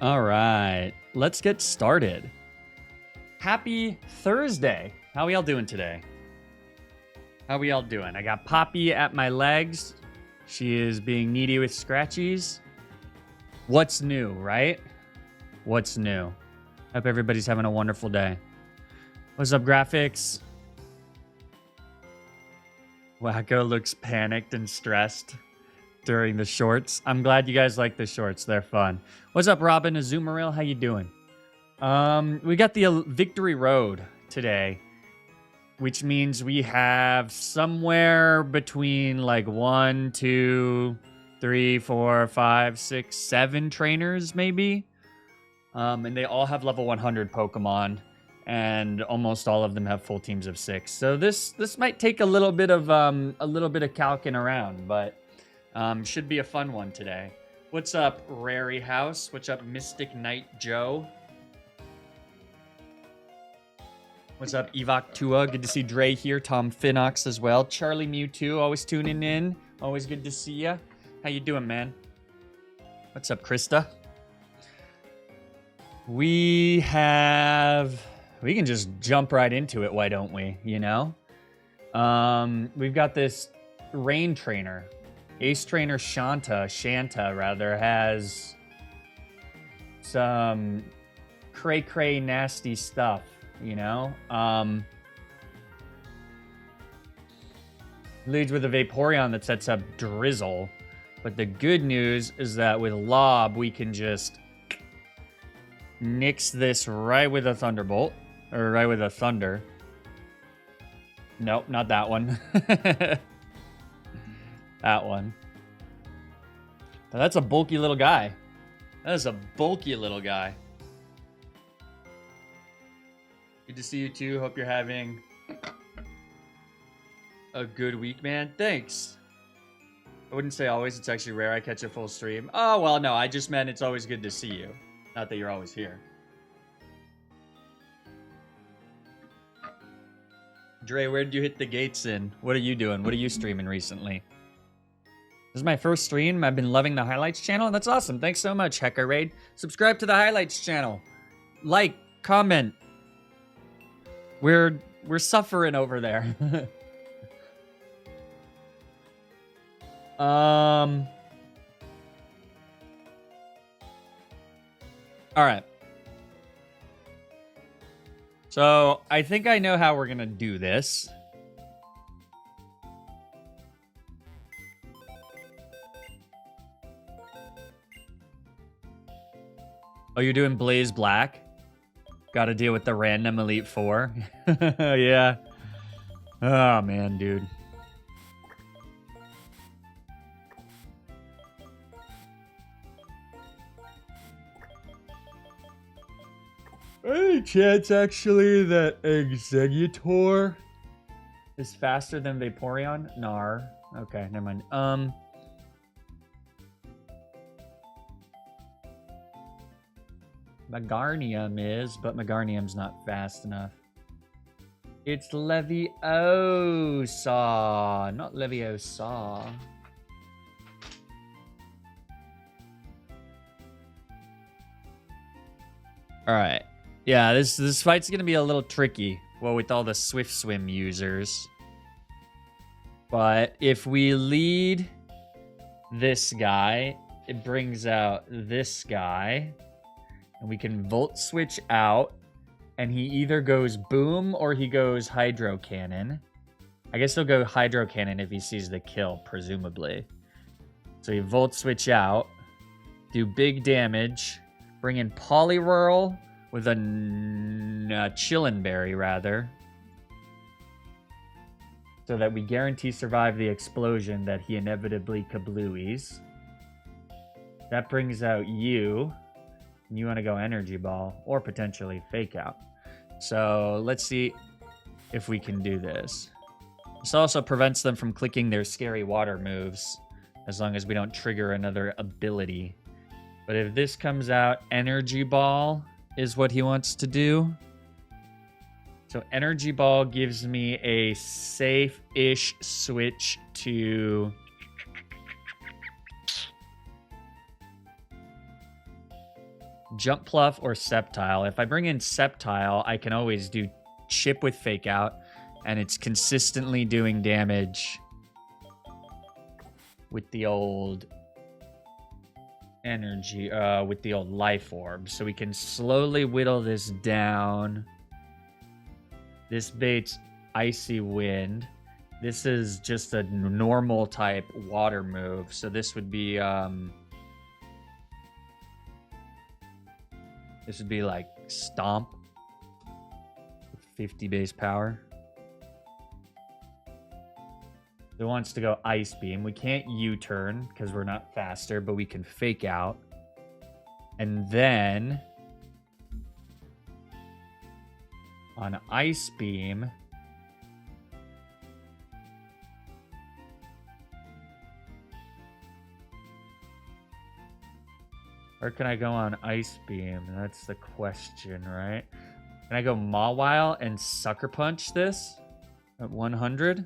All right, let's get started. Happy Thursday. How we all doing today? How we all doing? I got Poppy at my legs. She is being needy with scratchies. What's new, right? What's new? Hope everybody's having a wonderful day. What's up, graphics? Wacko looks panicked and stressed during the shorts. I'm glad you guys like the shorts. They're fun. What's up, Robin Azumaril? How you doing? We got the Victory Road today, which means we have somewhere between like 1, 2, 3, 4, 5, 6, 7 trainers, maybe. And they all have level 100 Pokemon, and almost all of them have full teams of 6. So this might take a little bit of calcing around, but should be a fun one today. What's up, Rary House? What's up, Mystic Knight Joe? What's up, Evok Tua? Good to see Dre here. Tom Finnox as well. Charlie Mewtwo, always tuning in. Always good to see ya. How you doing, man? What's up, Krista? We can just jump right into it, why don't we? You know? We've got this Rain Trainer. Ace Trainer Shanta rather, has some cray nasty stuff, you know? Leads with a Vaporeon that sets up Drizzle. But the good news is that with Lob, we can just nix this right with a Thunderbolt. Or right with a Thunder. Nope, not that one. That one. Now that's a bulky little guy. That is a bulky little guy. Good to see you too. Hope you're having a good week, man. Thanks. I wouldn't say always. It's actually rare I catch a full stream. Oh, well, no. I just meant it's always good to see you. Not that you're always here. Dre, where did you hit the gates in? What are you doing? What are you streaming recently? This is my first stream. I've been loving the highlights channel. That's awesome. Thanks so much, Hecker Raid. Subscribe to the highlights channel. Like, comment. We're suffering over there. All right. So, I think I know how we're going to do this. Oh, you're doing Blaze Black? Gotta deal with the random Elite Four. Yeah. Oh, man, dude. Any chance, actually, that Exeggutor is faster than Vaporeon? Nar. Okay, never mind. Megarnium is, but Megarnium's not fast enough. It's Leviosa, not Leviosa. All right. Yeah, this fight's gonna be a little tricky. Well, with all the Swift Swim users. But if we lead this guy, it brings out this guy. And we can Volt Switch out. And he either goes Boom or he goes Hydro Cannon. I guess he'll go Hydro Cannon if he sees the kill, presumably. So you Volt Switch out. Do big damage. Bring in Poliwhirl with a Chillin' Berry, rather. So that we guarantee survive the explosion that he inevitably kablooies. That brings out you. You want to go Energy Ball or potentially Fake Out. So let's see if we can do this. This also prevents them from clicking their scary water moves as long as we don't trigger another ability. But if this comes out, Energy Ball is what he wants to do. So Energy Ball gives me a safe-ish switch to Jump Pluff or Sceptile. If I bring in Sceptile, I can always do Chip with Fake Out, and it's consistently doing damage with the old energy, with the old Life Orb. So we can slowly whittle this down. This baits Icy Wind. This is just a normal type water move. So this would be, like Stomp. 50 base power. It wants to go Ice Beam. We can't U-turn because we're not faster, but we can Fake Out. And then on Ice Beam, where can I go on Ice Beam? That's the question, right? Can I go Mawile and Sucker Punch this at 100?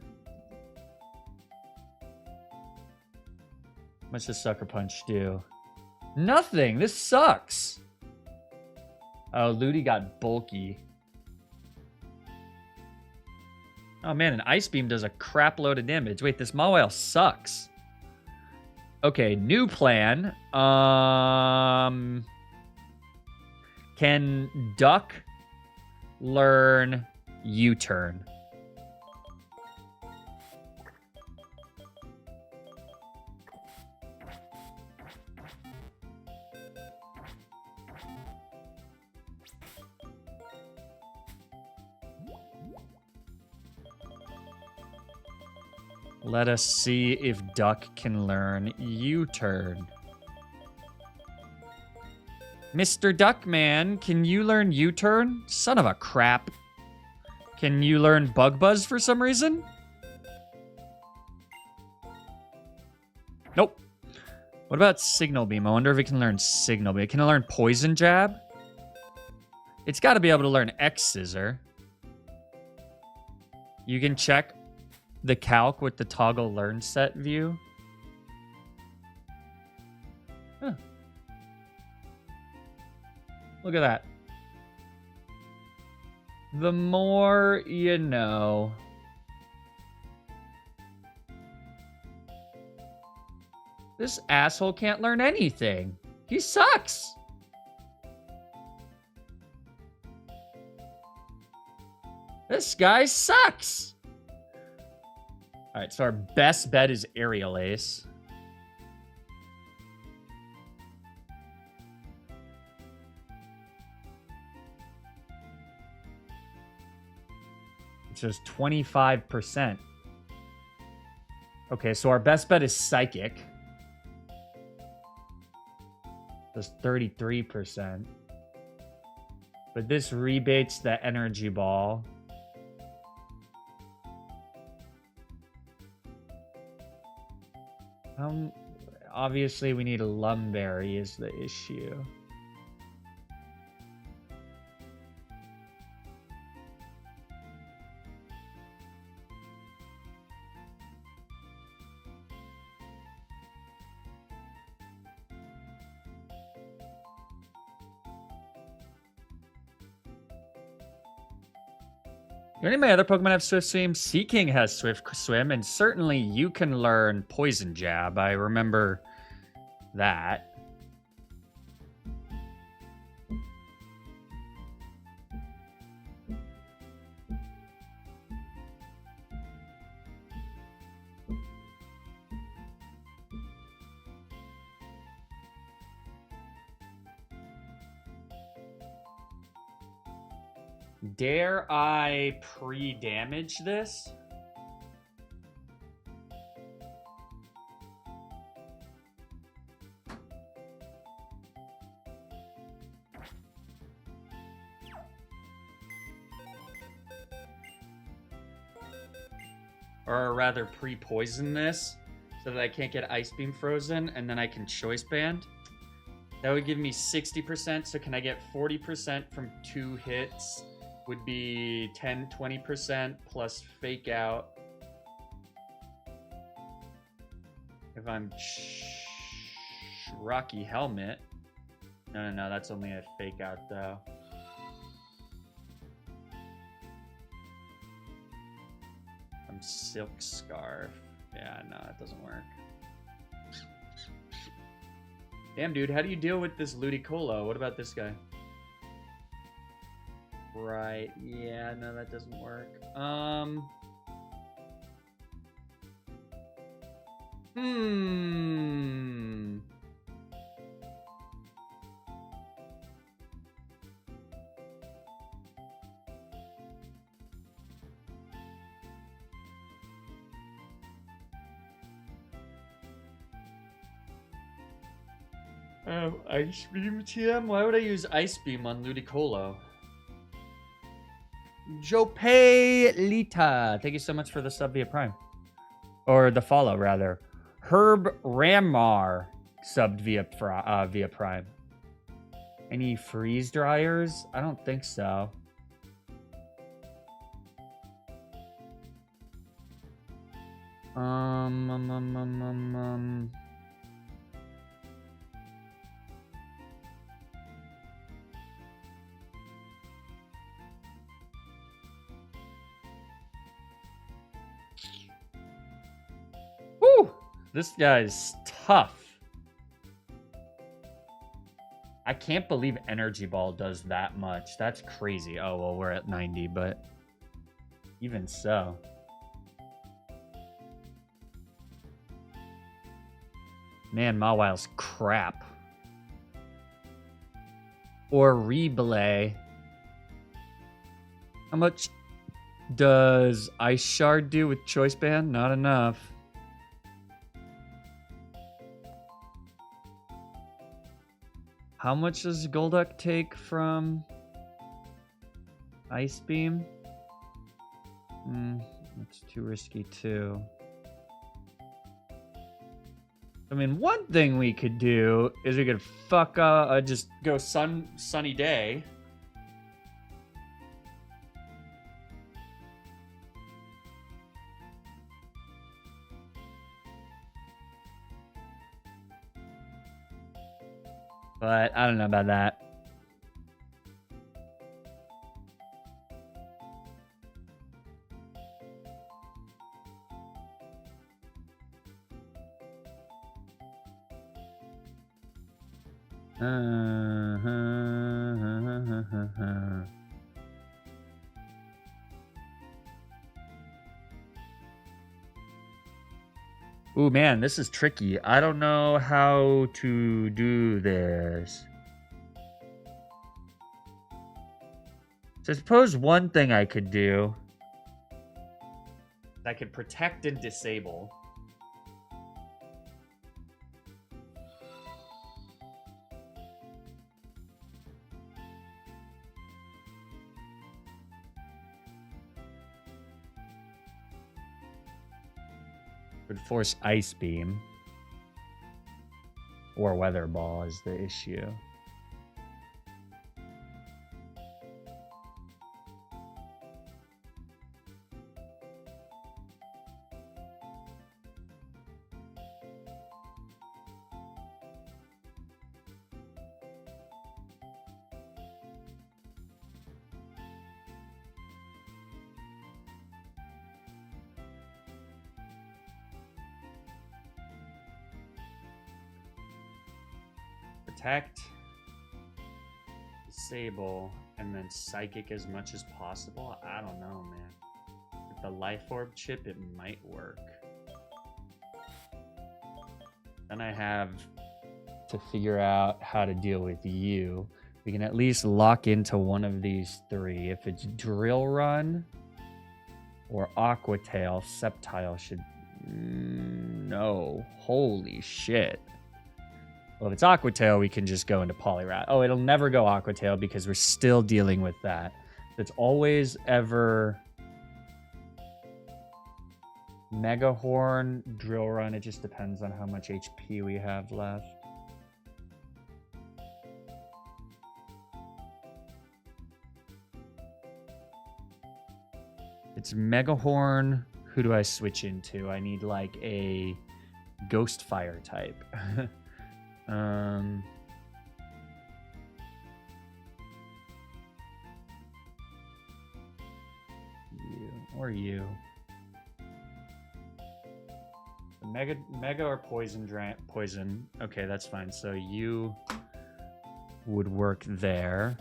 How much does Sucker Punch do? Nothing! This sucks! Oh, Ludi got bulky. Oh man, an Ice Beam does a crap load of damage. Wait, this Mawile sucks. Okay, new plan. Can Duck learn U-turn? Let us see if Duck can learn U-turn. Mr. Duckman, can you learn U-turn? Son of a crap. Can you learn Bug Buzz for some reason? Nope. What about Signal Beam? I wonder if it can learn Signal Beam. Can it learn Poison Jab? It's got to be able to learn X-Scissor. You can check the calc with the toggle learn set view. Huh. Look at that. The more you know. This asshole can't learn anything. He sucks. This guy sucks. All right, so our best bet is Aerial Ace. It says 25%. Okay, so our best bet is Psychic. That's 33%. But this rebates the Energy Ball. Obviously, we need a Lumberry is the issue. Do any of my other Pokemon have Swift Swim? Seaking has Swift Swim, and certainly you can learn Poison Jab. I remember that. Dare I pre-damage this? Or rather pre-poison this so that I can't get Ice Beam frozen and then I can Choice Band. That would give me 60%, so can I get 40% from 2 hits? Would be 10-20% plus Fake Out. If I'm Rocky Helmet. No, that's only a fake out though. Silk Scarf. Yeah, no, it doesn't work. Damn, dude, how do you deal with this Ludicolo? What about this guy? Right, yeah, no, that doesn't work. Ice Beam TM? Why would I use Ice Beam on Ludicolo? Jope Lita, thank you so much for the sub via Prime. Or the follow, rather. Herb Ramar subbed via Prime. Any freeze dryers? I don't think so. Woo! This guy's tough. I can't believe Energy Ball does that much. That's crazy. Oh, well, we're at 90, but even so. Man, Mawile's crap. Or Reblay. How much does Ice Shard do with Choice Band? Not enough. How much does Golduck take from Ice Beam? That's too risky too. I mean, one thing we could do is we could just go sunny day. But I don't know about that. Ooh, man, this is tricky. I don't know how to do this. So I suppose one thing I could do, I could protect and disable. Would force Ice Beam. Or Weather Ball is the issue. Protect, disable, and then psychic as much as possible. I don't know, man. With the life orb chip, it might work. Then I have to figure out how to deal with you. We can at least lock into one of these three. If it's Drill Run or Aqua Tail, Sceptile should... no. Holy shit. Well, if it's Aqua Tail, we can just go into Poliwrath. Oh, it'll never go Aqua Tail because we're still dealing with that. It's always ever Mega Horn, Drill Run. It just depends on how much HP we have left. It's Mega Horn. Who do I switch into? I need like a Ghost Fire type. Or you. Mega or poison. Okay, that's fine. So you would work there.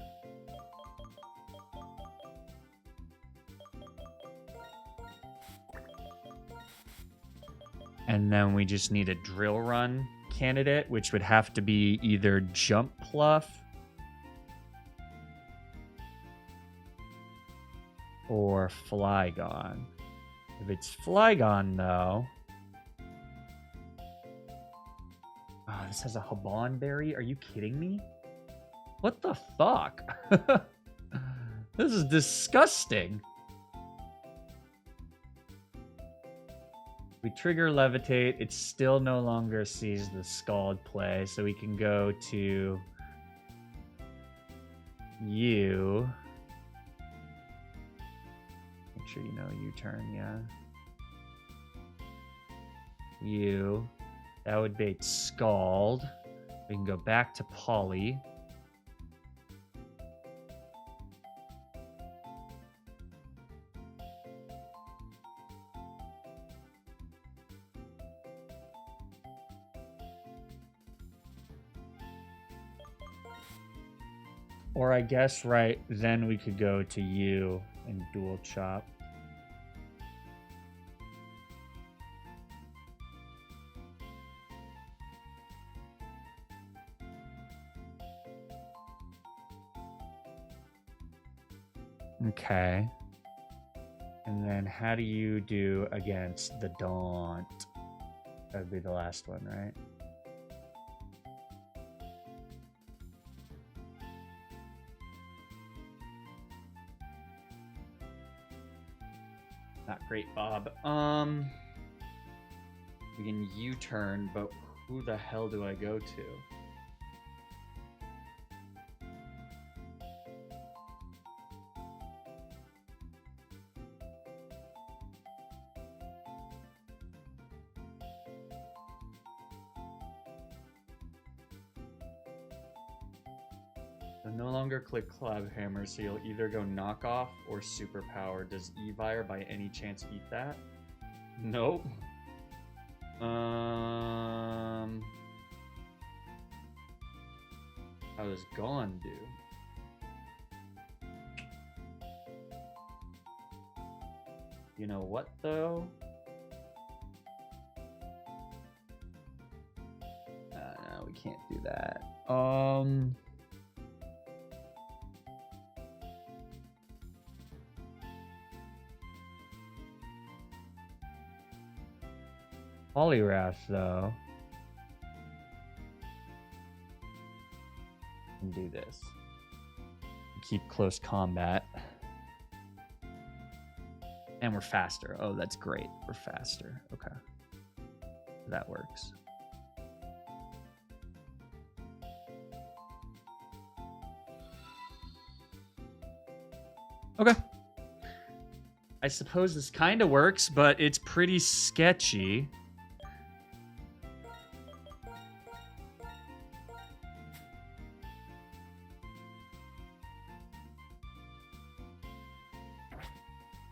And then we just need a drill run candidate, which would have to be either Jump Pluff or Flygon. If it's Flygon, though... Oh, this has a Haban Berry? Are you kidding me? What the fuck? This is disgusting. We trigger Levitate. It still no longer sees the Scald play, so we can go to you. Make sure you know U-turn, yeah. You. That would bait Scald. We can go back to Polly. Or I guess right then we could go to you and dual chop. Okay. And then how do you do against the Daunt? That would be the last one, right? Not great, Bob. We can U-turn, but who the hell do I go to? No longer click Club Hammer, so you'll either go Knockoff or Superpower. Does Evire by any chance eat that? Nope. How does Gone do? You know what, though? No, we can't do that. Poliwrath, though. Can do this. Keep close combat. And we're faster. Oh, that's great. We're faster. Okay. That works. Okay. I suppose this kind of works, but it's pretty sketchy.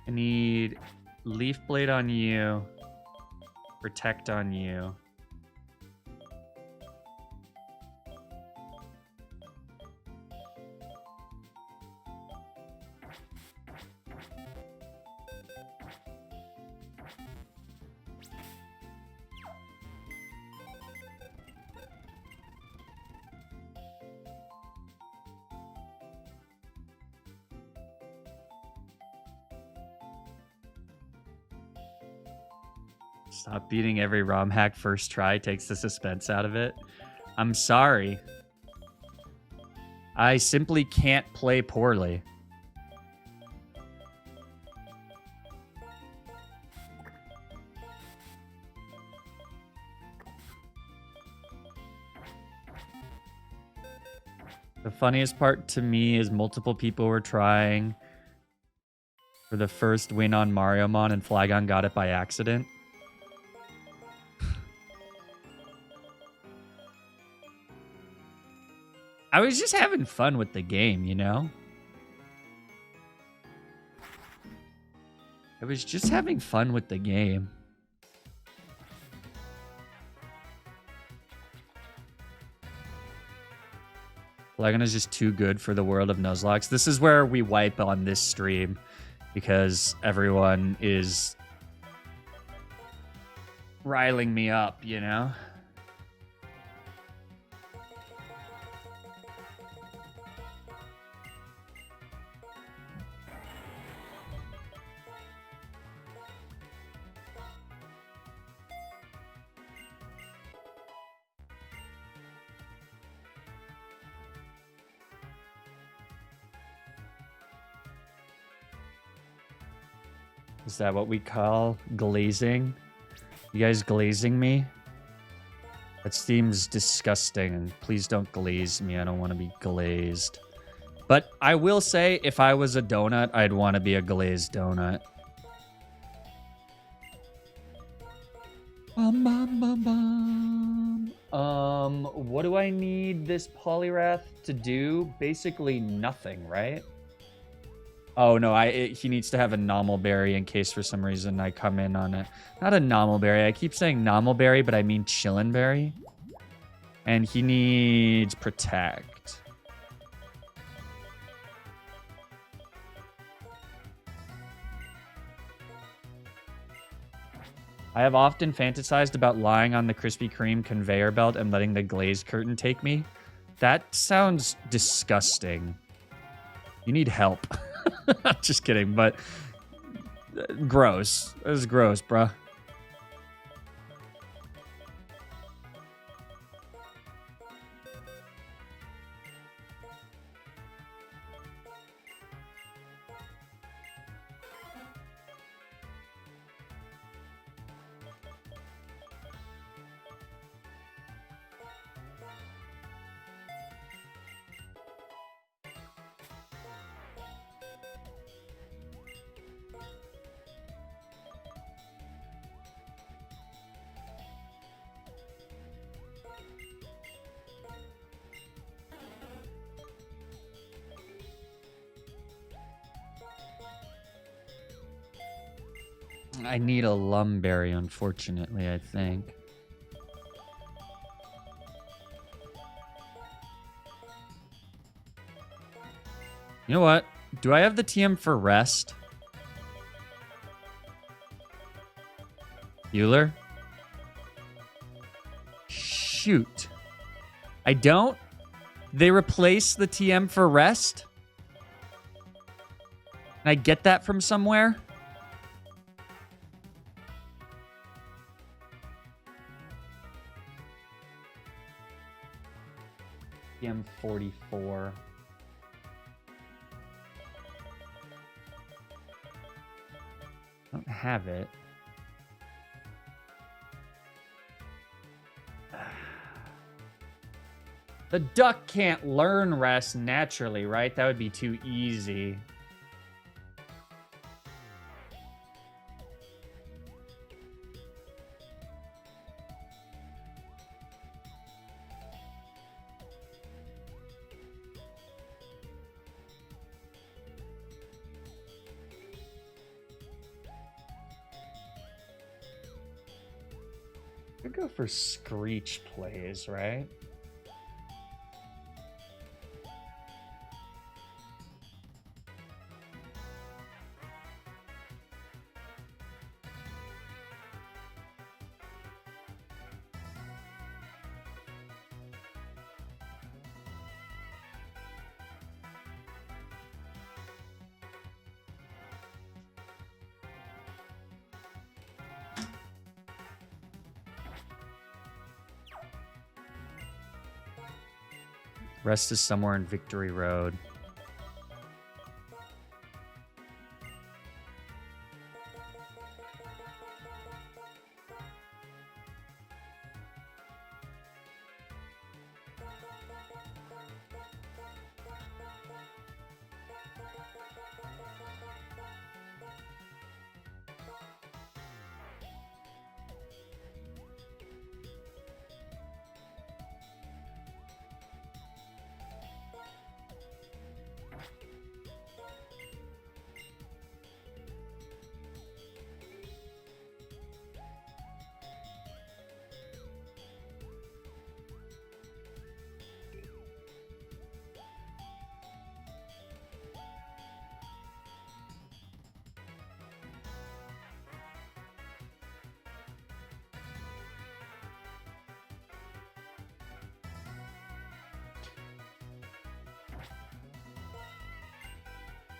I need Leaf Blade on you, Protect on you. Stop beating every ROM hack first try takes the suspense out of it. I'm sorry. I simply can't play poorly. The funniest part to me is multiple people were trying for the first win on Mariomon and Flygon got it by accident. I was just having fun with the game, you know? I was just having fun with the game. Flagon is just too good for the world of Nuzlocke. This is where we wipe on this stream because everyone is riling me up, you know? Is that what we call glazing? You guys glazing me? That seems disgusting. Please don't glaze me. I don't want to be glazed. But I will say, if I was a donut, I'd want to be a glazed donut. What do I need this Polyrath to do? Basically nothing, right? Oh, no, he needs to have a Nomelberry in case for some reason I come in on it. Not a Nomelberry. I keep saying Nomelberry, but I mean Chillinberry. And he needs Protect. I have often fantasized about lying on the Krispy Kreme conveyor belt and letting the glaze curtain take me. That sounds disgusting. You need help. Just kidding, but gross. That is gross, bruh. I need a Lumberry, unfortunately, I think. You know what? Do I have the TM for Rest? Euler? Shoot. I don't? They replace the TM for Rest? Can I get that from somewhere? TM 44. I don't have it. The duck can't learn Rest naturally, right? That would be too easy. Could go for Screech plays, right? Rest is somewhere in Victory Road.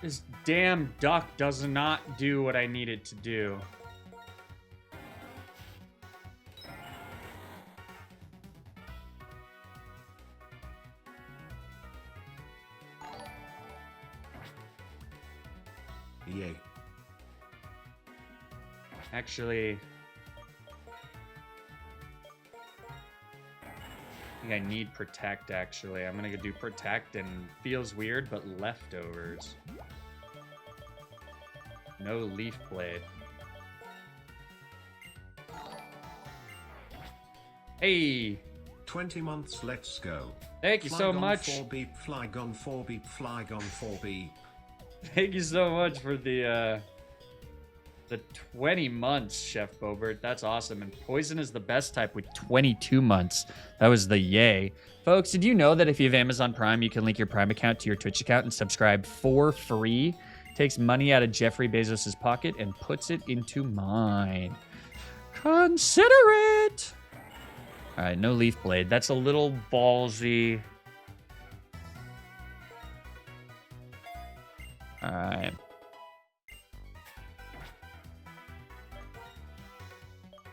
This damn duck does not do what I need it to do. Yay. Actually, I think I need protect, actually. I'm gonna go do protect, and feels weird, but leftovers. No leaf blade. Hey! 20 months, let's go. Thank you so Flygon much. 4 beep, Flygon 4 beep, Flygon 4 beep. Thank you so much for the 20 months, Chef Bobert. That's awesome. And Poison is the best type with 22 months. That was the yay. Folks, did you know that if you have Amazon Prime, you can link your Prime account to your Twitch account and subscribe for free? Takes money out of Jeffrey Bezos' pocket and puts it into mine. Consider it! All right, no leaf blade. That's a little ballsy. All right.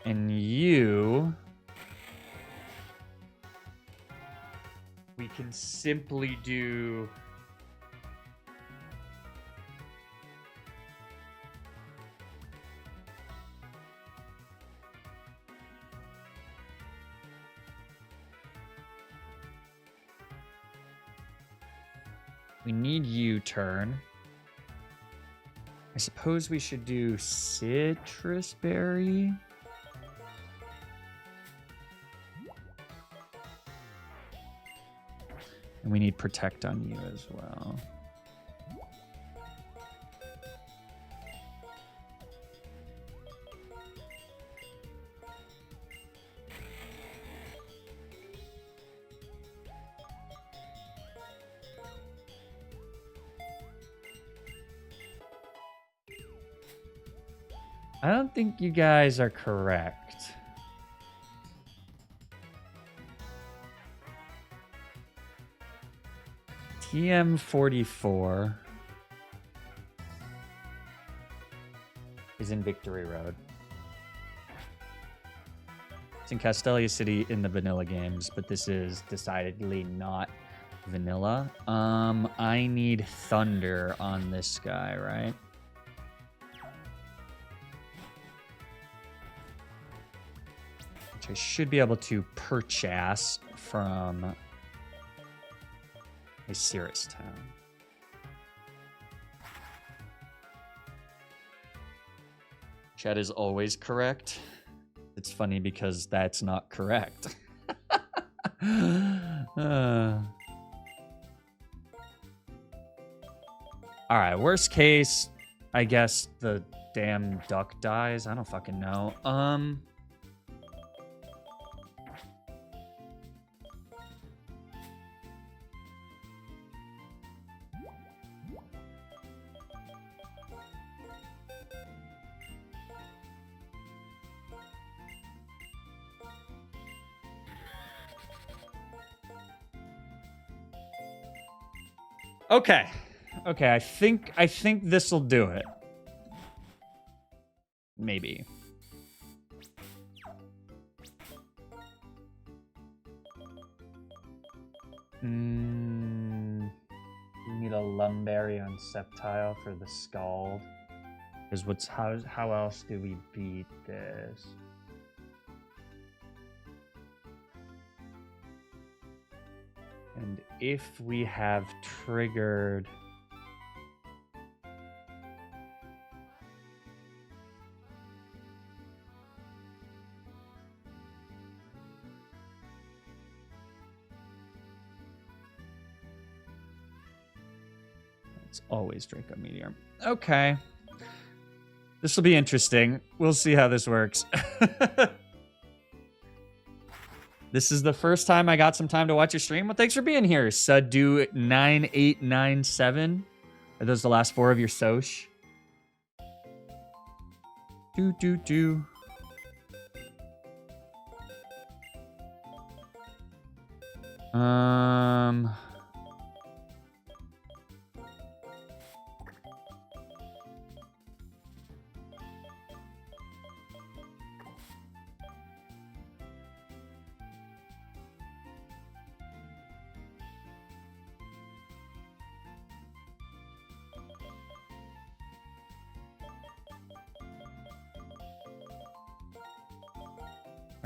And you... we can simply do... we need U-turn. I suppose we should do citrus berry. And we need protect on you as well. I don't think you guys are correct. TM44 is in Victory Road. It's in Castelia City in the vanilla games, but this is decidedly not vanilla. I need thunder on this guy, right? Which I should be able to purchase from a Cirrus town. Chat is always correct. It's funny because that's not correct. All right, worst case, I guess the damn duck dies. I don't fucking know. Okay. Okay, I think this will do it. Maybe. We need a Lumberry on Sceptile for the Scald. Because how else do we beat this? And if we have triggered... it's always Draco Meteor. Okay. This will be interesting. We'll see how this works. This is the first time I got some time to watch your stream. Well, thanks for being here. Sadu9897. Are those the last four of your Soch? Do.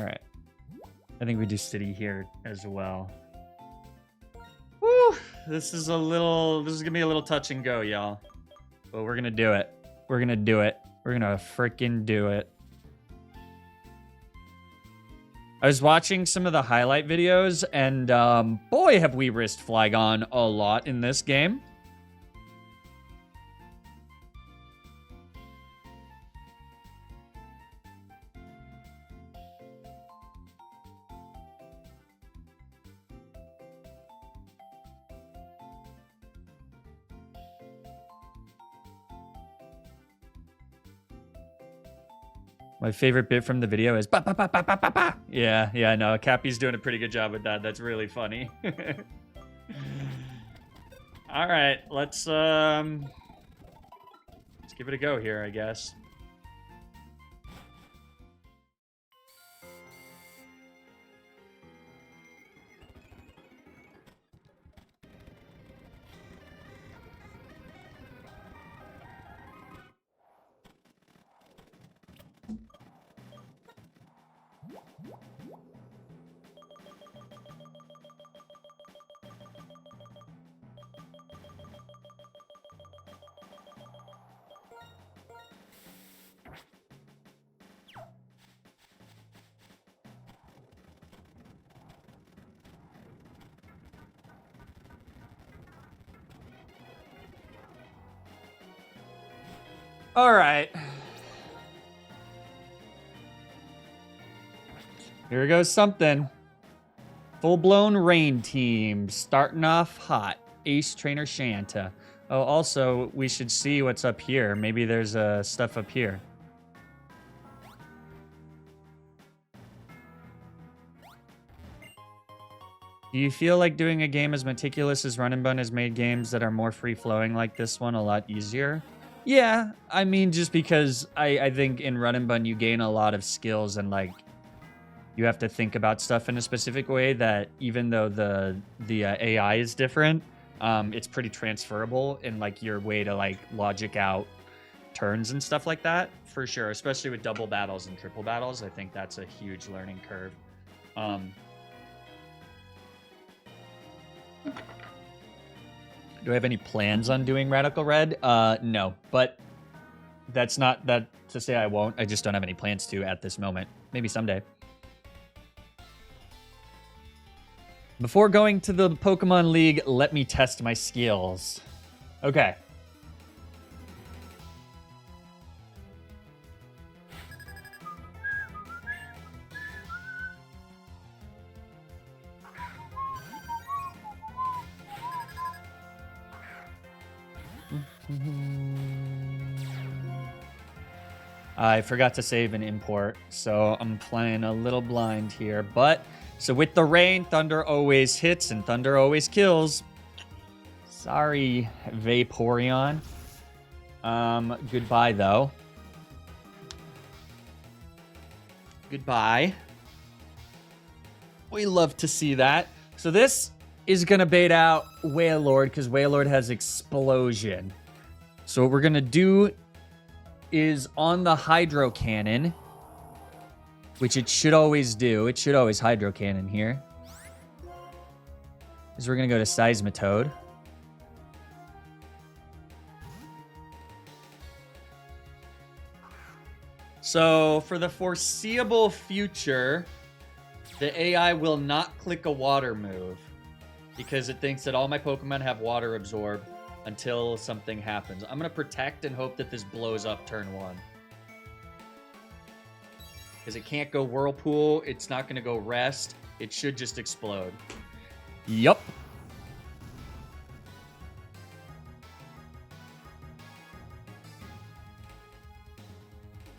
All right. I think we do city here as well. Woo! This is gonna be a little touch and go, y'all. But we're gonna do it. We're gonna do it. We're gonna freaking do it. I was watching some of the highlight videos, and boy, have we risked Flygon a lot in this game. My favorite bit from the video is ba ba ba ba ba ba ba. Yeah, no, Cappy's doing a pretty good job with that. That's really funny. All right, let's give it a go here, I guess. All right. Here goes something. Full-blown rain team. Starting off hot. Ace Trainer Shanta. Oh, also, we should see what's up here. Maybe there's stuff up here. Do you feel like doing a game as meticulous as Run and Bun has made games that are more free-flowing like this one a lot easier? Yeah, I mean, just because I think in Run and Bun you gain a lot of skills and, like, you have to think about stuff in a specific way that even though the AI is different, it's pretty transferable in, like, your way to, like, logic out turns and stuff like that, for sure. Especially with double battles and triple battles, I think that's a huge learning curve. Do I have any plans on doing Radical Red? No, but that's not that to say I won't. I just don't have any plans to at this moment. Maybe someday. Before going to the Pokemon League, let me test my skills. Okay. I forgot to save an import, so I'm playing a little blind here. But, so with the rain, Thunder always hits and Thunder always kills. Sorry, Vaporeon. Goodbye, though. Goodbye. We love to see that. So this is going to bait out Wailord, because Wailord has Explosion. So what we're going to do is on the Hydro Cannon, which it should always do. It should always Hydro Cannon here. Is we're going to go to Seismitoad. So for the foreseeable future, the AI will not click a water move because it thinks that all my Pokemon have water absorb until something happens. I'm going to protect and hope that this blows up turn 1. Because it can't go Whirlpool. It's not going to go Rest. It should just explode. Yup.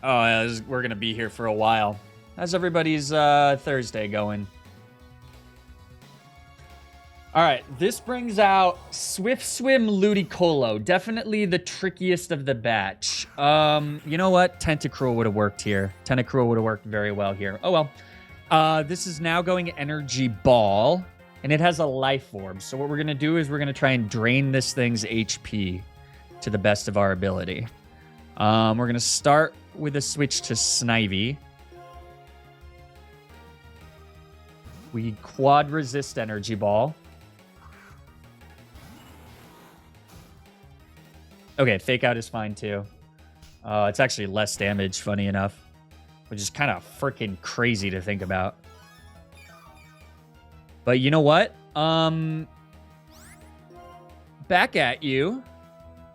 Oh, we're going to be here for a while. How's everybody's Thursday going? All right, this brings out Swift Swim Ludicolo. Definitely the trickiest of the batch. You know what? Tentacruel would have worked here. Tentacruel would have worked very well here. Oh, well. This is now going Energy Ball, and it has a Life Orb. So what we're going to do is we're going to try and drain this thing's HP to the best of our ability. We're going to start with a switch to Snivy. We quad resist energy ball. Okay, fake out is fine too. It's actually less damage, funny enough, which is kind of freaking crazy to think about. But you know what? Back at you.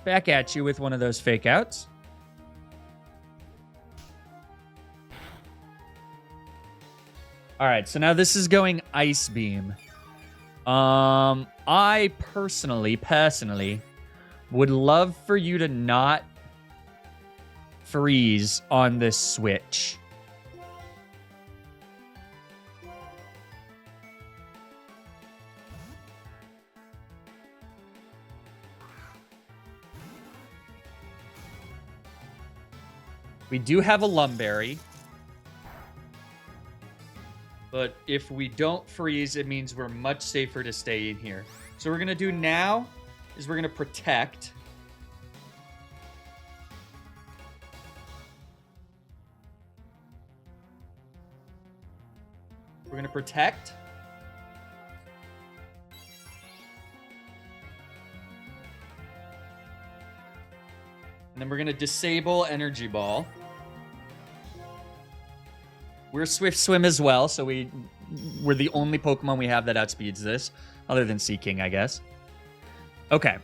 Back at you with one of those fake outs. All right, so now this is going Ice Beam. I personally would love for you to not freeze on this switch. We do have a Lumberry. But if we don't freeze, it means we're much safer to stay in here. So what we're going to do now is we're going to protect. We're going to protect. And then we're going to disable Energy Ball. We're Swift Swim as well, so we're the only Pokemon we have that outspeeds this, other than Seaking, I guess. Okay,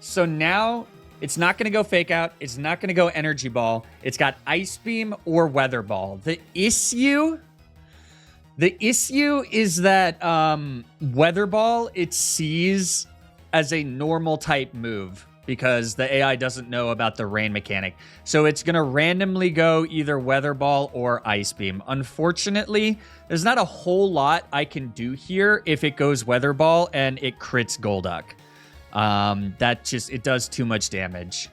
so now it's not going to go Fake Out. It's not going to go Energy Ball. It's got Ice Beam or Weather Ball. The issue is that Weather Ball, it sees as a normal type move, because the AI doesn't know about the rain mechanic. So it's going to randomly go either Weather Ball or Ice Beam. Unfortunately, there's not a whole lot I can do here if it goes Weather Ball and it crits Golduck. It does too much damage.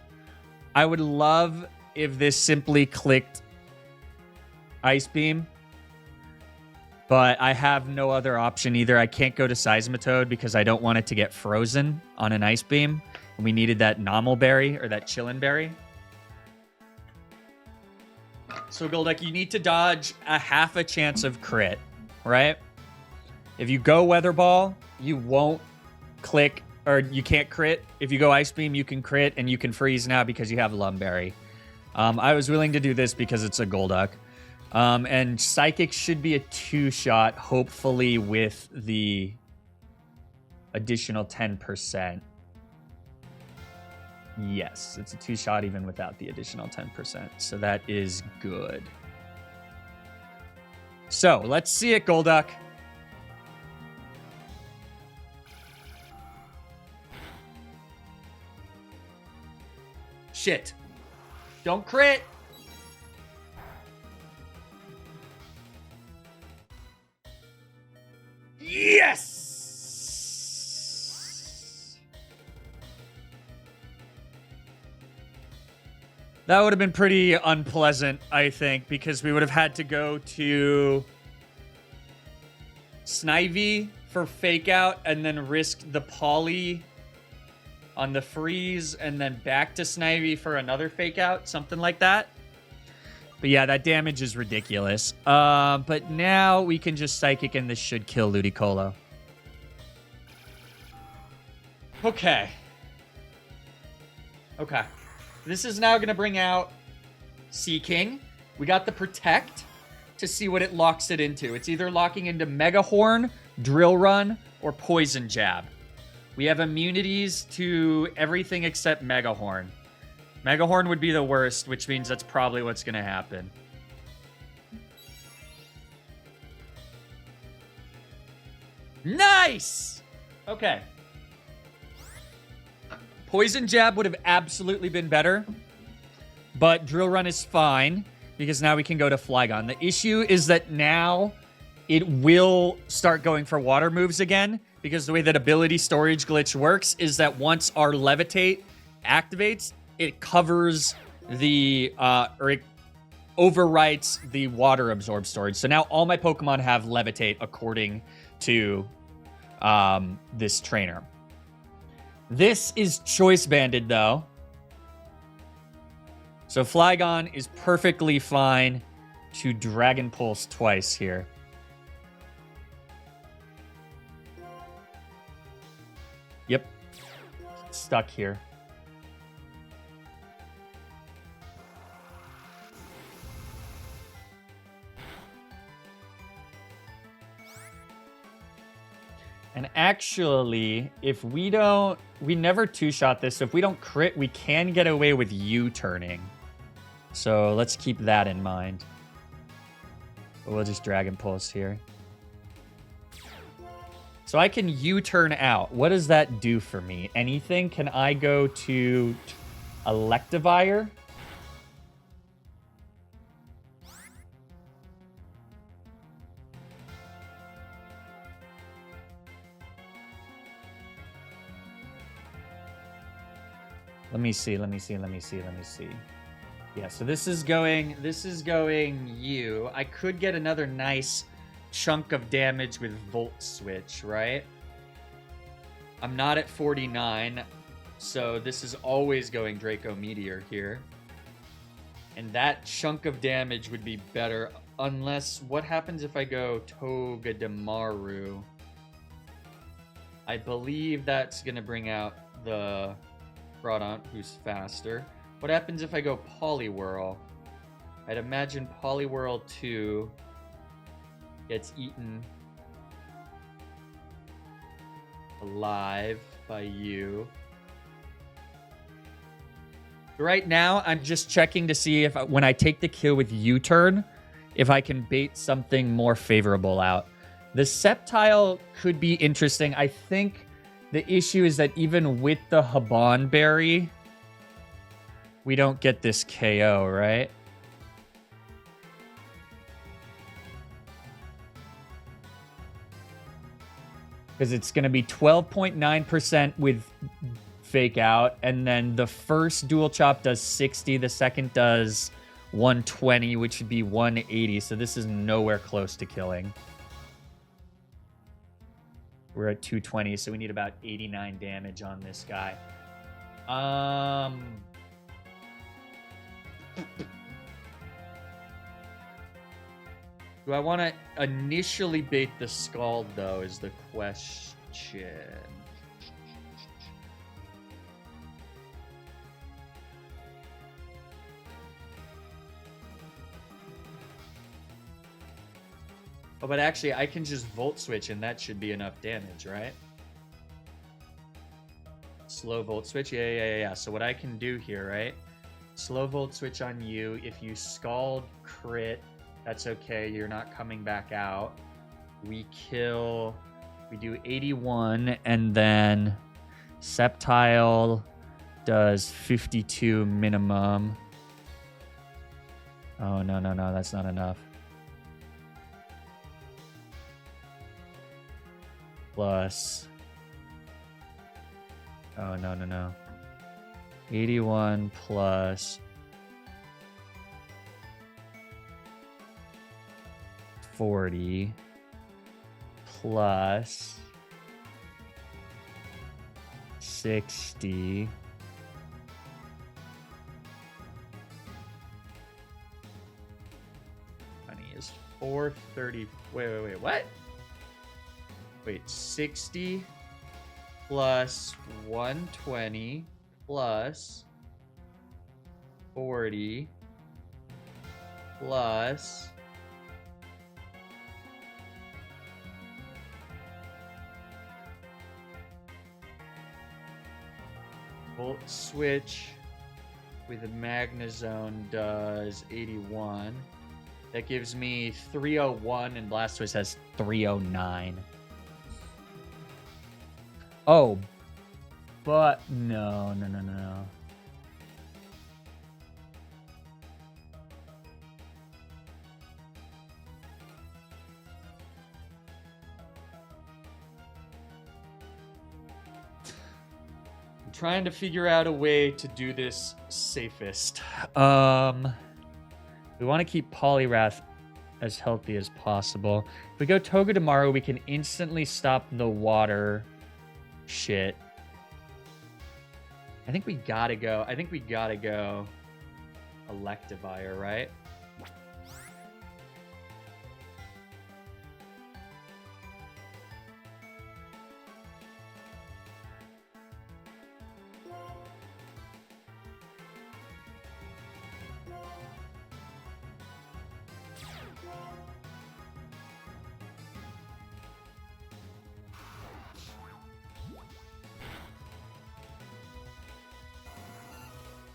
I would love if this simply clicked Ice Beam, but I have no other option either. I can't go to Seismitoad because I don't want it to get frozen on an Ice Beam. We needed that Nomel Berry, or that Chillin Berry. So, Golduck, you need to dodge a half a chance of crit, right? If you go Weather Ball, you won't click, or you can't crit. If you go Ice Beam, you can crit, and you can freeze now because you have Lumberry. I was willing to do this because it's a Golduck. And Psychic should be a 2-shot, hopefully with the additional 10%. Yes, it's a 2-shot even without the additional 10%. So that is good. So let's see it, Golduck. Shit. Don't crit. Yes! That would have been pretty unpleasant, I think, because we would have had to go to Snivy for Fake Out and then risk the Poly on the freeze and then back to Snivy for another Fake Out, something like that. But yeah, that damage is ridiculous. But now we can just Psychic and this should kill Ludicolo. Okay. This is now going to bring out Seaking. We got the Protect to see what it locks it into. It's either locking into Mega Horn, Drill Run, or Poison Jab. We have immunities to everything except Mega Horn. Mega Horn would be the worst, which means that's probably what's going to happen. Nice! Okay. Poison Jab would have absolutely been better, but Drill Run is fine because now we can go to Flygon. The issue is that now it will start going for water moves again because the way that ability storage glitch works is that once our Levitate activates, it covers the, or it overwrites the water absorb storage. So now all my Pokemon have Levitate according to this trainer. This is choice banded though. So Flygon is perfectly fine to Dragon Pulse twice here. stuck here. And actually, if we don't... We never two-shot this, so if we don't crit, we can get away with U-turning. So let's keep that in mind. But we'll just Dragon Pulse here. So I can U-turn out. What does that do for me? Anything? Can I go to Electivire? Let me see. Yeah, so this is going U. I could get another nice chunk of damage with Volt Switch, right? I'm not at 49, so this is always going Draco Meteor here. And that chunk of damage would be better, unless... What happens if I go Togedemaru? I believe that's going to bring out the Groudon, who's faster. What happens if I go Poliwhirl? I'd imagine Poliwhirl 2 gets eaten alive by you. Right now, I'm just checking to see if when I take the kill with U-turn, if I can bait something more favorable out. The Sceptile could be interesting. I think the issue is that even with the Haban Berry, we don't get this KO, right? Because it's going to be 12.9% with Fake Out, and then the first Dual Chop does 60, the second does 120, which would be 180, so this is nowhere close to killing. We're at 220, so we need about 89 damage on this guy. Do I want to initially bait the Scald, though, is the question. Oh, but actually, I can just Volt Switch, and that should be enough damage, right? Slow Volt Switch? Yeah. So what I can do here, right? Slow Volt Switch on you. If you Scald crit, that's okay. You're not coming back out. We kill... We do 81, and then Sceptile does 52 minimum. Oh, no. That's not enough. Plus... Oh, no. 81 plus 40 plus 60 money is 430. Wait, what? Wait, 60 plus 120 plus 40 plus Volt Switch with a Magnezone does 81. That gives me 301, and Blastoise has 309. Oh, but no. I'm trying to figure out a way to do this safest. We want to keep Poliwrath as healthy as possible. If we go Togedemaru, we can instantly stop the water shit. I think we gotta go Electivire, right?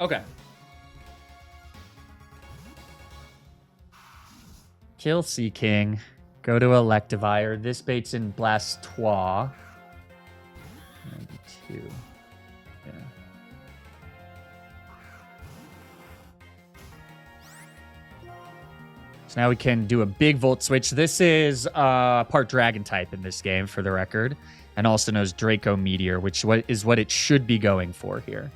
Okay. Kill Sea King. Go to Electivire. This bait's in Blastoise. 92. Yeah. So now we can do a big Volt Switch. This is part Dragon type in this game, for the record. And also knows Draco Meteor, which is what it should be going for here.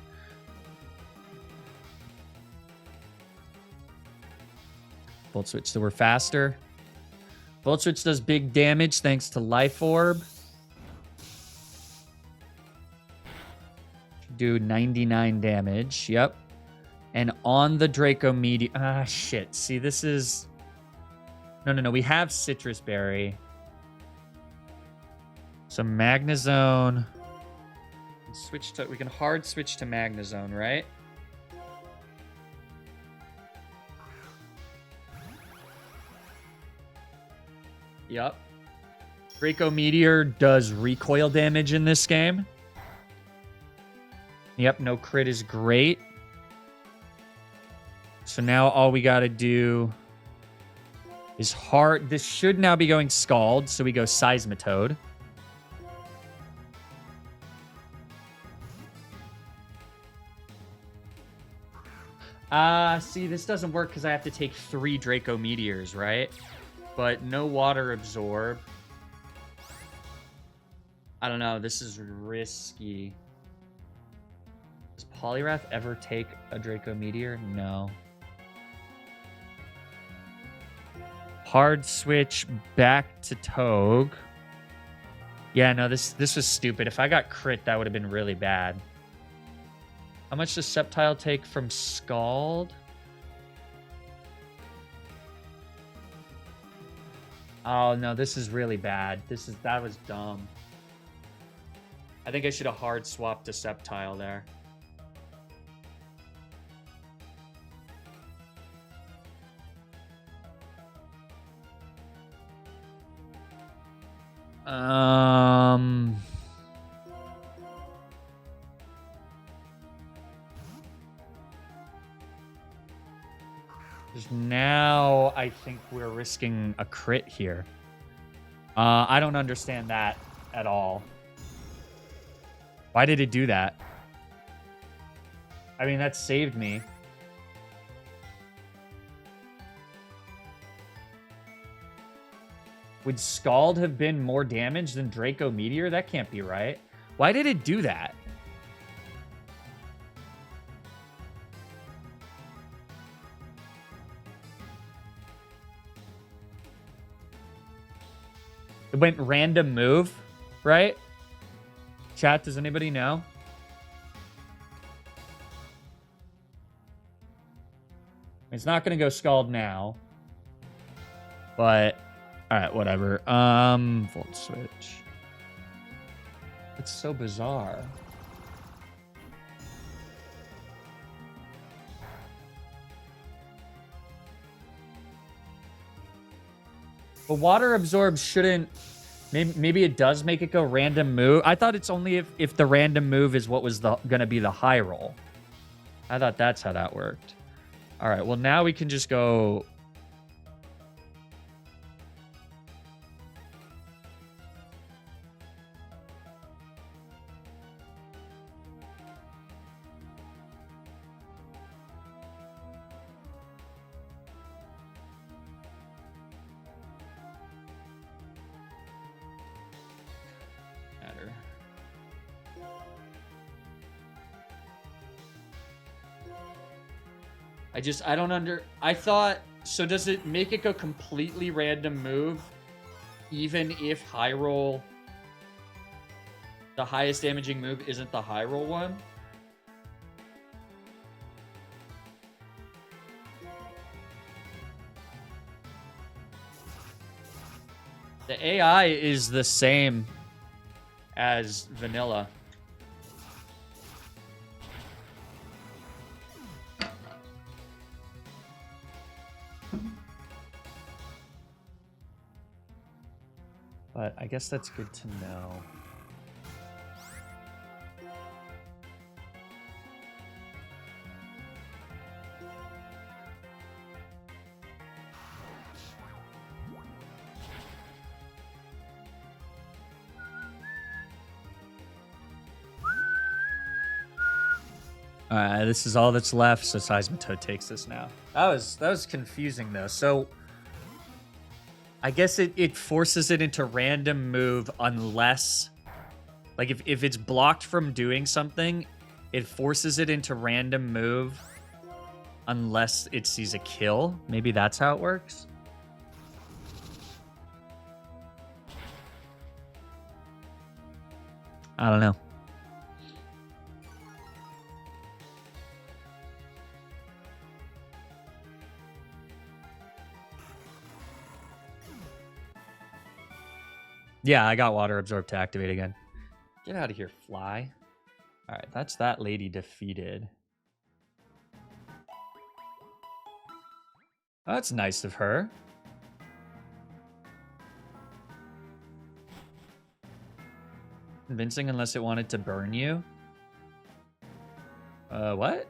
Volt Switch, so we're faster. Volt Switch does big damage thanks to Life Orb. Do 99 damage. Yep. And on the Draco Meteor... Ah, shit. See, this is... No. We have Citrus Berry. So Magnezone... We can hard switch to Magnezone, right? Yep. Draco Meteor does recoil damage in this game. Yep, no crit is great. So now all we gotta do is hard. This should now be going Scald, so we go Seismitoad. See, this doesn't work because I have to take 3 Draco Meteors, right? But no Water Absorb. I don't know. This is risky. Does Poliwrath ever take a Draco Meteor? No. Hard switch back to Togue. Yeah, no, this was stupid. If I got crit, that would have been really bad. How much does Sceptile take from Scald? Oh, no, this is really bad. That was dumb. I think I should have hard swapped to Sceptile there. Now I think we're risking a crit here. I don't understand that at all. Why did it do that? I mean, that saved me. Would Scald have been more damage than Draco Meteor? That can't be right. Why did it do that? It went random move, right? Chat, does anybody know? It's not going to go Scald now. But, alright, whatever. Volt Switch. It's so bizarre. But Water Absorb shouldn't... Maybe it does make it go random move. I thought it's only if the random move is what was going to be the high roll. I thought that's how that worked. All right, well, now we can just go... I thought, so does it make it go completely random move, even if high roll, the highest damaging move isn't the high roll one? The AI is the same as vanilla. But I guess that's good to know. This is all that's left, so Seismitoad takes this now. That was confusing though. So I guess it forces it into random move unless, like, if it's blocked from doing something, it forces it into random move unless it sees a kill. Maybe that's how it works. I don't know. Yeah, I got Water Absorb to activate again. Get out of here, fly. All right, that's that lady defeated. Oh, that's nice of her. Convincing unless it wanted to burn you. What?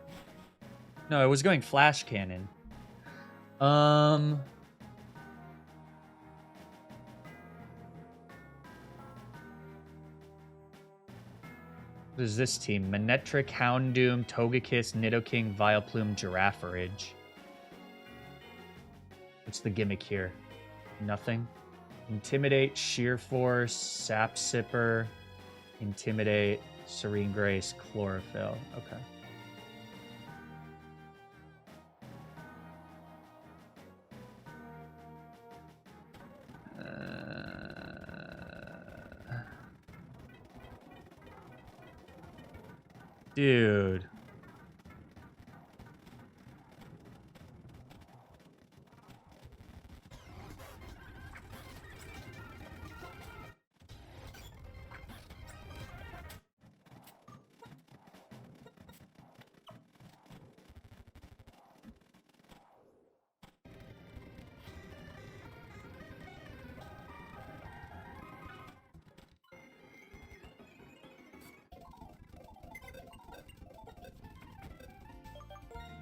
No, it was going flash cannon. What is this team? Manectric, Houndoom, Togekiss, Nidoking, Vileplume, Girafarage. What's the gimmick here? Nothing. Intimidate, Sheer Force, Sap Sipper, Intimidate, Serene Grace, Chlorophyll. Okay. Dude.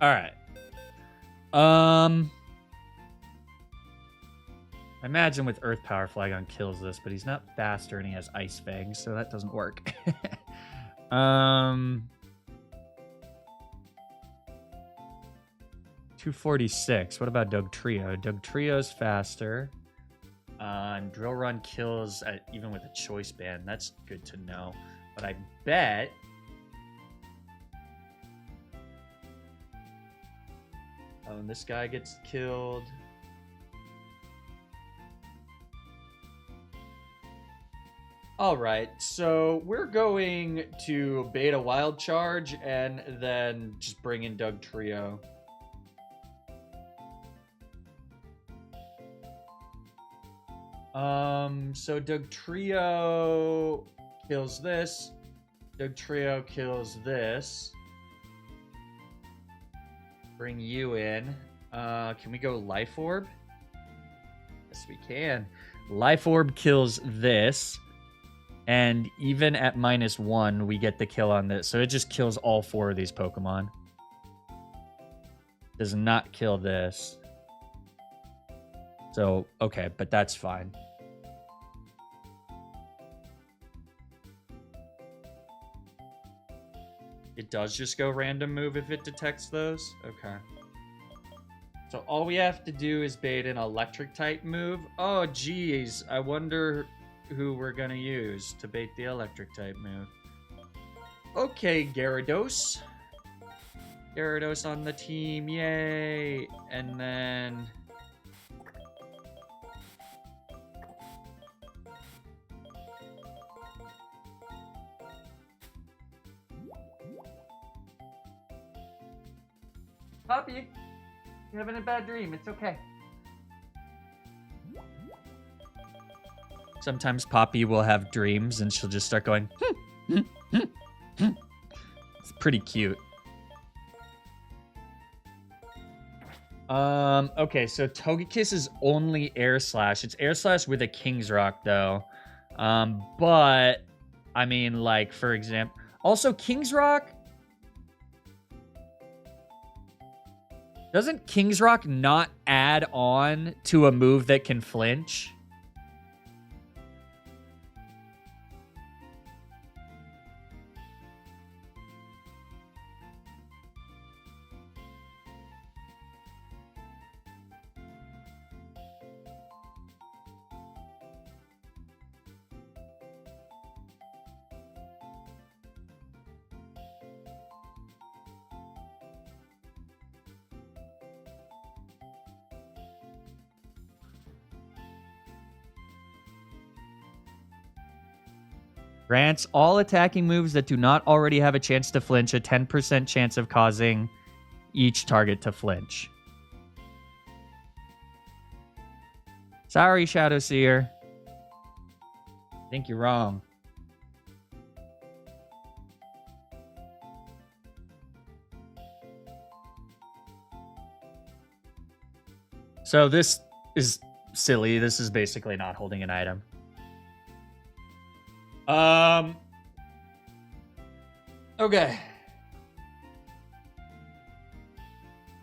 All right. I imagine with Earth Power, Flygon kills this, but he's not faster and he has Ice Fangs, so that doesn't work. 246. What about Dugtrio? Dugtrio's faster. And Drill Run kills even with a Choice Band. That's good to know. But I bet... Oh, and this guy gets killed. All right, so we're going to Beta Wild Charge and then just bring in Dugtrio. So Dugtrio kills this. Dugtrio kills this. Bring you in. Can we go Life Orb? Yes, we can. Life Orb kills this. And even at -1, we get the kill on this. So it just kills all 4 of these Pokemon. Does not kill this. So, okay, but that's fine. It does just go random move if it detects those? Okay. So all we have to do is bait an electric type move. Oh, geez. I wonder who we're going to use to bait the electric type move. Okay, Gyarados. Gyarados on the team. Yay. And then... Poppy, you're having a bad dream. It's okay. Sometimes Poppy will have dreams and she'll just start going, It's pretty cute. Okay, so Togekiss is only Air Slash. It's Air Slash with a King's Rock, though. But, I mean, like, for example... Also, King's Rock... Doesn't King's Rock not add on to a move that can flinch? Grants all attacking moves that do not already have a chance to flinch a 10% chance of causing each target to flinch. Sorry, Shadow Seer. I think you're wrong. So this is silly. This is basically not holding an item. Okay.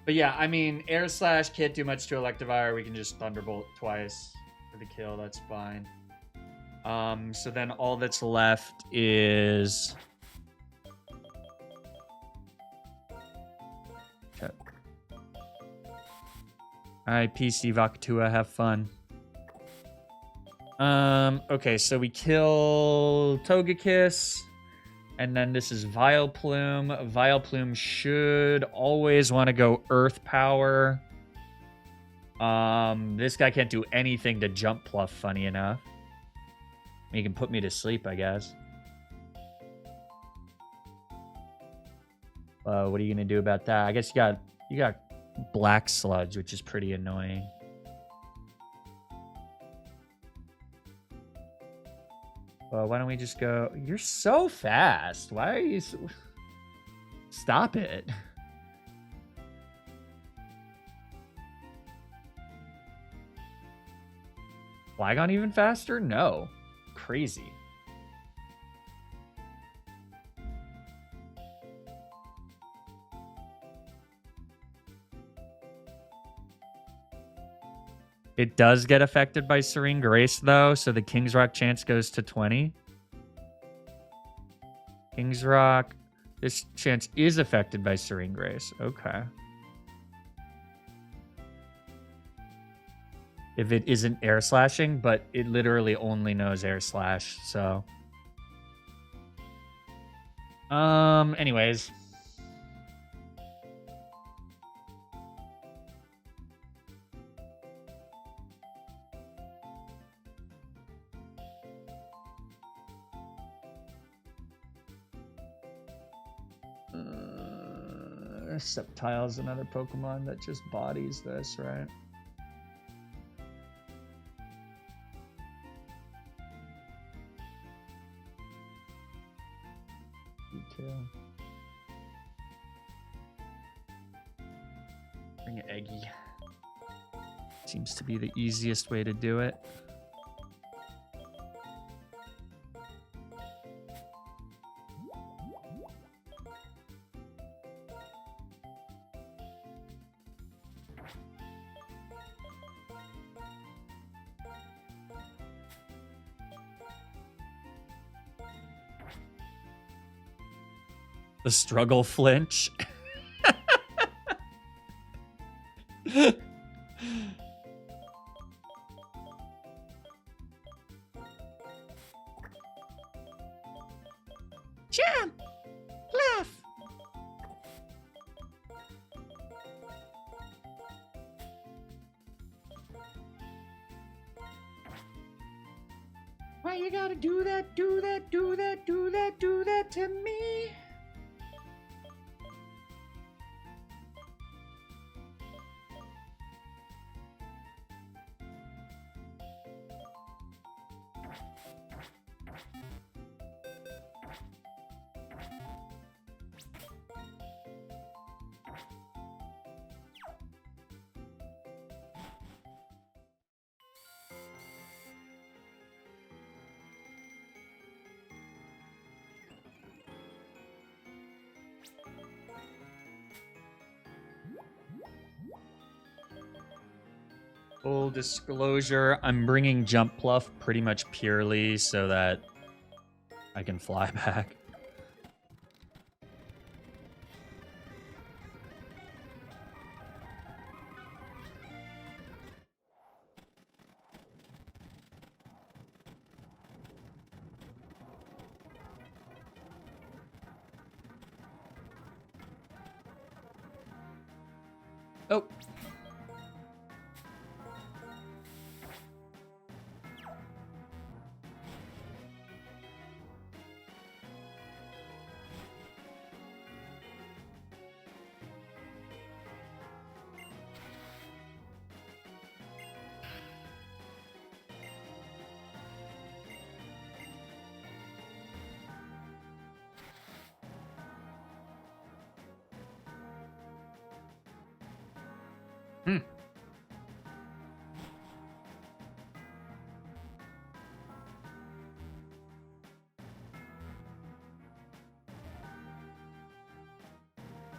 But yeah, I mean, Air Slash can't do much to Electivire. We can just Thunderbolt twice for the kill. That's fine. So then all that's left is... Okay. Alright, PC Vakutua, have fun. Okay, so we kill Togekiss. And then this is Vileplume. Vileplume should always want to go Earth Power. This guy can't do anything to Jump Pluff, funny enough. He can put me to sleep, I guess. What are you gonna do about that? I guess you got Black Sludge, which is pretty annoying. Well, why don't we just go... You're so fast. Why are you so... Stop it. Flygon even faster? No. Crazy. It does get affected by Serene Grace, though, so the King's Rock chance goes to 20. King's Rock. This chance is affected by Serene Grace. Okay. If it isn't Air Slashing, but it literally only knows Air Slash, so... Anyways... Sceptile's another Pokemon that just bodies this, right? Detail. Bring Eggy. Seems to be the easiest way to do it. The struggle flinch. Jump! Laugh! Why you gotta do that, do that, do that, do that, do that to me? Full disclosure, I'm bringing Jump Pluff pretty much purely so that I can fly back. Oh.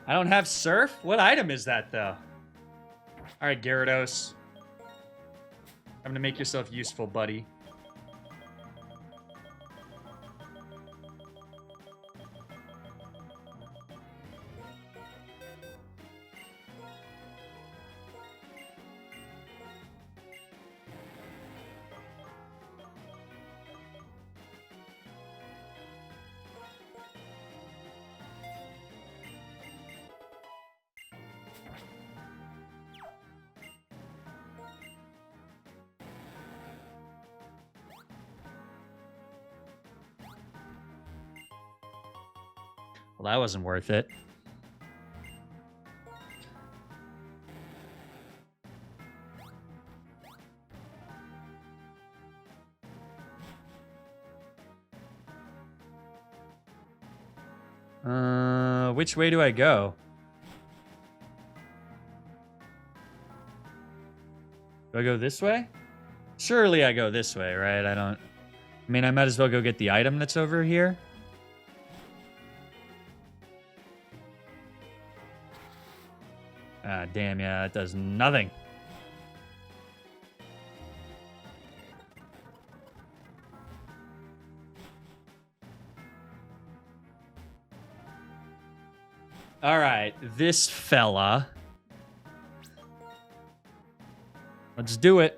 I don't have Surf? What item is that, though? All right, Gyarados. I'm gonna make yourself useful, buddy. Well, that wasn't worth it. Which way do I go? Do I go this way? Surely I go this way, right? I mean, I might as well go get the item that's over here. Ah, damn, yeah, it does nothing. All right, this fella. Let's do it.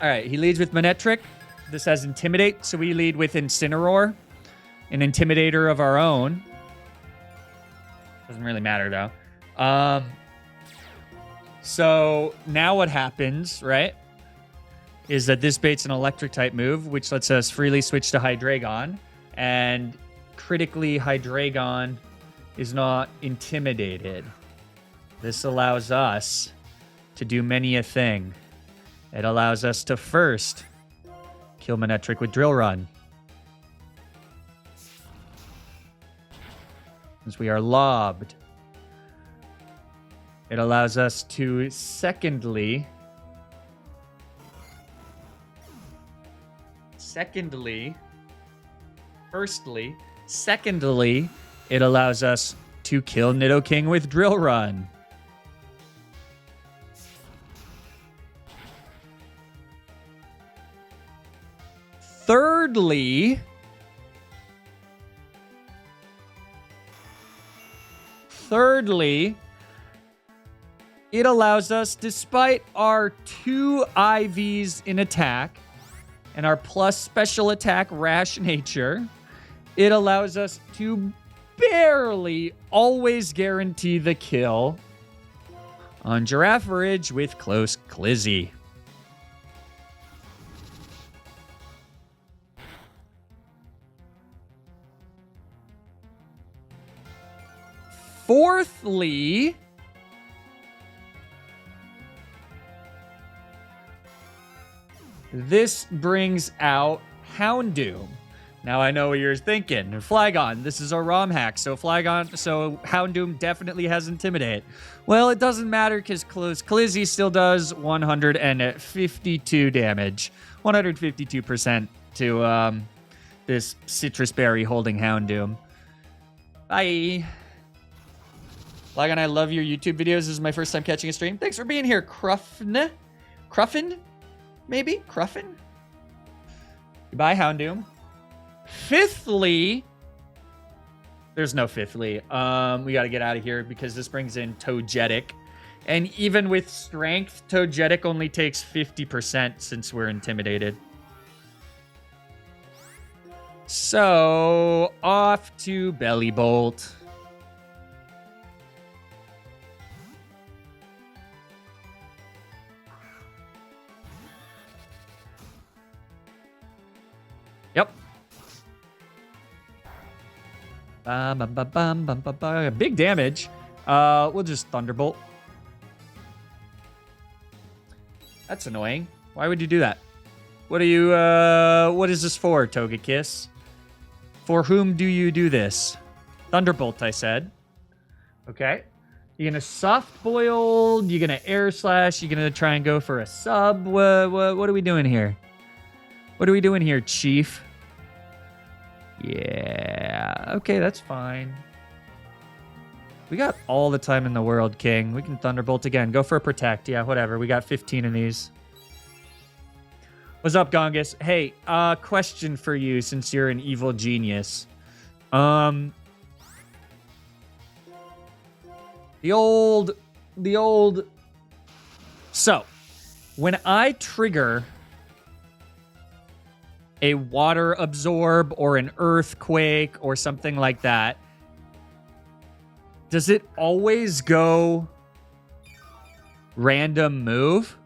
All right, he leads with Manectric. This has Intimidate, so we lead with Incineroar, an Intimidator of our own. Doesn't really matter, though. So now what happens, right, is that this bait's an Electric-type move, which lets us freely switch to Hydreigon, and critically Hydreigon is not intimidated. This allows us to do many a thing. It allows us to first kill Manectric with Drill Run, since we are lobbed. It allows us to secondly, it allows us to kill Nidoking with Drill Run. Thirdly, it allows us, despite our 2 IVs in attack and our plus special attack rash nature, it allows us to barely always guarantee the kill on Girafarig with Close Clizzy. Fourthly, this brings out Houndoom. Now I know what you're thinking. Flygon, this is a ROM hack, so Houndoom definitely has Intimidate. Well, it doesn't matter because Clizzy still does 152 damage. 152% to this Citrus Berry holding Houndoom. Bye. Flygon, I love your YouTube videos. This is my first time catching a stream. Thanks for being here, Cruffin? Maybe? Cruffin? Goodbye, Houndoom. Fifthly, there's no fifthly. We got to get out of here because this brings in Togetic. And even with strength, Togetic only takes 50% since we're intimidated. So, off to Belly Bolt. Yep. Big damage. We'll just Thunderbolt. That's annoying. Why would you do that? What are you, what is this for, Togekiss? For whom do you do this? Thunderbolt, I said. Okay. You gonna soft boil? You gonna air slash? You gonna try and go for a sub? What are we doing here? What are we doing here, Chief? Yeah. Okay, that's fine. We got all the time in the world, King. We can Thunderbolt again. Go for a protect. Yeah, whatever. We got 15 of these. What's up, Gongus? Hey, question for you since you're an evil genius. The old... So, when I trigger a water absorb or an earthquake or something like that, does it always go random move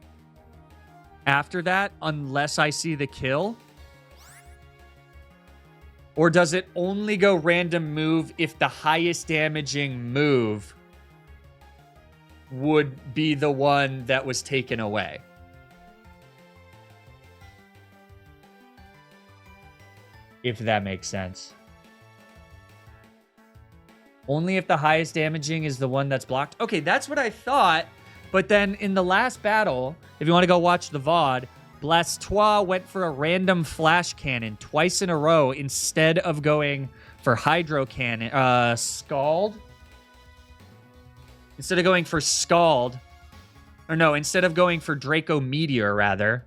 after that unless I see the kill? Or does it only go random move if the highest damaging move would be the one that was taken away? If that makes sense. Only if the highest damaging is the one that's blocked. Okay, that's what I thought. But then in the last battle, if you want to go watch the VOD, Blastoise went for a random flash cannon twice in a row instead of going for Hydro Cannon. Scald? Instead of going for Scald. Or no, instead of going for Draco Meteor, rather.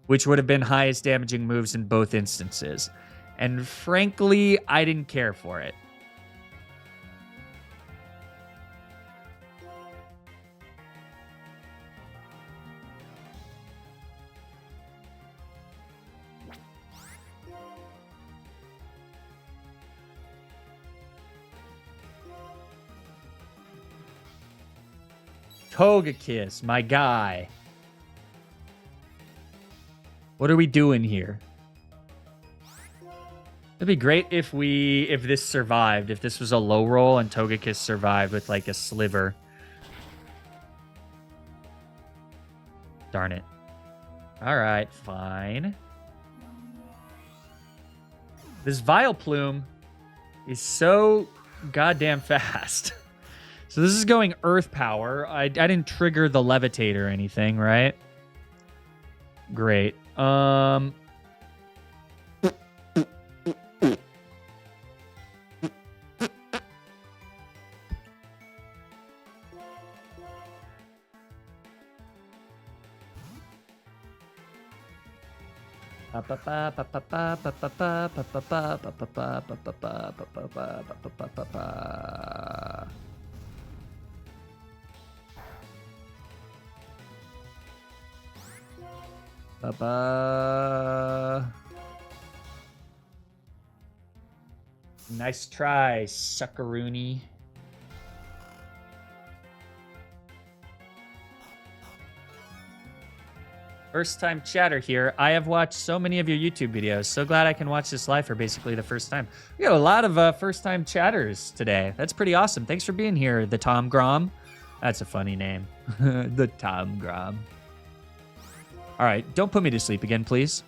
Which would have been highest damaging moves in both instances. And frankly, I didn't care for it. Togekiss, my guy. What are we doing here? It'd be great if this survived. If this was a low roll and Togekiss survived with like a sliver. Darn it. Alright, fine. This Vileplume is so goddamn fast. So this is going Earth Power. I didn't trigger the Levitate or anything, right? Great. Nice try, suckaroony. First time chatter here. I have watched so many of your YouTube videos. So glad I can watch this live for basically the first time. We got a lot of first time chatters today. That's pretty awesome. Thanks for being here, the Tom Grom. That's a funny name. The Tom Grom. All right, don't put me to sleep again, please.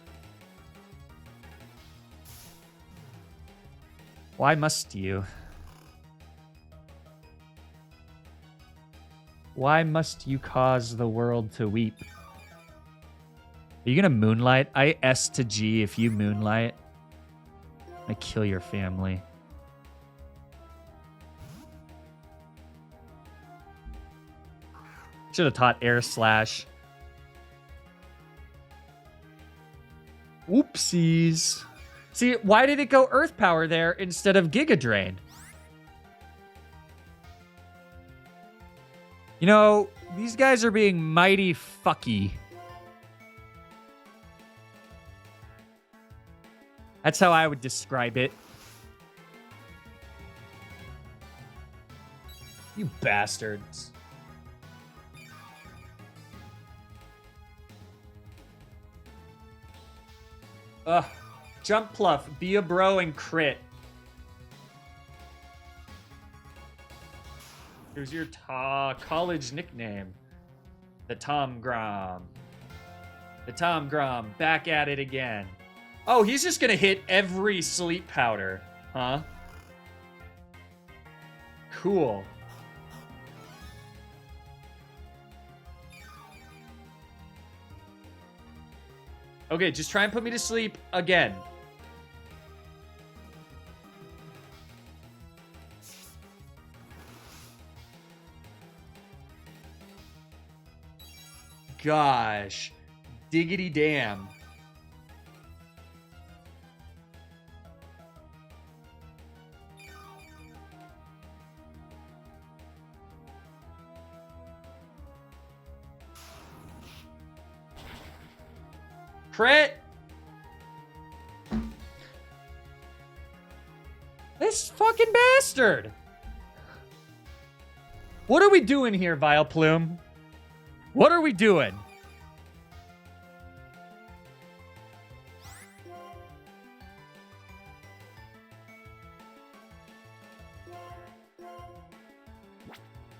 Why must you? Why must you cause the world to weep? Are you gonna moonlight? I S to G if you moonlight. I kill your family. Should have taught air slash. Whoopsies. See, why did it go Earth Power there instead of Giga Drain? You know, these guys are being mighty fucky. That's how I would describe it. You bastards. Ugh. Jump Pluff, be a bro and crit. Here's your college nickname. The Tom Grom. The Tom Grom, back at it again. Oh, he's just gonna hit every sleep powder, huh? Cool. Okay, just try and put me to sleep again. Gosh. Diggity damn. Crit! This fucking bastard! What are we doing here, Vileplume? What are we doing?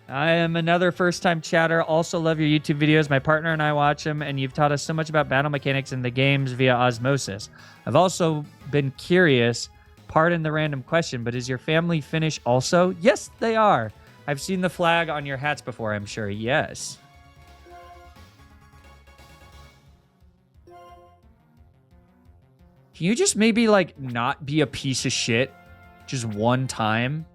I am another first-time chatter. Also love your YouTube videos. My partner and I watch them, and you've taught us so much about battle mechanics in the games via osmosis. I've also been curious, pardon the random question, but is your family Finnish also? Yes, they are. I've seen the flag on your hats before, I'm sure. Yes. Can you just maybe, like, not be a piece of shit just one time?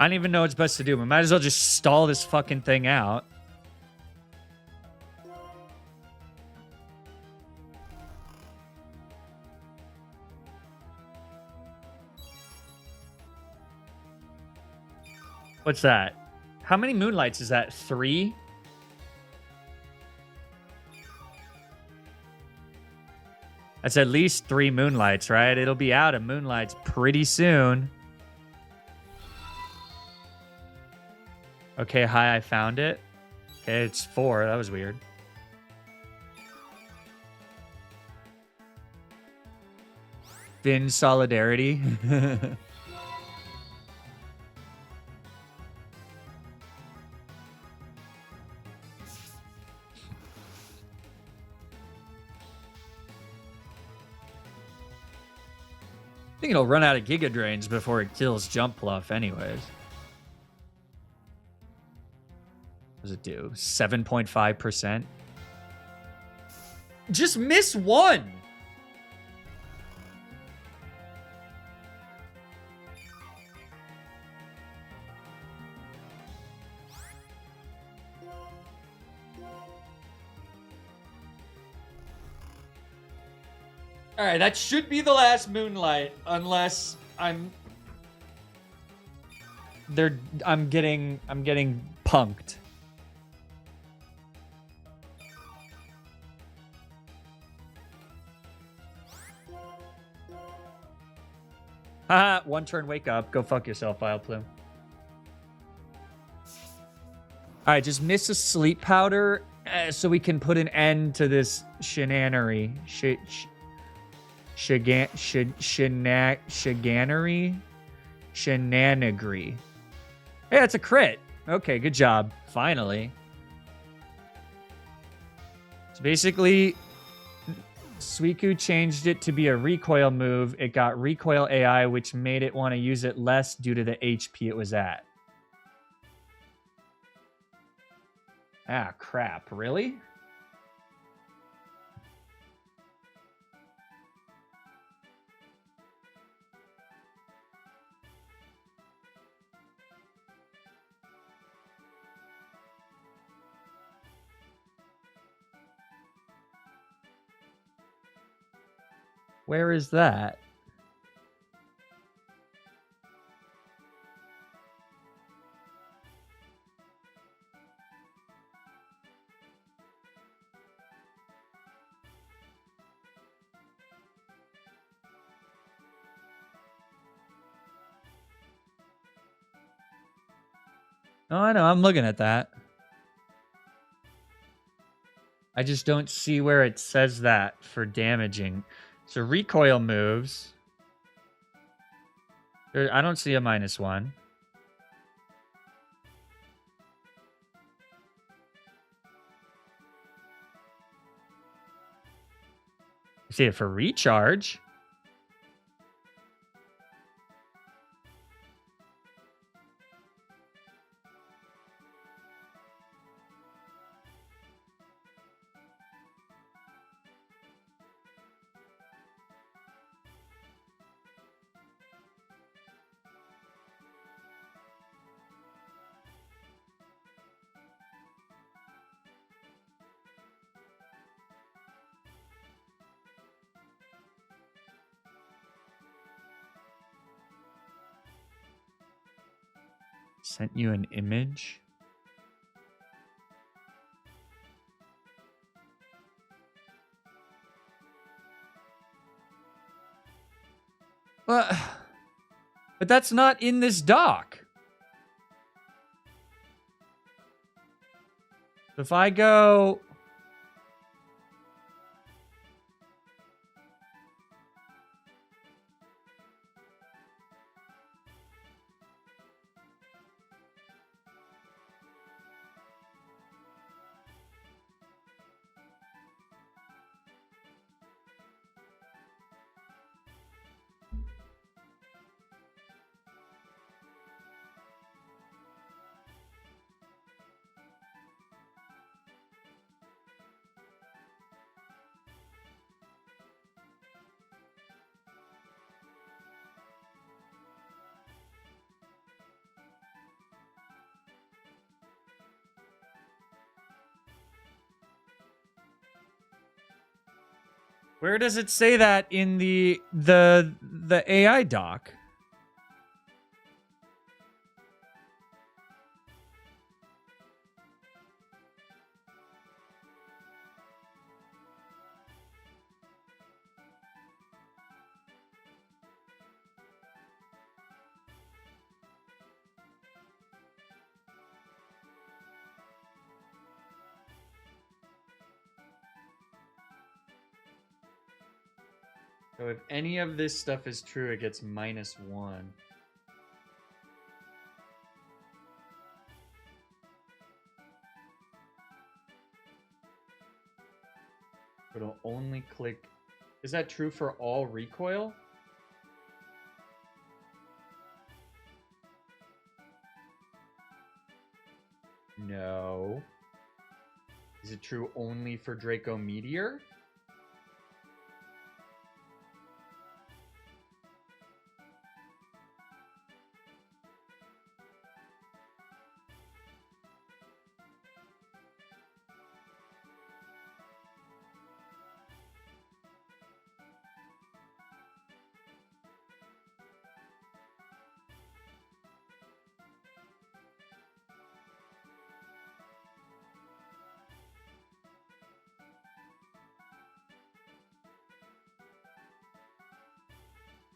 I don't even know what's best to do. We might as well just stall this fucking thing out. What's that? How many moonlights is that? 3? That's at least 3 moonlights, right? It'll be out of moonlights pretty soon. Okay, hi, I found it. Okay, it's 4. That was weird. Finn solidarity. I think it'll run out of Giga Drains before it kills Jump Pluff anyways. What does it do? 7.5%? Just miss 1! All right, that should be the last moonlight, unless I'm getting punked. Haha, 1 turn, wake up. Go fuck yourself, Vileplume. All right, just miss a sleep powder so we can put an end to this shenanery. Shenanigry. Hey, that's a crit. Okay, good job. Finally. So basically, Suicuu changed it to be a recoil move. It got recoil AI, which made it want to use it less due to the HP it was at. Ah, crap. Really? Where is that? Oh, I know. I'm looking at that. I just don't see where it says that for damaging. So recoil moves. I don't see a -1. I see it for recharge. Sent you an image. But that's not in this doc. If I go... Where does it say that in the AI doc? So if any of this stuff is true, it gets -1. It'll only click... Is that true for all recoil? No. Is it true only for Draco Meteor?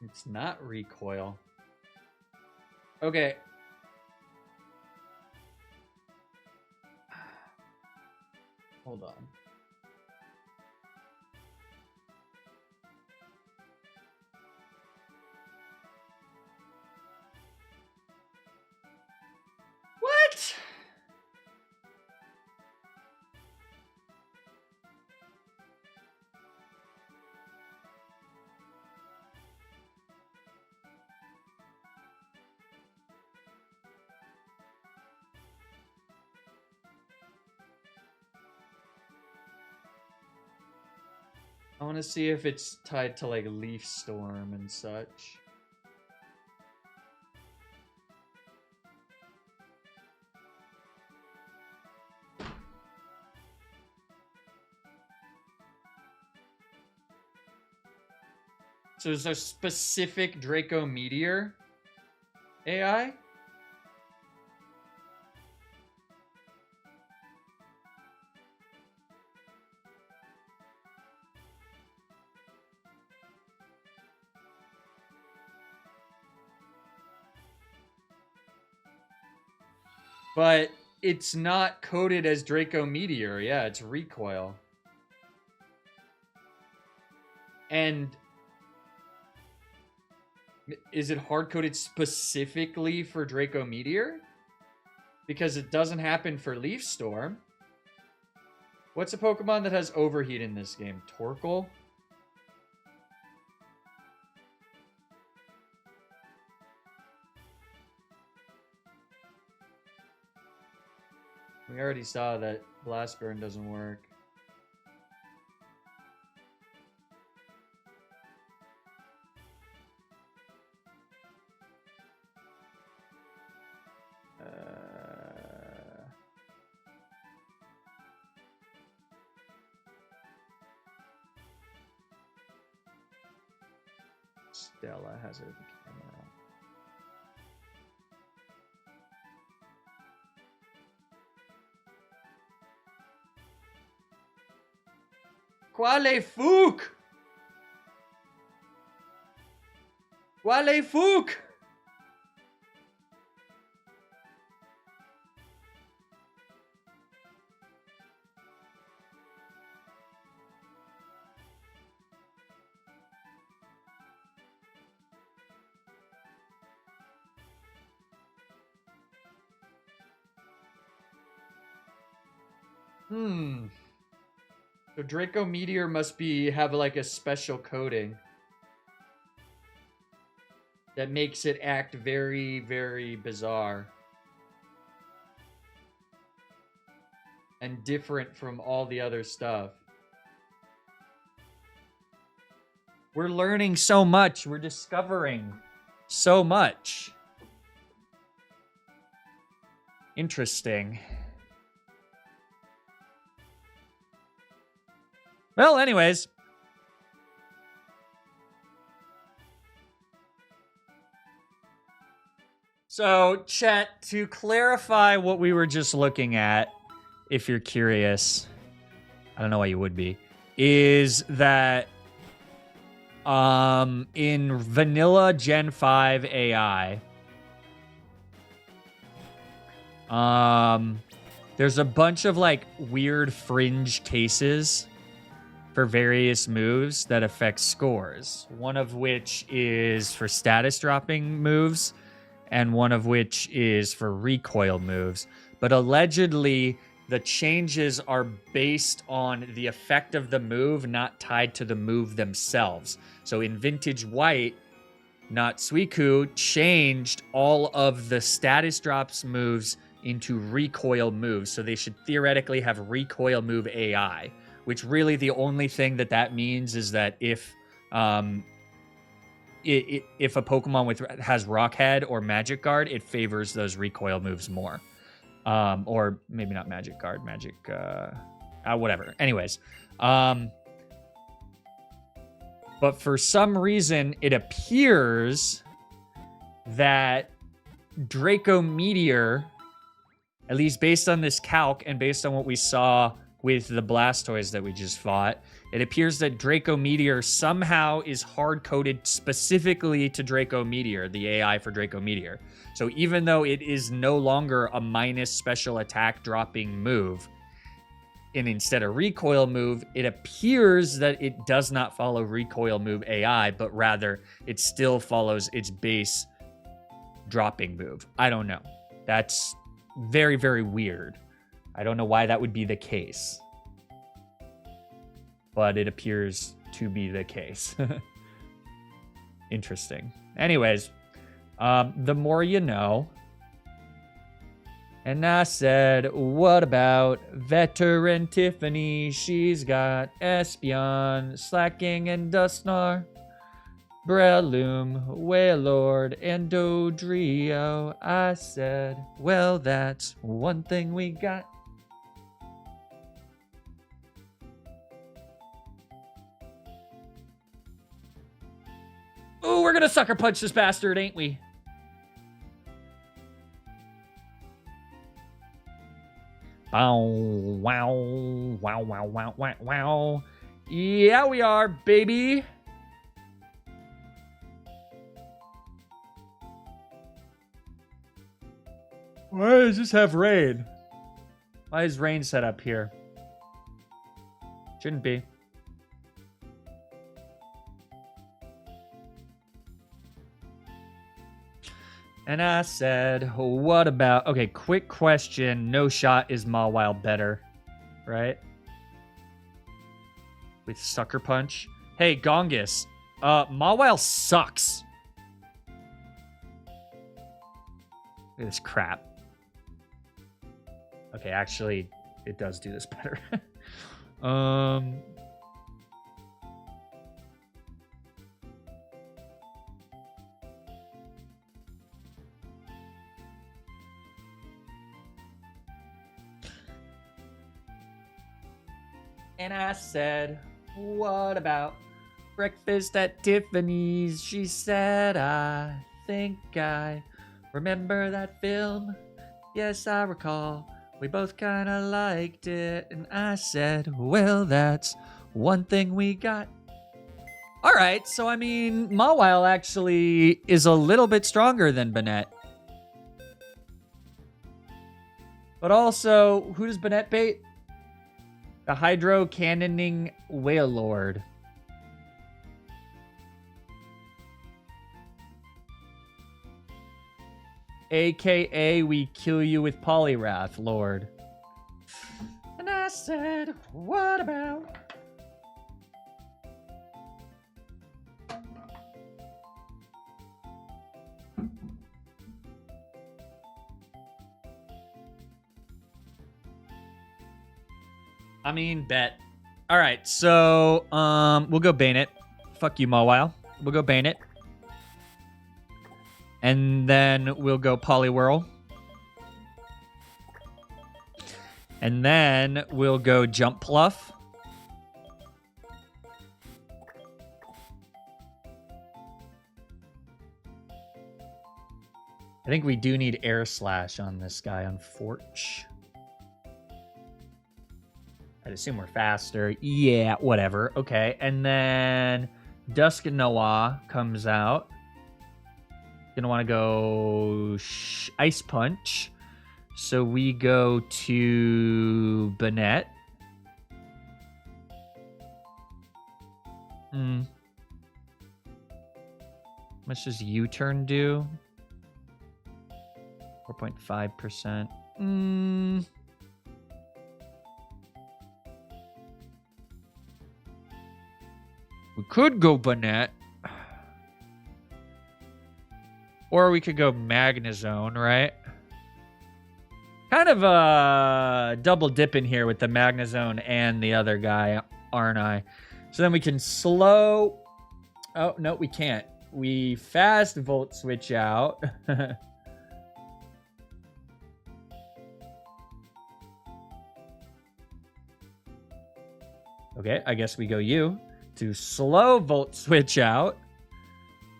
It's not recoil. Okay. Hold on. What? I want to see if it's tied to like Leaf Storm and such. So there's a specific Draco Meteor AI? But it's not coded as Draco Meteor. Yeah, it's Recoil. And is it hard-coded specifically for Draco Meteor? Because it doesn't happen for Leaf Storm. What's a Pokemon that has Overheat in this game? Torkoal? We already saw that Blast Burn doesn't work. Stella has her camera. Quale fuc? Quale fuc? So Draco Meteor must have like a special coding that makes it act very, very bizarre and different from all the other stuff. We're learning so much. We're discovering so much. Interesting. Well, anyways. So, chat, to clarify what we were just looking at, if you're curious, I don't know why you would be, is that in vanilla Gen 5 AI, there's a bunch of like weird fringe cases for various moves that affect scores. One of which is for status dropping moves, and one of which is for recoil moves. But allegedly, the changes are based on the effect of the move, not tied to the move themselves. So in Vintage White, Notsuicuu changed all of the status drops moves into recoil moves. So they should theoretically have recoil move AI, which really the only thing that means is that if a Pokemon has Rock Head or Magic Guard, it favors those recoil moves more. Or maybe not Magic Guard, whatever. Anyways, but for some reason, it appears that Draco Meteor, at least based on this calc and based on what we saw with the Blastoise that we just fought, it appears that Draco Meteor somehow is hard-coded specifically to Draco Meteor, the AI for Draco Meteor. So even though it is no longer a minus special attack dropping move, and instead a recoil move, it appears that it does not follow recoil move AI, but rather it still follows its base dropping move. I don't know. That's very, very weird. I don't know why that would be the case, but it appears to be the case. Interesting. Anyways, the more you know. And I said, what about veteran Tiffany? She's got Espeon, Slacking, and Dusknoir, Breloom, Wailord, and Dodrio. I said, well, that's one thing we got. Ooh, we're gonna sucker punch this bastard, ain't we? Bow, wow, wow, wow, wow, wow, wow. Yeah, we are, baby. Why does this have rain? Why is rain set up here? Shouldn't be. And I said, what about... Okay, quick question. No shot is Mawile better, right? With Sucker Punch. Hey, Gongus. Mawile sucks. Look at this crap. Okay, actually, it does do this better. And I said, what about breakfast at Tiffany's? She said, I think I remember that film. Yes, I recall. We both kind of liked it. And I said, well, that's one thing we got. All right, so I mean, Mawile actually is a little bit stronger than Banette. But also, who does Banette bait? The Hydro Cannoning Whale Lord. AKA, we kill you with Poliwrath, Lord. And I said, what about... I mean, bet. All right, so we'll go Bane. Fuck you, Mawile. We'll go Bane. And then we'll go Poliwhirl. And then we'll go Jump Pluff. I think we do need Air Slash on this guy on Forge. I'd assume we're faster. Yeah, whatever. Okay, and then Dusknoir comes out. Gonna want to go Ice Punch. So we go to Banette. How much does U-turn do? 4.5%. We could go Banette. Or we could go Magnezone, right? Kind of double dipping here with the Magnezone and the other guy, aren't I? So then we can slow... Oh, no, we can't. We fast Volt Switch out. Okay, I guess we go you. To slow Volt Switch out.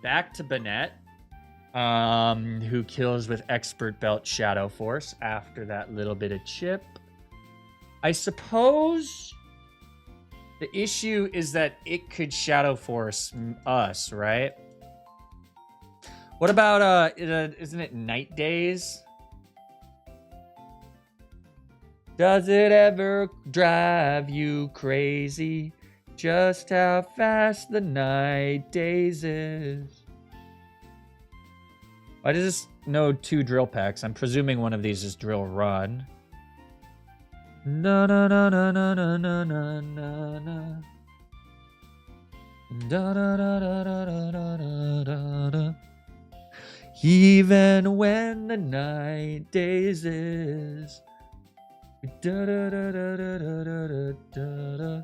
Back to Banette. Who kills with Expert Belt Shadow Force after that little bit of chip. I suppose the issue is that it could Shadow Force us, right? What about, isn't it Night Days? Does it ever drive you crazy? Just how fast the Night Days is. Why does this know 2 drill packs? I'm presuming one of these is drill run. Na na na na na na na na na na. Da da da da da da da da da. Even when the night days is. Da da da da da da da da da.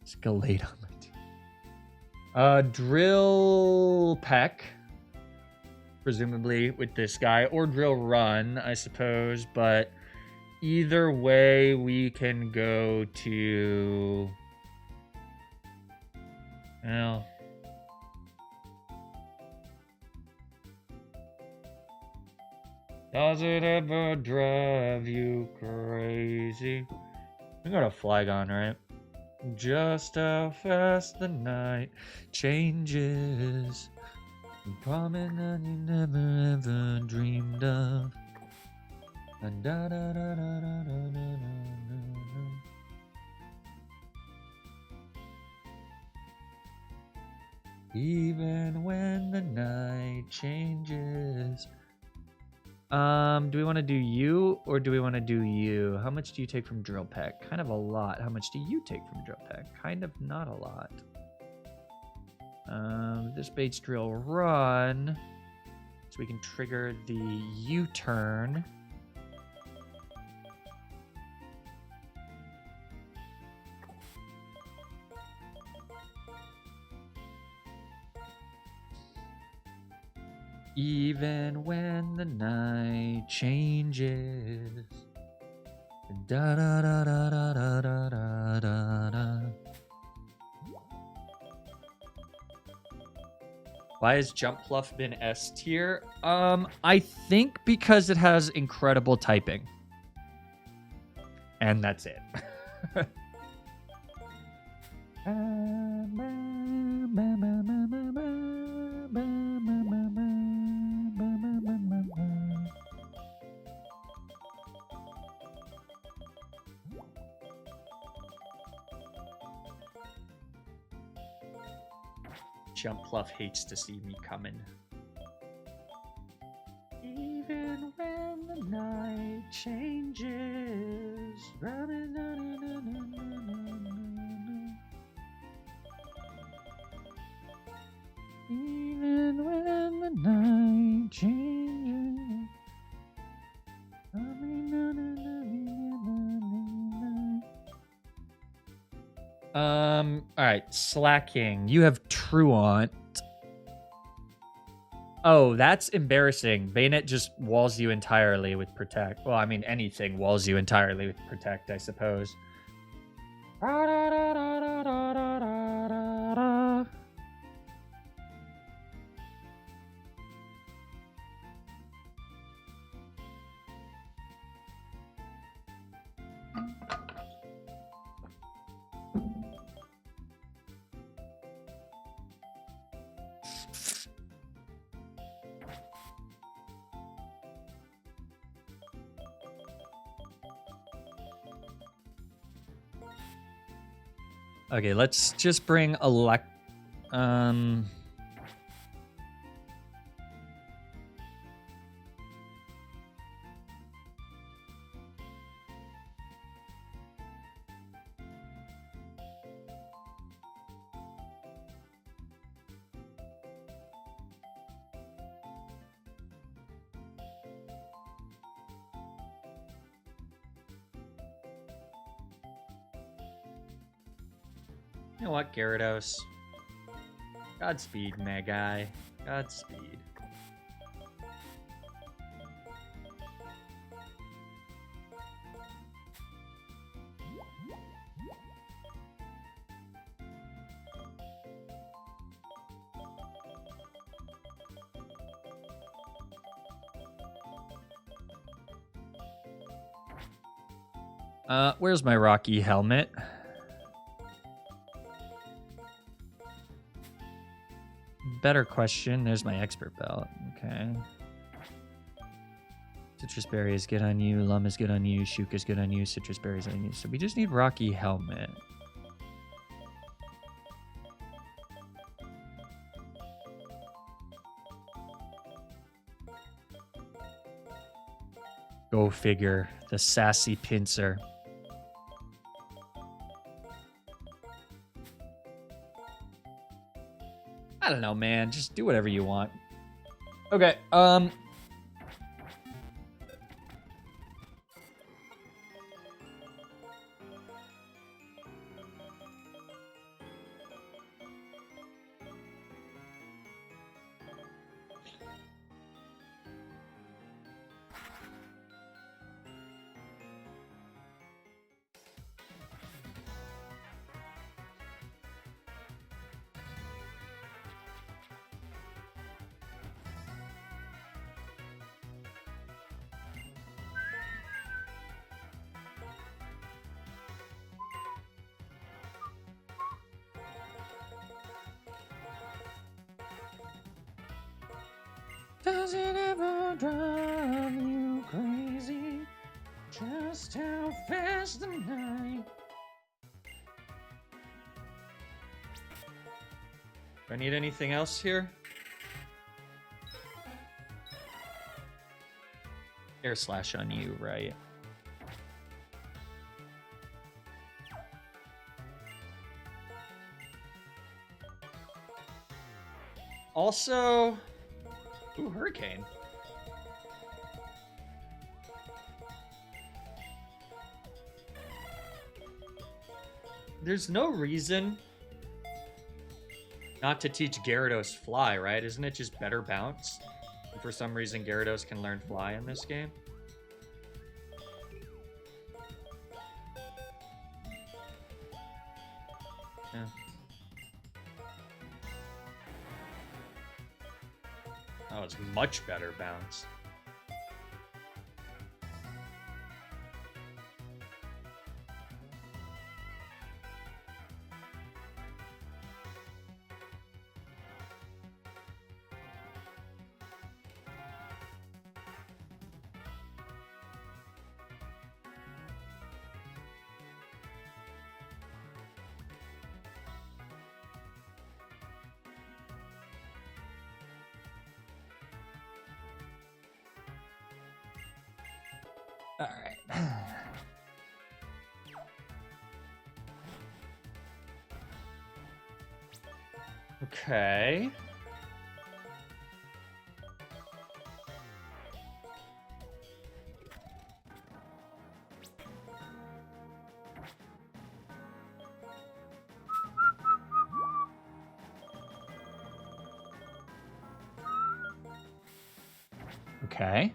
Escalate on my team. Drill Peck. Presumably with this guy. Or Drill Run, I suppose. But either way, we can go to... Well... Does it ever drive you crazy? We got a Flygon, right? Just how fast the night changes. Promise that you never ever dreamed of. Even when the night changes. Do we want to do you or do we want to do you? How much do you take from Drill Peck? Kind of a lot. How much do you take from Drill Peck? Kind of not a lot. This Bates Drill run. So we can trigger the U-turn. Even when the night changes. Da da da da da da da da da. Why has Jump Pluff been S tier? I think because it has incredible typing. And that's it. Jump Pluff hates to see me coming. Even when the night changes. Even when the night changes. All right, Slacking. You have Truant. Oh, that's embarrassing. Bayonet just walls you entirely with Protect. Well, I mean, anything walls you entirely with Protect, I suppose. Okay, let's just bring You know what, Gyarados? Godspeed, my guy. Godspeed. Where's my Rocky helmet? Better question. There's my expert belt. Okay. Citrus berry is good on you. Lum is good on you. Shuka is good on you. Citrus berries on you. So we just need Rocky helmet. Go figure. The sassy pincer. I don't know, man. Just do whatever you want. Okay, Does it ever drive you crazy? Just how fast the night. Do I need anything else here? Air slash on you, right? Also, ooh, Hurricane. There's no reason not to teach Gyarados Fly, right? Isn't it just better bounce? And for some reason, Gyarados can learn Fly in this game. Yeah. Oh, it's much better bounce. All right. Okay. Okay.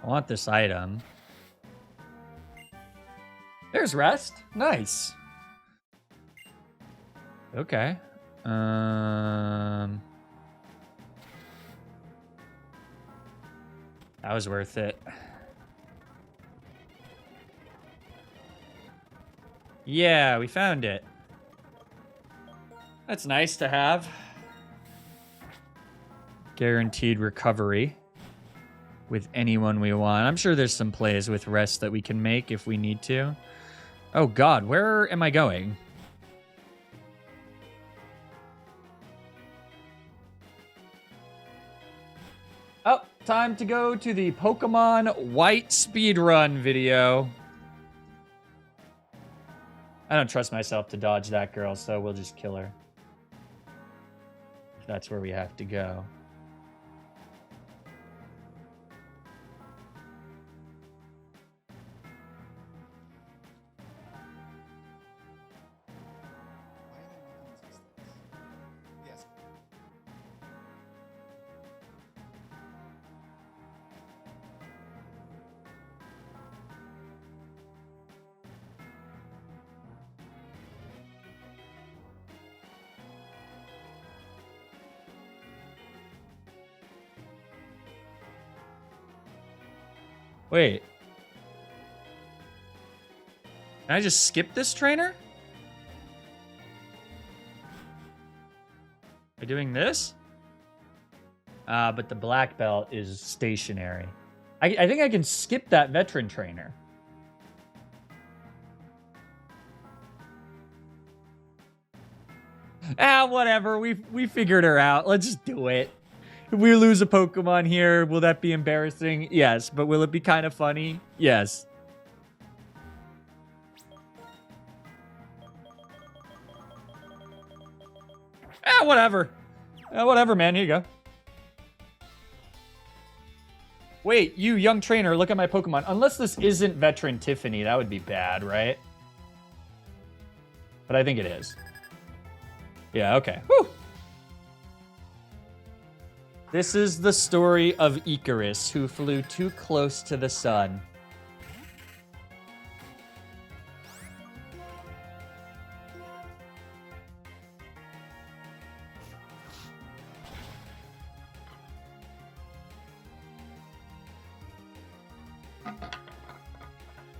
I want this item. There's rest. Nice. Okay. That was worth it. Yeah, we found it. That's nice to have. Guaranteed recovery with anyone we want. I'm sure there's some plays with rest that we can make if we need to. Oh god, where am I going? Oh, time to go to the Pokemon White speedrun video. I don't trust myself to dodge that girl, so we'll just kill her. If that's where we have to go. Wait. Can I just skip this trainer? By doing this? But the black belt is stationary. I think I can skip that veteran trainer. Whatever. We figured her out. Let's just do it. If we lose a Pokemon here, will that be embarrassing? Yes. But will it be kind of funny? Yes. Whatever. Whatever, man. Here you go. Wait, you young trainer, look at my Pokemon. Unless this isn't Veteran Tiffany, that would be bad, right? But I think it is. Yeah, okay. Whew. This is the story of Icarus, who flew too close to the sun.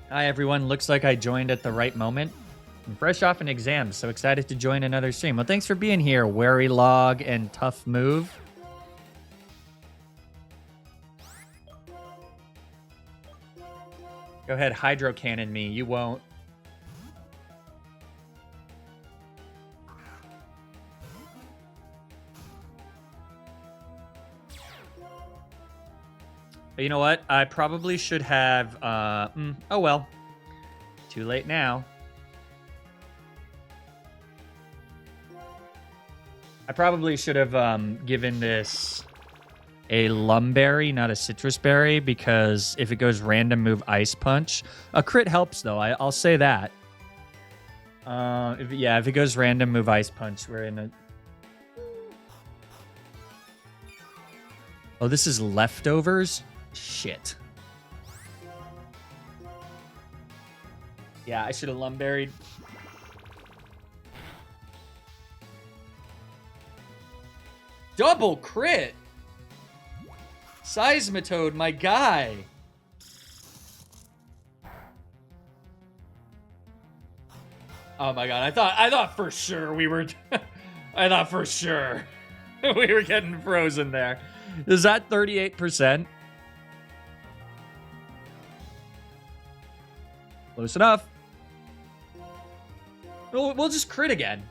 Hi, everyone. Looks like I joined at the right moment. I'm fresh off an exam, so excited to join another stream. Well, thanks for being here, Wary Log and Tough Move. Go ahead, Hydro Cannon me. You won't. But you know what? I probably should have... oh, well. Too late now. I probably should have given this a Lumberry, not a Citrus Berry, because if it goes random move Ice Punch... A crit helps, though. I'll say that. If it goes random move Ice Punch, we're in a... Oh, this is Leftovers? Shit. Yeah, I should have Lumberied. Double crit! Seismitoad, my guy! Oh my god, I thought for sure we were... I thought for sure we were getting frozen there. Is that 38%? Close enough. We'll just crit again.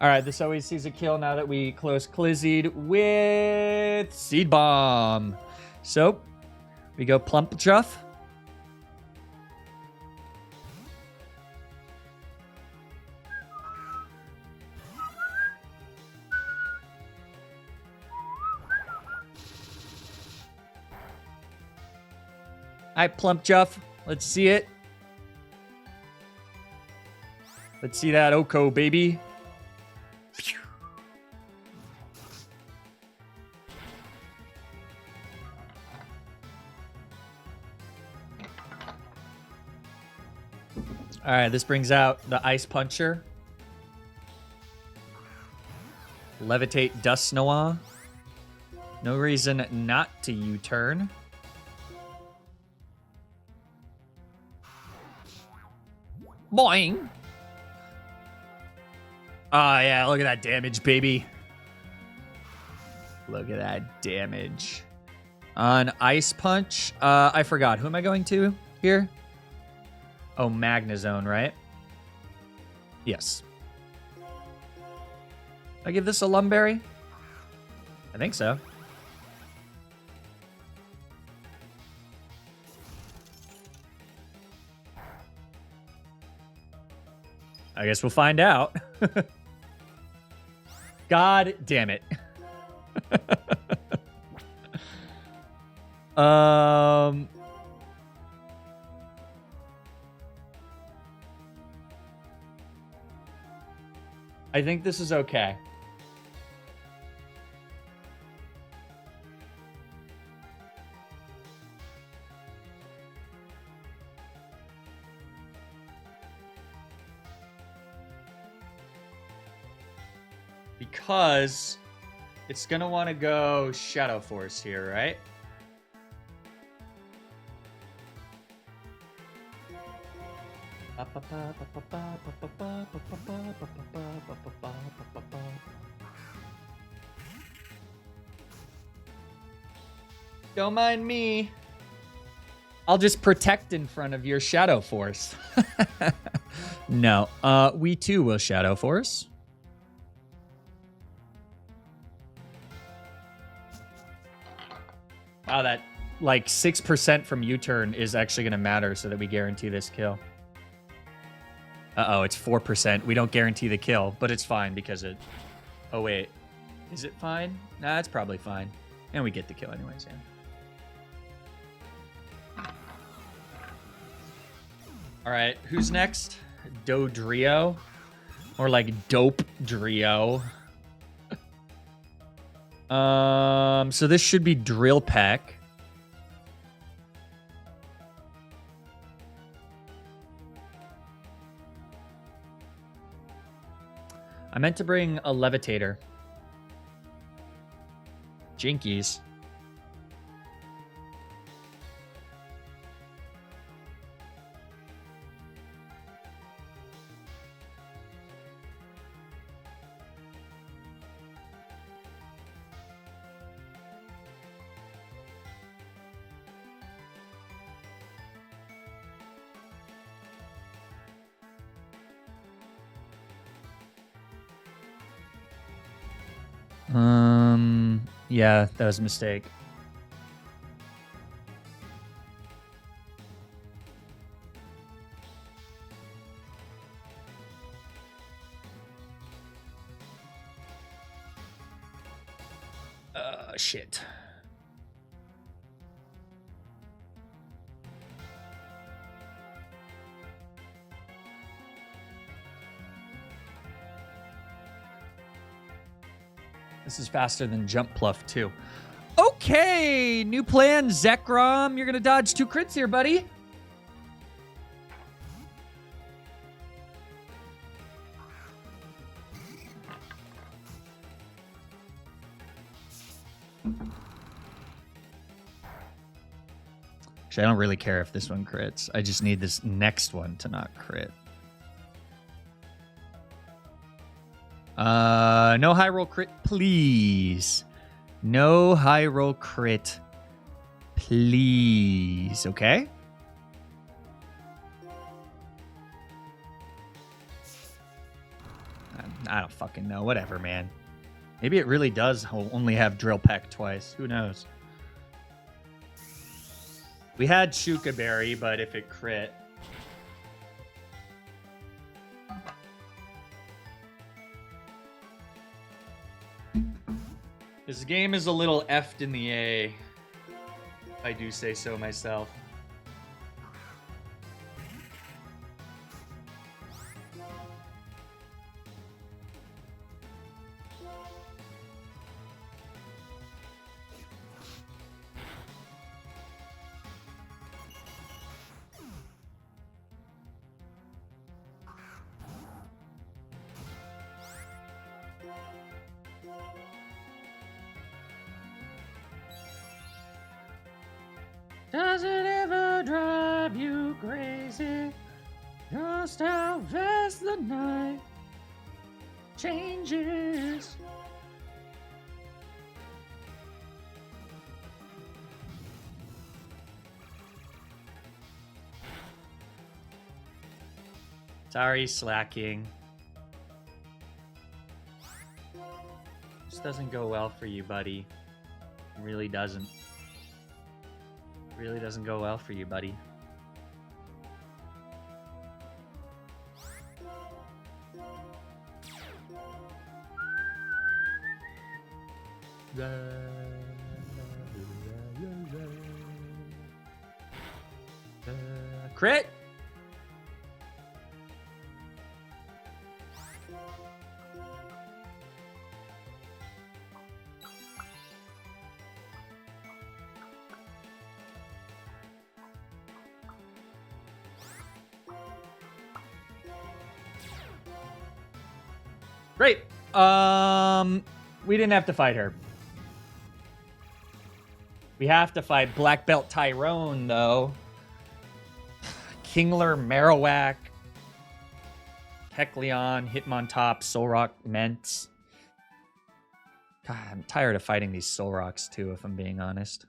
All right, this always sees a kill now that we close Clizzied with Seed Bomb. So, we go Plump Chuff. All right, Plump Chuff. Let's see it. Let's see that Oko, baby. All right, this brings out the Ice Puncher. Levitate Dusknoir. No reason not to U-turn. Boing! Oh, yeah, look at that damage, baby. Look at that damage. On Ice Punch, I forgot. Who am I going to here? Oh, Magnezone, right? Yes. I give this a Lumberry? I think so. I guess we'll find out. God damn it. I think this is okay. Because it's going to want to go Shadow Force here, right? Don't mind me. I'll just protect in front of your Shadow Force. No, we too will Shadow Force. Wow, that like 6% from U-turn is actually going to matter so that we guarantee this kill. Uh-oh, it's 4%. We don't guarantee the kill, but it's fine because it... Oh, wait. Is it fine? Nah, it's probably fine. And we get the kill anyways, yeah. All right, who's next? Dodrio? Or like Dope Drio. So this should be Drill Peck. I meant to bring a Levitator. Jinkies. Yeah, that was a mistake. Shit. This is faster than Jump Pluff, too. Okay, new plan, Zekrom. You're going to dodge 2 crits here, buddy. Actually, I don't really care if this one crits. I just need this next one to not crit. No high roll crit, please. No high roll crit, please. Okay. I don't fucking know. Whatever, man. Maybe it really does only have Drill Peck twice. Who knows? We had Shuka Berry, but if it crit... This game is a little effed in the A, if I do say so myself. Does it ever drive you crazy? Just how fast the night changes. Sorry, slacking. This doesn't go well for you, buddy. It really doesn't. Really doesn't go well for you, buddy. Crit. Great. We didn't have to fight her. We have to fight Black Belt Tyrone, though. Kingler, Marowak, Kecleon, Hitmontop, Solrock, Ments. God, I'm tired of fighting these Solrocks, too, if I'm being honest.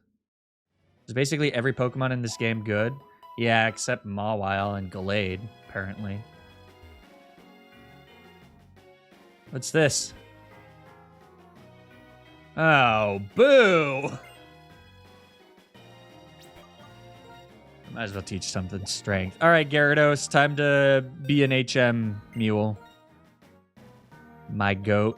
Is basically every Pokemon in this game good? Yeah, except Mawile and Gallade, apparently. What's this? Oh, boo! Might as well teach something strength. All right, Gyarados, time to be an HM mule. My goat.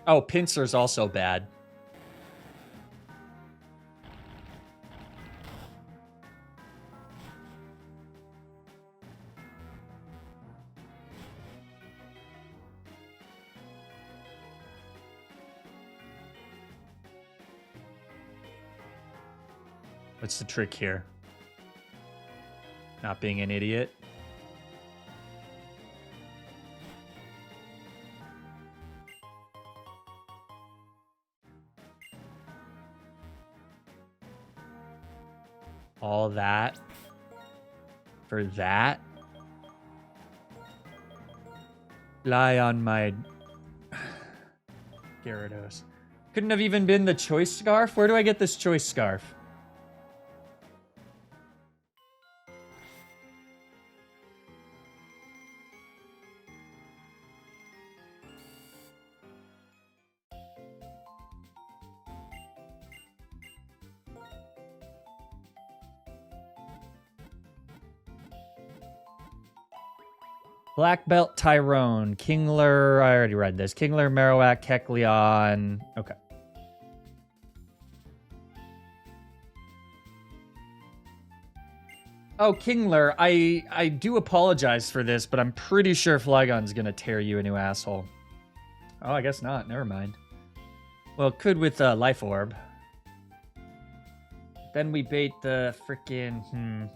Oh, Pinsir's also bad. What's the trick here? Not being an idiot. All that for that. Lie on my Gyarados. Couldn't have even been the choice scarf. Where do I get this choice scarf? Black Belt Tyrone, Kingler, I already read this. Kingler, Marowak, Kecleon. Okay. Oh, Kingler, I do apologize for this, but I'm pretty sure Flygon's gonna tear you a new asshole. Oh, I guess not. Never mind. Well, could with Life Orb. Then we bait the frickin'...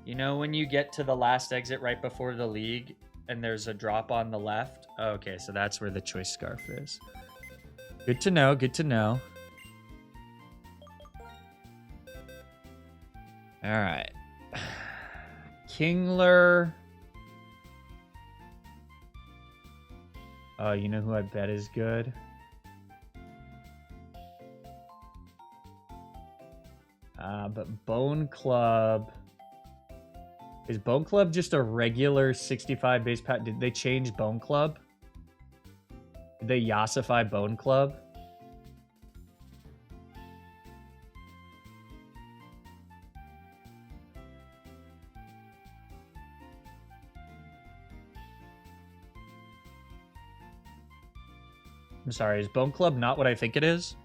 You know when you get to the last exit right before the league and there's a drop on the left? Okay, so that's where the choice scarf is. Good to know, good to know. All right. Kingler. Oh, you know who I bet is good? But Bone Club... Is Bone Club just a regular 65 base pat? Did they change Bone Club? Did they Yassify Bone Club? I'm sorry, is Bone Club not what I think it is?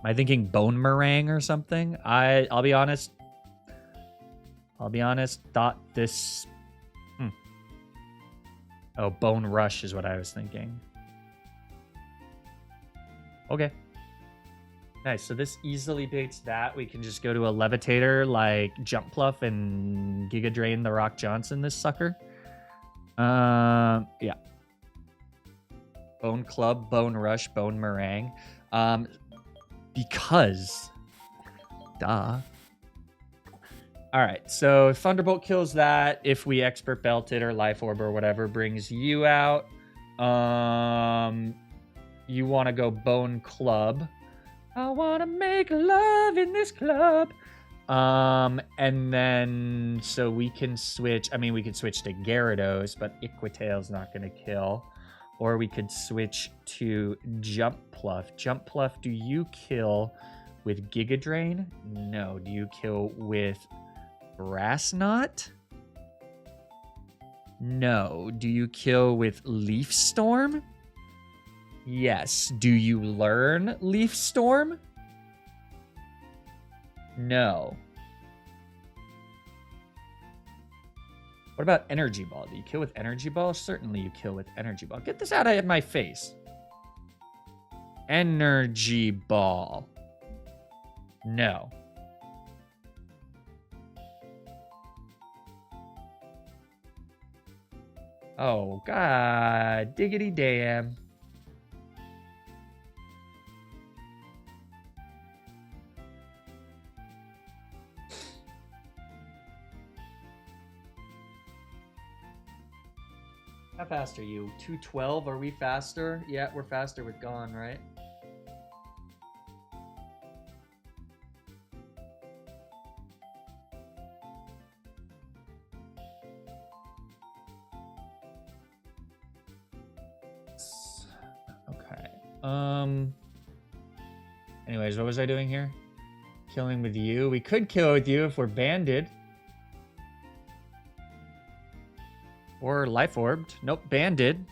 Am I thinking bone meringue or something? I'll be honest. Thought this... Oh, bone rush is what I was thinking. Okay. Nice, so this easily baits that. We can just go to a levitator like Jump Pluff and Giga Drain the Rock Johnson this sucker. Yeah. Bone Club, Bone Rush, Bone Meringue. Because, duh. All right, so Thunderbolt kills that. If we Expert Belt it or Life Orb or whatever brings you out, you want to go Bone Club. I want to make love in this club. And then, so we can switch. I mean, we could switch to Gyarados, but Iquitail's not going to kill. Or we could switch to Jump Pluff. Jump Pluff, do you kill with Giga Drain? No. Do you kill with Grass Knot? No. Do you kill with Leaf Storm? Yes. Do you learn Leaf Storm? No. What about Energy Ball? Do you kill with Energy Ball? Certainly you kill with Energy Ball. Get this out of my face. Energy Ball. No. Oh, God. Diggity damn. How fast are you? 212? Are we faster? Yeah, we're faster with Gone, right? Okay. Anyways, what was I doing here? Killing with you. We could kill with you if we're banded. Or life orbed. Nope, banded.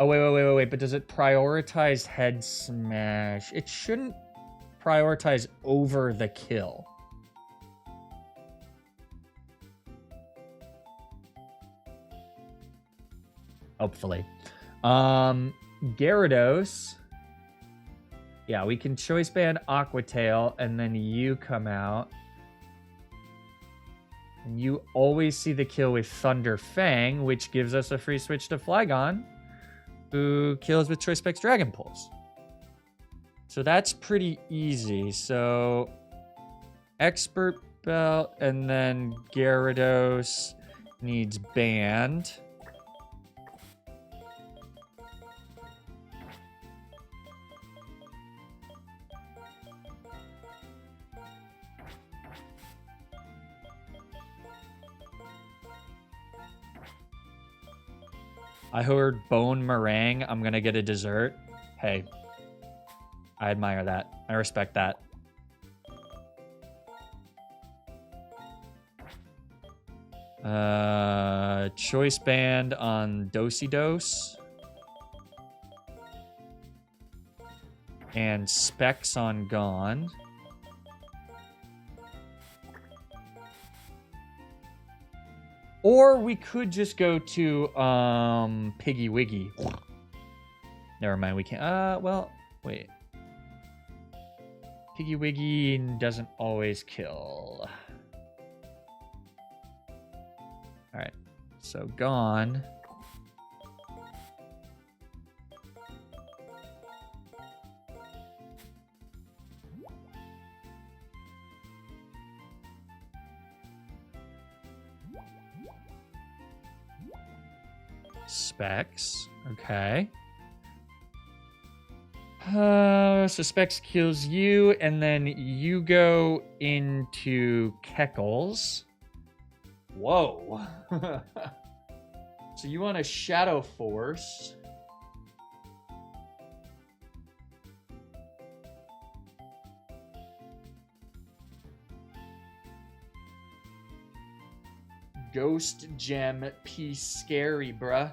Oh, wait. But does it prioritize head smash? It shouldn't prioritize over the kill. Hopefully. Gyarados. Yeah, we can choice ban Aqua Tail, and then you come out. And you always see the kill with Thunder Fang, which gives us a free switch to Flygon, who kills with Choice Specs Dragon Pulse. So that's pretty easy. So Expert Belt, and then Gyarados needs banned. I heard Bone Meringue. I'm gonna get a dessert. Hey, I admire that. I respect that. Choice band on Dosey-Dose. And Specs on Gone. Or we could just go to Piggy Wiggy. Never mind, we can't. Well, wait. Piggy Wiggy doesn't always kill. Alright, so Gone. Specs. Okay. So Specs kills you, and then you go into Keckles. Whoa. So you want a Shadow Force. Ghost Gem piece scary, bruh.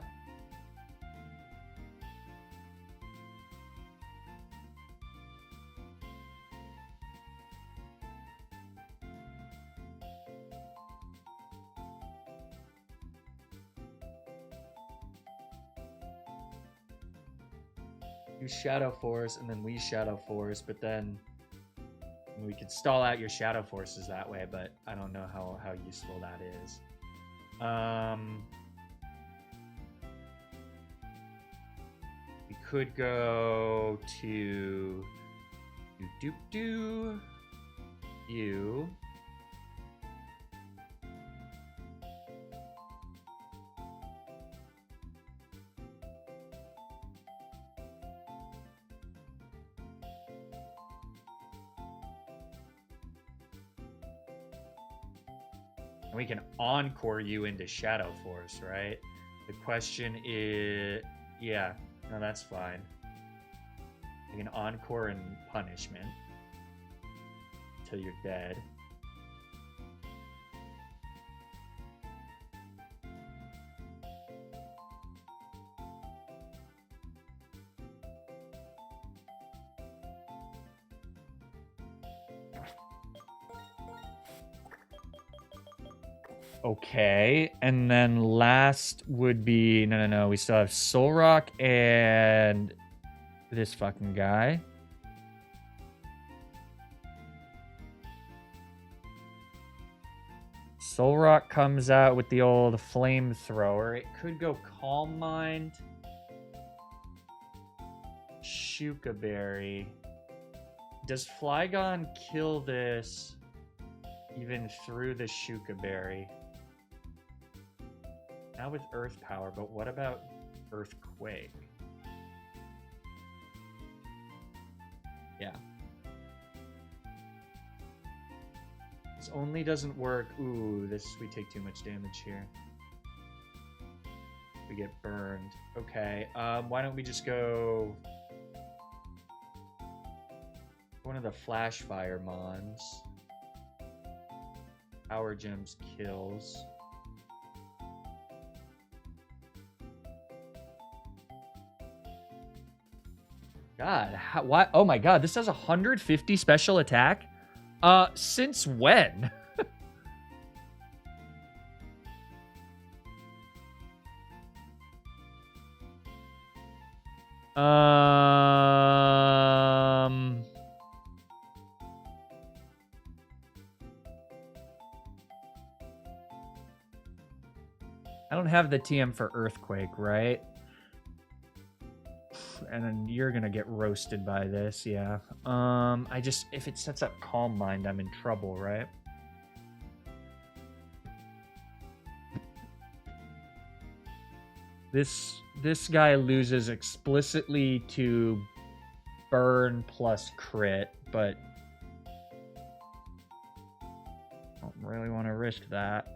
You Shadow Force, and then we Shadow Force, but then we could stall out your Shadow Forces that way, but I don't know how useful that is. We could go to you. And we can encore you into Shadow Force, right? The question is... Yeah, no, that's fine. We can encore and punishment until you're dead. Okay, and then last would be... No. We still have Solrock and this fucking guy. Solrock comes out with the old flamethrower. It could go Calm Mind. Shuka Berry. Does Flygon kill this even through the Shuka Berry. Now with Earth Power, but what about Earthquake? Yeah. This only doesn't work. Ooh, we take too much damage here. We get burned. Okay, why don't we just go one of the Flash Fire Mons. Power Gems kills. God, why? Oh my God, this has 150 special attack? Since when? I don't have the TM for Earthquake, right? And then you're gonna get roasted by this, yeah. If it sets up Calm Mind, I'm in trouble, right? This guy loses explicitly to burn plus crit, but I don't really want to risk that.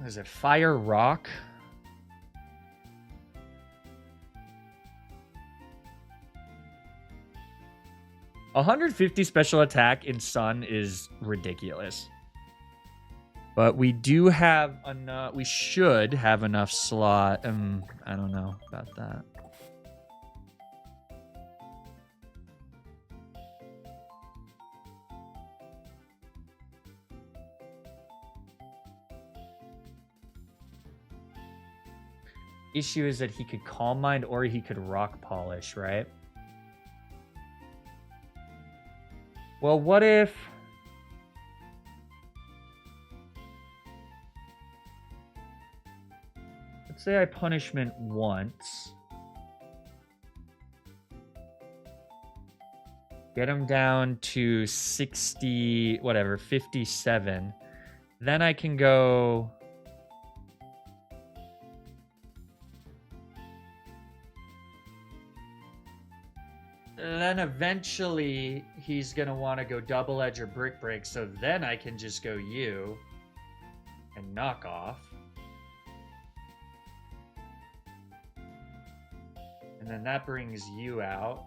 Is it Fire Rock? $150 special attack in Sun is ridiculous. But we do have enough. We should have enough slot. I don't know about that. Issue is that he could Calm Mind or he could Rock Polish, right? Well, what if... Let's say I punishment once. Get him down to 60, whatever, 57. Then I can go... Then eventually he's going to want to go Double Edge or Brick Break, so then I can just go you and knock off. And then that brings you out.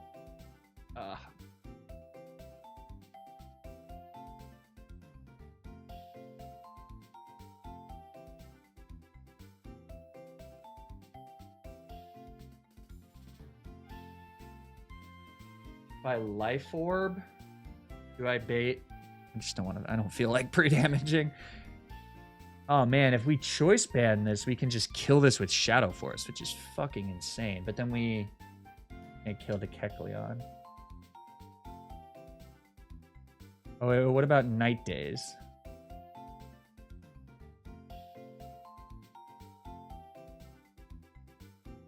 By Life Orb, do I bait? I just don't want to. I don't feel like pre-damaging. Oh man, if we choice ban this, we can just kill this with Shadow Force, which is fucking insane. But then we can't kill the Kecleon. Oh, wait, what about Night Days?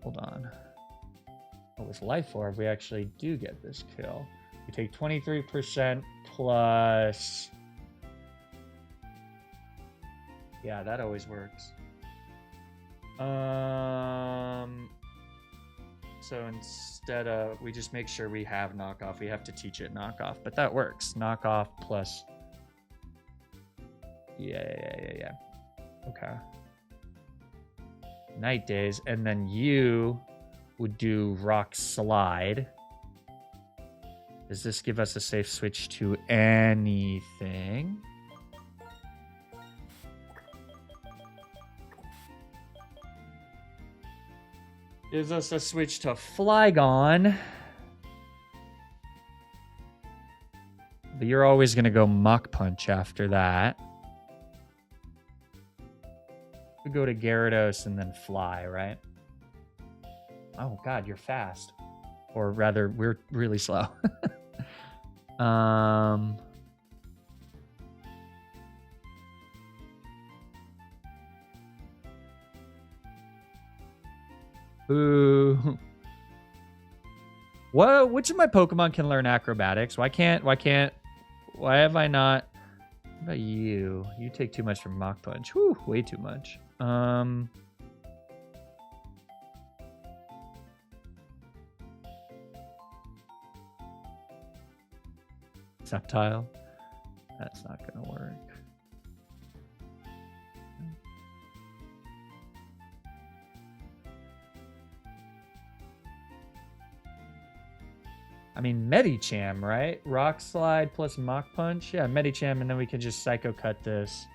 Hold on. Oh, with Life Orb, we actually do get this kill. We take 23% plus... Yeah, that always works. So instead of... We just make sure we have knockoff. We have to teach it knockoff, but that works. Knockoff plus... Yeah. Okay. Night Days, and then you... would do Rock Slide. Does this give us a safe switch to anything? Gives us a switch to Flygon. But you're always going to go Mach Punch after that. We go to Gyarados and then Fly, right? Oh God, you're fast. Or rather, we're really slow. Ooh. What? Which of my Pokemon can learn acrobatics? Why have I not? What about you? You take too much from Mach Punch. Whew, way too much. Sceptile. That's not gonna work. I mean, Medicham, right? Rock Slide plus Mach Punch. Yeah, Medicham, and then we can just Psycho Cut this.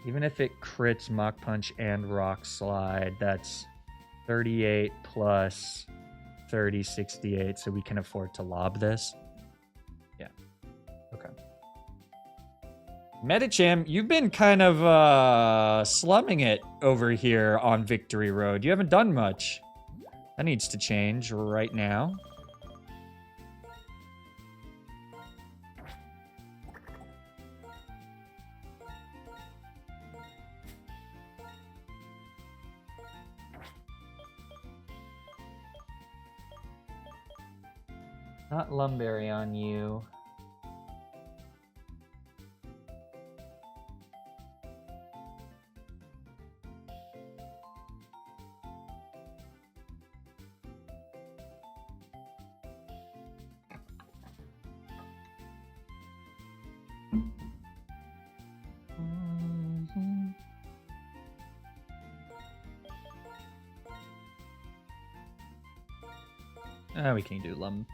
Even if it crits Mach Punch and Rock Slide, that's 38 plus 30, 68, so we can afford to lob this. Yeah. Okay. Medicham, you've been kind of slumming it over here on Victory Road. You haven't done much. That needs to change right now. Not Lumberry on you. We can do Lum.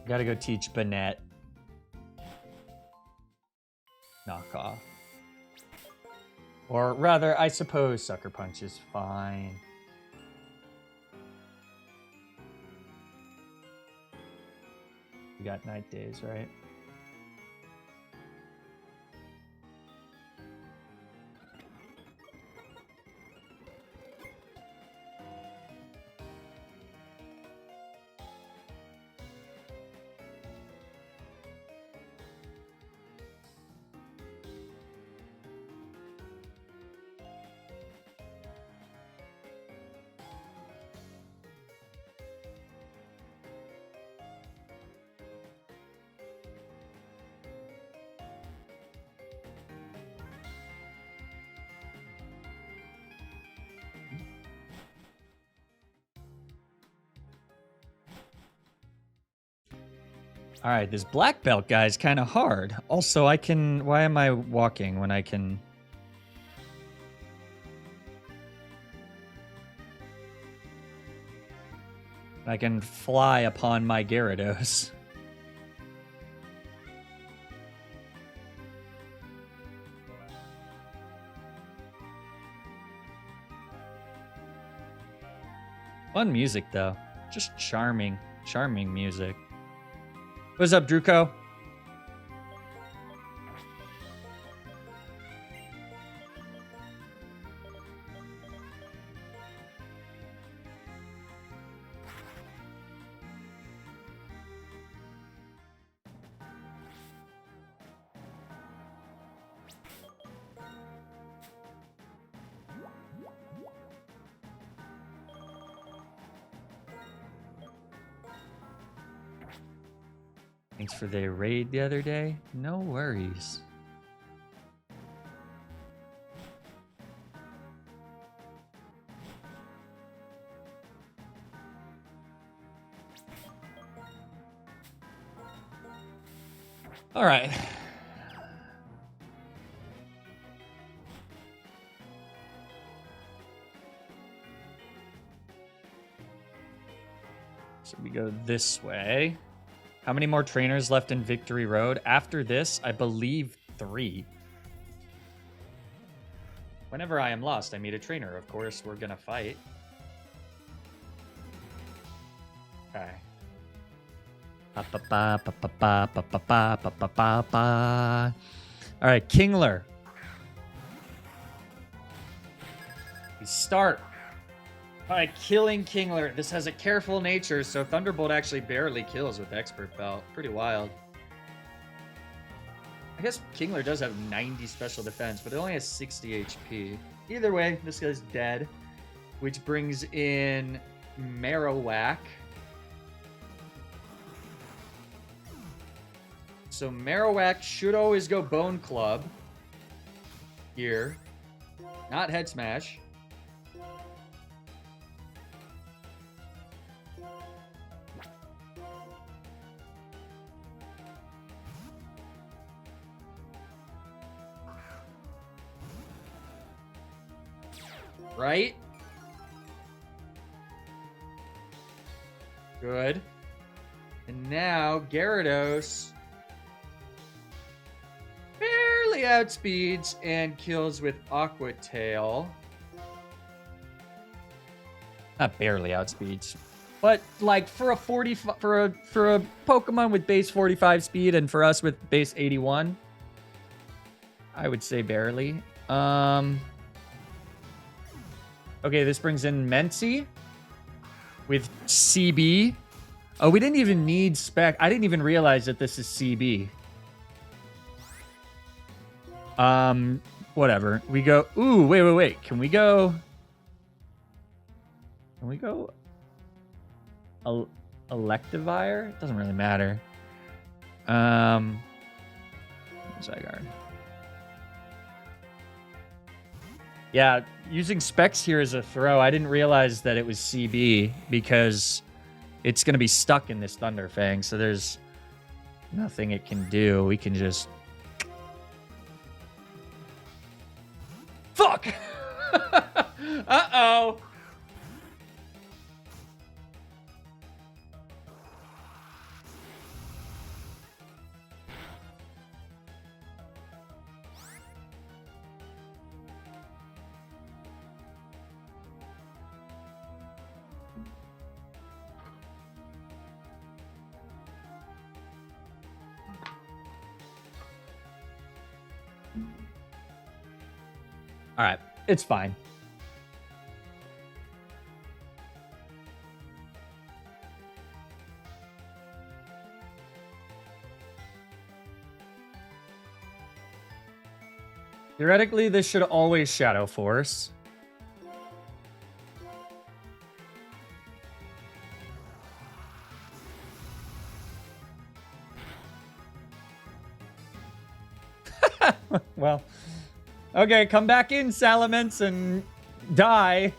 Gotta go teach Banette. Knock off. Or rather, I suppose Sucker Punch is fine. We got Night Days, right? All right, this black belt guy is kind of hard. Also, I can... Why am I walking when I can... I can fly upon my Gyarados. Fun music, though. Just charming, charming music. What's up, Druko? Thanks for the raid the other day. No worries. All right. So we go this way. How many more trainers left in Victory Road? After this, I believe 3. Whenever I am lost, I meet a trainer. Of course, we're gonna fight. Okay. All right, Kingler. We start by killing Kingler. This has a careful nature, so Thunderbolt actually barely kills with Expert Belt. Pretty wild. I guess Kingler does have 90 special defense, but it only has 60 HP. Either way, this guy's dead, which brings in Marowak. So Marowak should always go Bone Club here, not Head Smash. Right? Good. And now Gyarados barely outspeeds and kills with Aqua Tail. Not barely outspeeds, but like for a for a Pokemon with base 45 speed and for us with base 81, I would say barely. Okay, this brings in Mency with CB. Oh, we didn't even need spec. I didn't even realize that this is CB. Whatever. We go. Ooh, wait. Can we go? Electivire? It doesn't really matter. Zygarde. Yeah, using specs here as a throw, I didn't realize that it was CB because it's going to be stuck in this Thunder Fang, so there's nothing it can do. We can just... Fuck! Uh-oh! All right, it's fine. Theoretically, this should always Shadow Force. Well... Okay, come back in, Salamence, and die.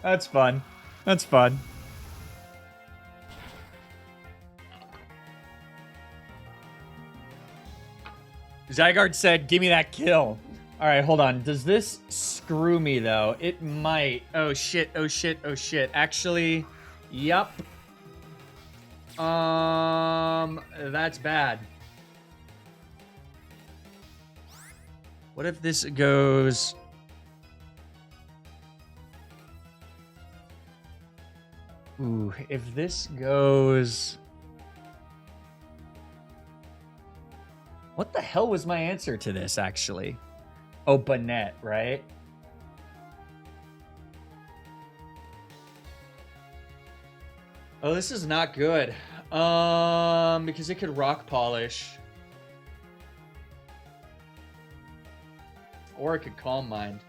That's fun. That's fun. Zygarde said, give me that kill. All right, hold on. Does this screw me, though? It might. Oh, shit. Oh, shit. Oh, shit. Actually, yup. That's bad. What if this goes... Ooh, if this goes... What the hell was my answer to this, actually? Oh, Banette, right? Oh, this is not good. Because it could Rock Polish. Or it could Calm Mind.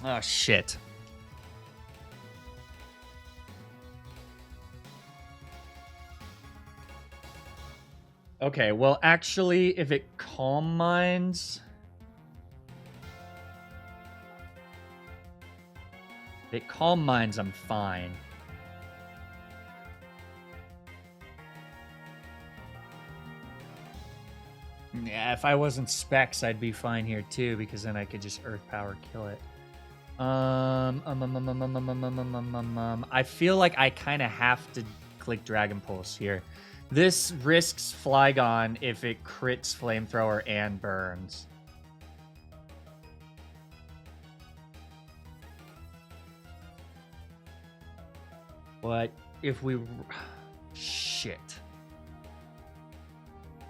Oh, shit. Okay, well, actually, if it Calm Minds... If it Calm Minds, I'm fine. Yeah, if I wasn't Specs, I'd be fine here too, because then I could just Earth Power kill it. I feel like I kind of have to click Dragon Pulse here. This risks Flygon if it crits Flamethrower and burns. But if we... Shit.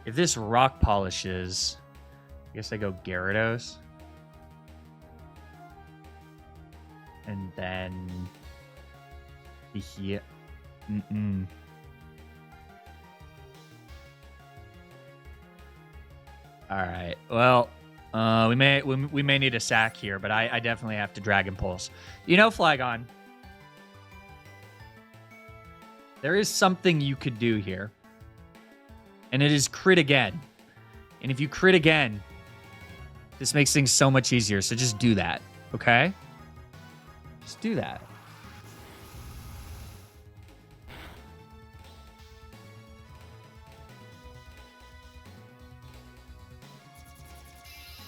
If this Rock Polishes... I guess I go Gyarados. And then... Here. Alright, well... we may need a sack here, but I definitely have to Dragon Pulse. You know, Flygon... There is something you could do here. And it is crit again. And if you crit again, this makes things so much easier. So just do that, okay? Just do that.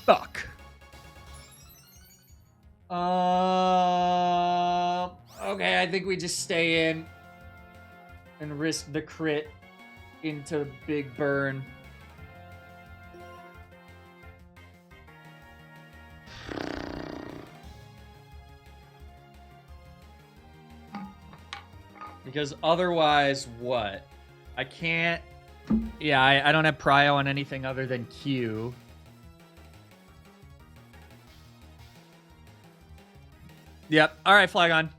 Fuck. Okay, I think we just stay in and risk the crit into Big Burn. Because otherwise, what? I can't... Yeah, I don't have Prio on anything other than Q. Yep. All right, Flygon.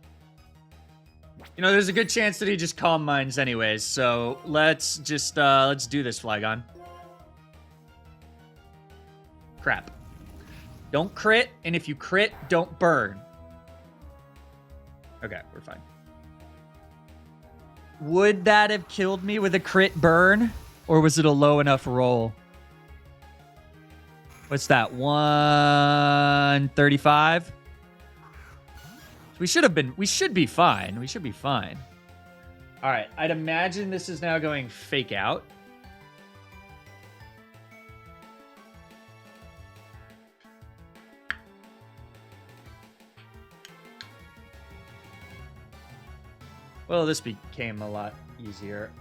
You know, there's a good chance that he just Calm Minds anyways, so let's just, let's do this, Flygon. Crap. Don't crit, and if you crit, don't burn. Okay, we're fine. Would that have killed me with a crit burn? Or was it a low enough roll? What's that, 135? We should be fine. We should be fine. All right, I'd imagine this is now going Fake Out. Well, this became a lot easier.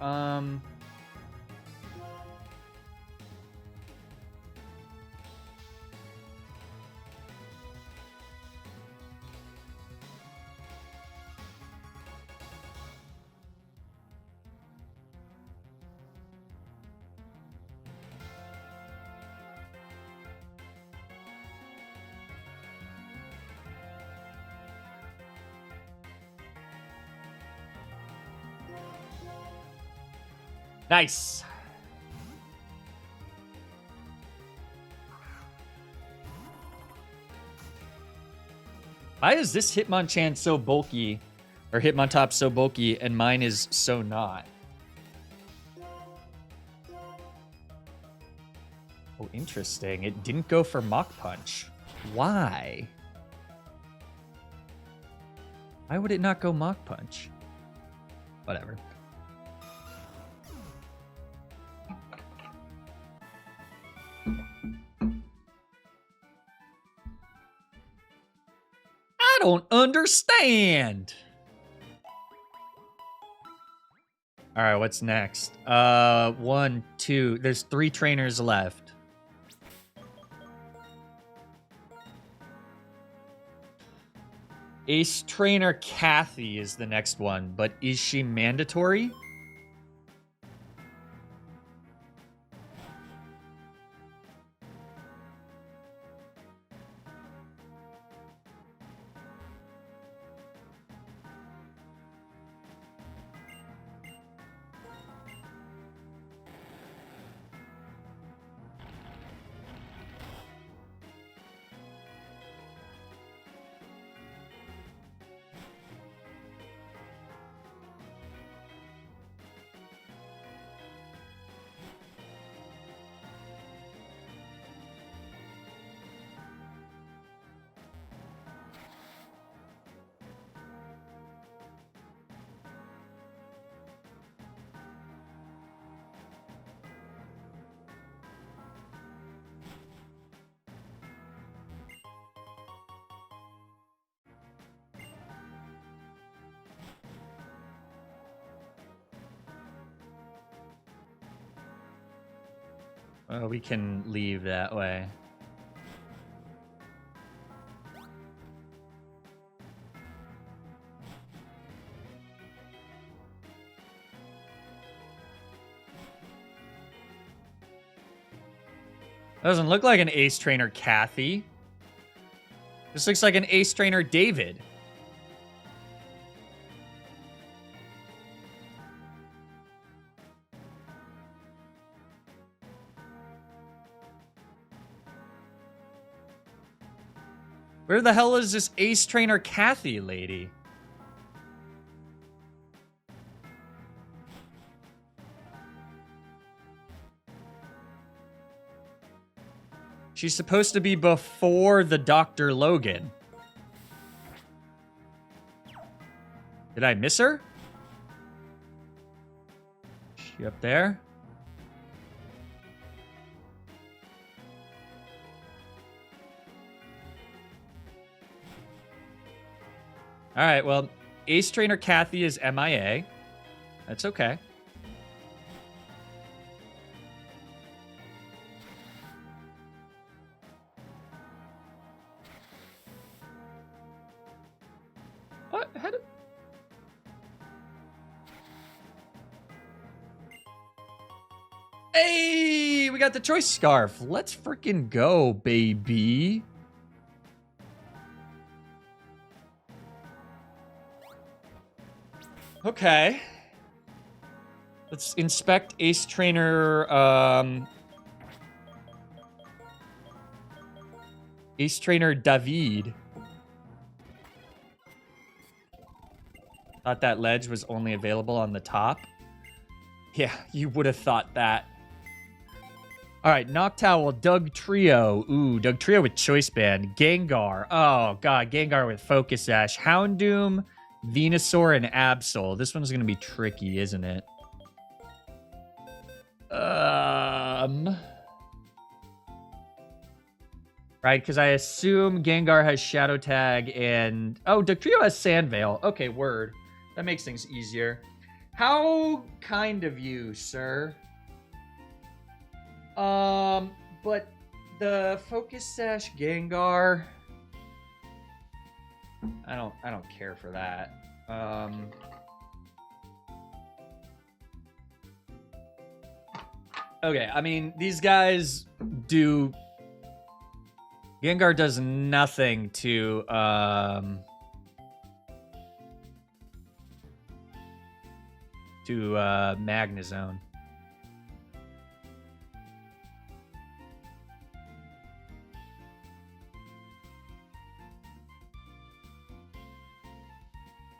Nice. Why is this Hitmonchan so bulky? Or Hitmontop so bulky and mine is so not? Oh, interesting. It didn't go for Mach Punch. Why? Why would it not go Mach Punch? Whatever. I don't understand. All right, what's next? 1, 2. There's 3 trainers left. Ace Trainer Kathy is the next one, but is she mandatory? We can leave that way. Doesn't look like an ace trainer Kathy. This looks like an ace trainer David. Where the hell is this ace trainer Kathy lady? She's supposed to be before the Dr. Logan. Did I miss her? Is she up there? All right, well, ace trainer Kathy is MIA. That's okay. What? Hey, we got the choice scarf. Let's freaking go, baby. Okay. Let's inspect ace trainer, ace trainer David. Thought that ledge was only available on the top. Yeah, you would have thought that. All right, Noctowl, Doug Trio. Ooh, Doug Trio with Choice Band. Gengar. Oh, God, Gengar with Focus Sash. Houndoom, Venusaur, and Absol. This one's going to be tricky, isn't it? Right, because I assume Gengar has Shadow Tag and... Oh, Doug Trio has Sandveil. Okay, word. That makes things easier. How kind of you, sir. But the Focus Sash Gengar, I don't care for that. Okay, I mean, these guys do... Gengar does nothing to, Magnezone.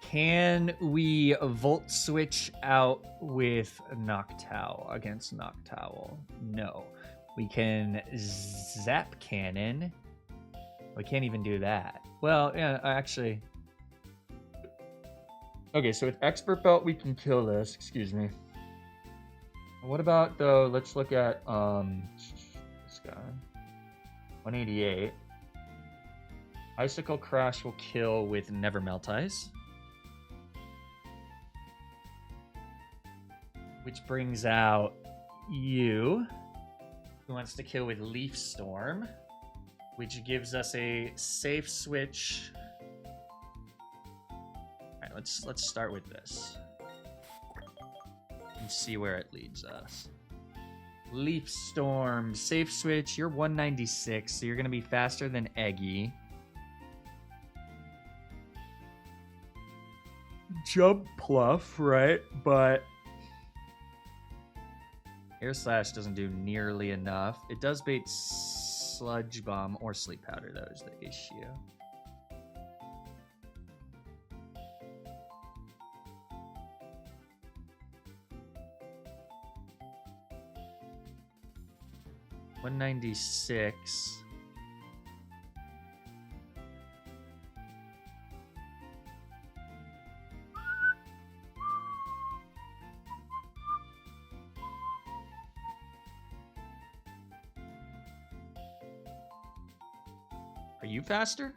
Can we Volt Switch out with Noctowl against Noctowl? No. We can Zap Cannon. We can't even do that. Well, yeah, actually. Okay, so with Expert Belt, we can kill this. Excuse me. What about, though, let's look at this guy. 188. Icicle Crash will kill with Never Melt Ice. Which brings out you, who wants to kill with Leaf Storm, which gives us a safe switch. All right, let's start with this and see where it leads us. Leaf Storm, safe switch. You're 196, so you're gonna be faster than Eggy. Jump Pluff, right? But Air Slash doesn't do nearly enough. It does bait Sludge Bomb or Sleep Powder, though, is the issue. $196. Are you faster?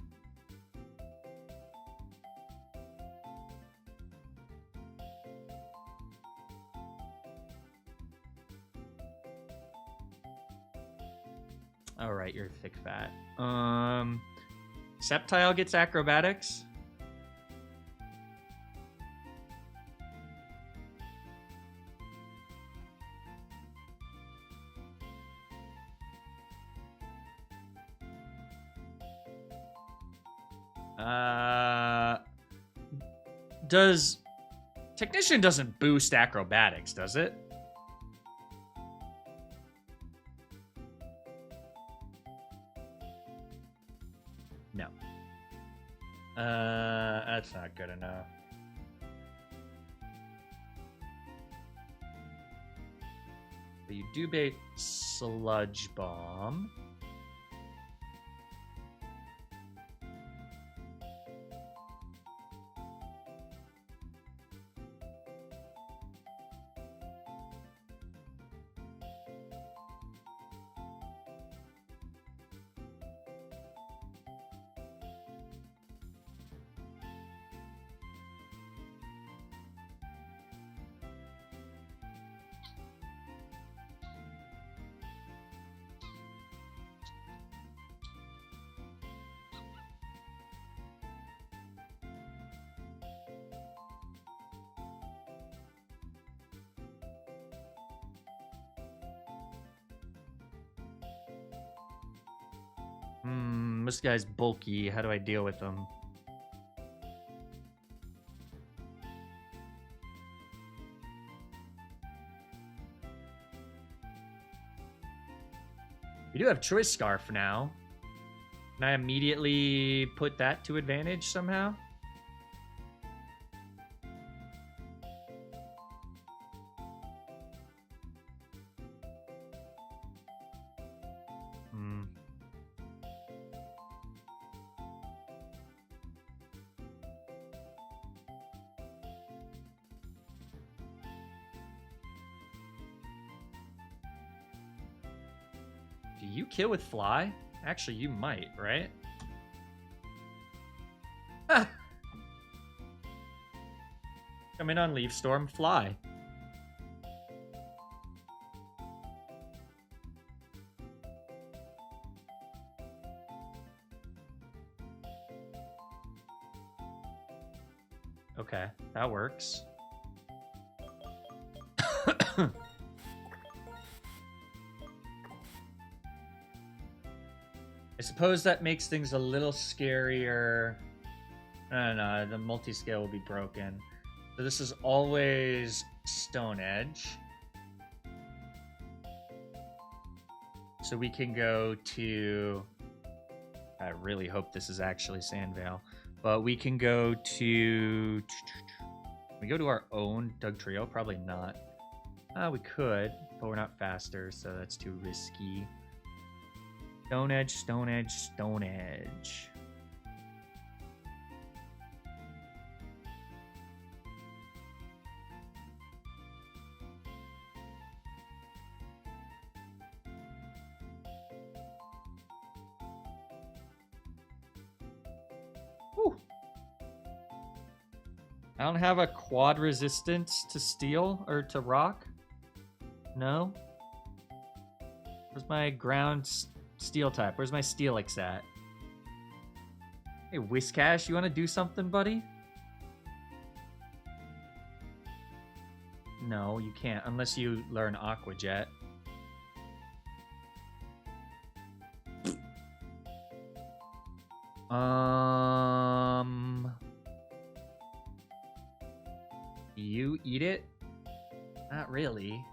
All right, you're thick fat. Sceptile gets acrobatics. Does Technician doesn't boost acrobatics, does it? No. That's not good enough. But you do bait Sludge Bomb. This guy's bulky. How do I deal with him? We do have Choice Scarf now. Can I immediately put that to advantage somehow? Do you kill with Fly? Actually, you might, right? Ah! Come in on Leaf Storm, Fly. Okay, that works. I suppose that makes things a little scarier. No, the multi-scale will be broken. So this is always Stone Edge. So we can go to... I really hope this is actually Sandvale. But we can go to... Can we go to our own Dugtrio? Probably not. We could, but we're not faster, so that's too risky. Stone Edge, Stone Edge, Stone Edge. Whew. I don't have a quad resistance to steel or to rock. No. Where's my ground steel type? Where's my Steelix at? Hey, Whiscash, you want to do something, buddy? No, you can't, unless you learn Aqua Jet. You eat it? Not really.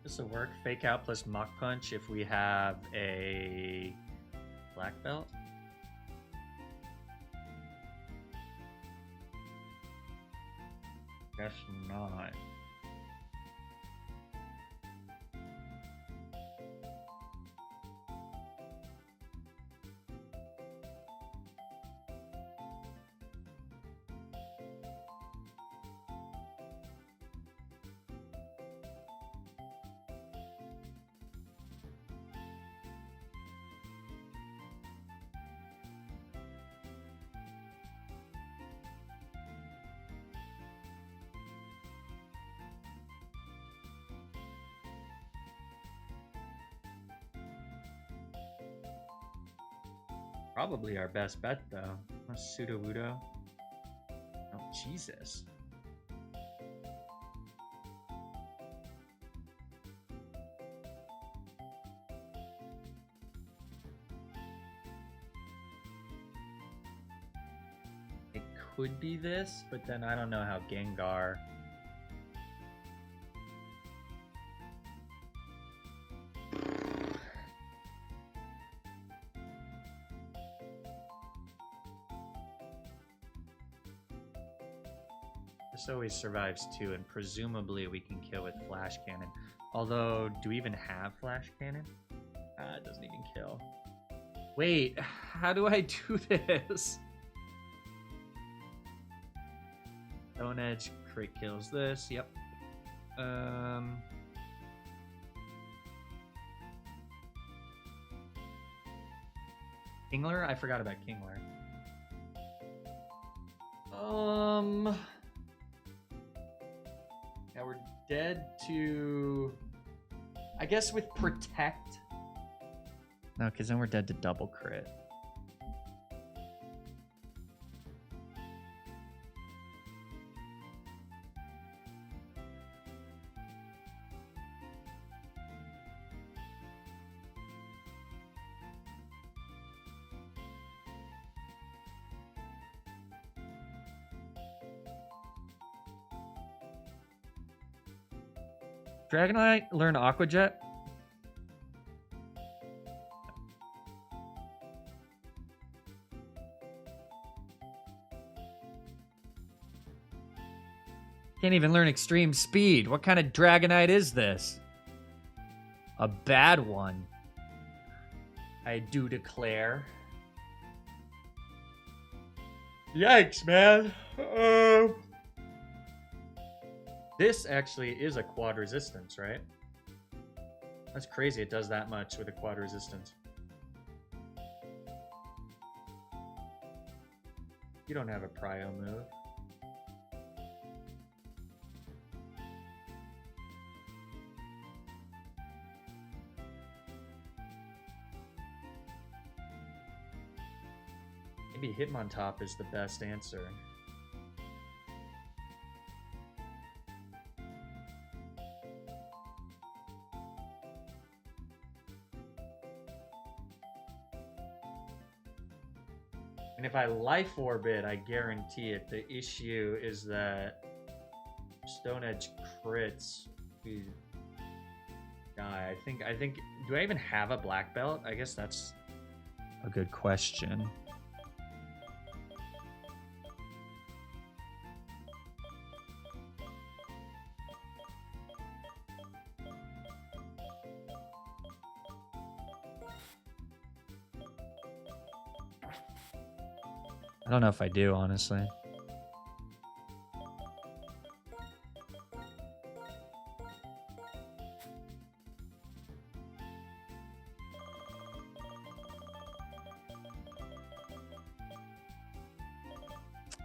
This will work. Fake Out plus Mach Punch if we have a black belt. Guess not. Probably our best bet, though. Sudowoodo. Oh, Jesus. It could be this, but then I don't know how Gengar... This always survives too, and presumably we can kill with Flash Cannon. Although, do we even have Flash Cannon? It doesn't even kill. Wait, how do I do this? Stone Edge crit kills this, yep. Kingler? I forgot about Kingler. Now we're dead to... I guess with Protect. No, because then we're dead to double crit. Dragonite learn Aqua Jet? Can't even learn Extreme Speed. What kind of Dragonite is this? A bad one. I do declare. Yikes, man. This actually is a quad resistance, right? That's crazy it does that much with a quad resistance. You don't have a prio move. Maybe Hitmontop is the best answer. And if I Life Orbit, I guarantee it. The issue is that Stone Edge crits. We die. I think. Do I even have a black belt? I guess that's a good question. I don't know if I do, honestly.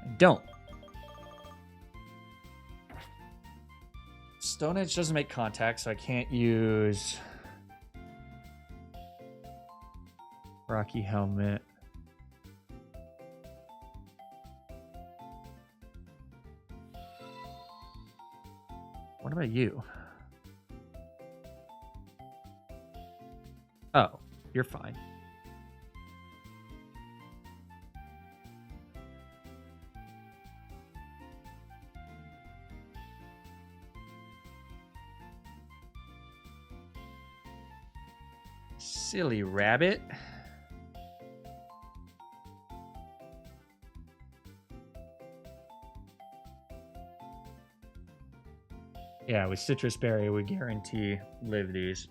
I don't. Stone Edge doesn't make contact, so I can't use Rocky Helmet. What about you? Oh, you're fine. Silly rabbit. Yeah, with Citrus Berry, we guarantee live these.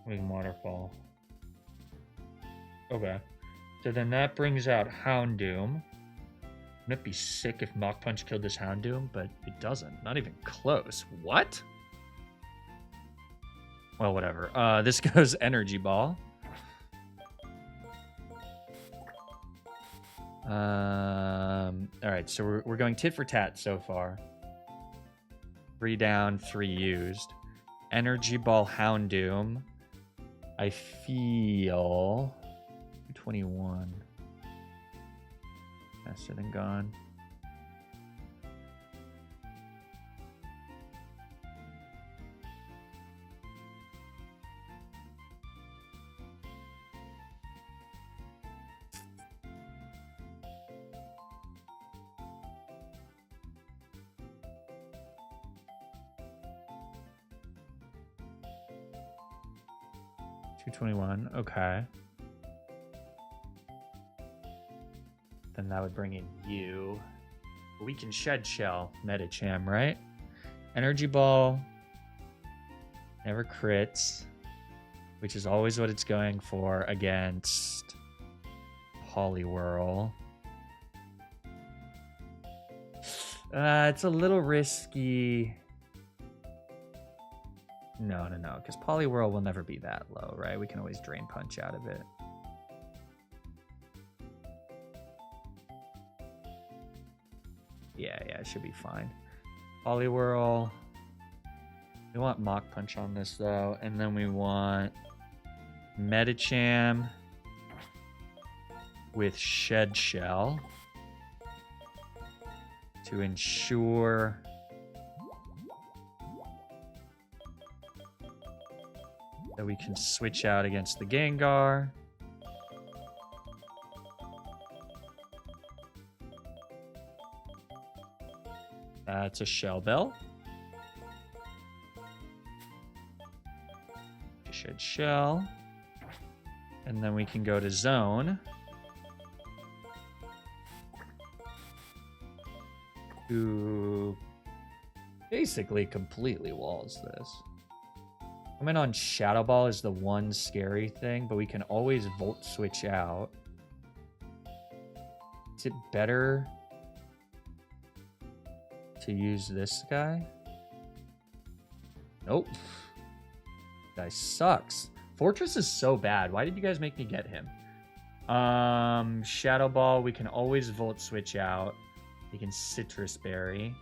With Waterfall. Okay. So then that brings out Houndoom. Wouldn't it be sick if Mach Punch killed this Houndoom? But it doesn't. Not even close. What? Well, whatever. This goes Energy Ball. Alright, so we're going tit for tat so far. 3 down, 3 used. Energy Ball Houndoom. I feel 21. Faster than gone. $221. Okay. Then that would bring in you. We can Shed Shell Medicham, right? Energy Ball. Never crits. Which is always what it's going for against Poliwhirl. It's a little risky. No, because Poliwhirl will never be that low, right? We can always Drain Punch out of it. Yeah, it should be fine. Poliwhirl. We want Mach Punch on this, though. And then we want Medicham with Shed Shell to ensure that we can switch out against the Gengar. That's a Shell Bell. Shed Shell. And then we can go to Zone. Who basically completely walls this. Coming on Shadow Ball is the one scary thing, but we can always Volt Switch out. Is it better to use this guy? Nope. Guy sucks. Fortress is so bad. Why did you guys make me get him? Shadow Ball, we can always Volt Switch out. We can Citrus Berry.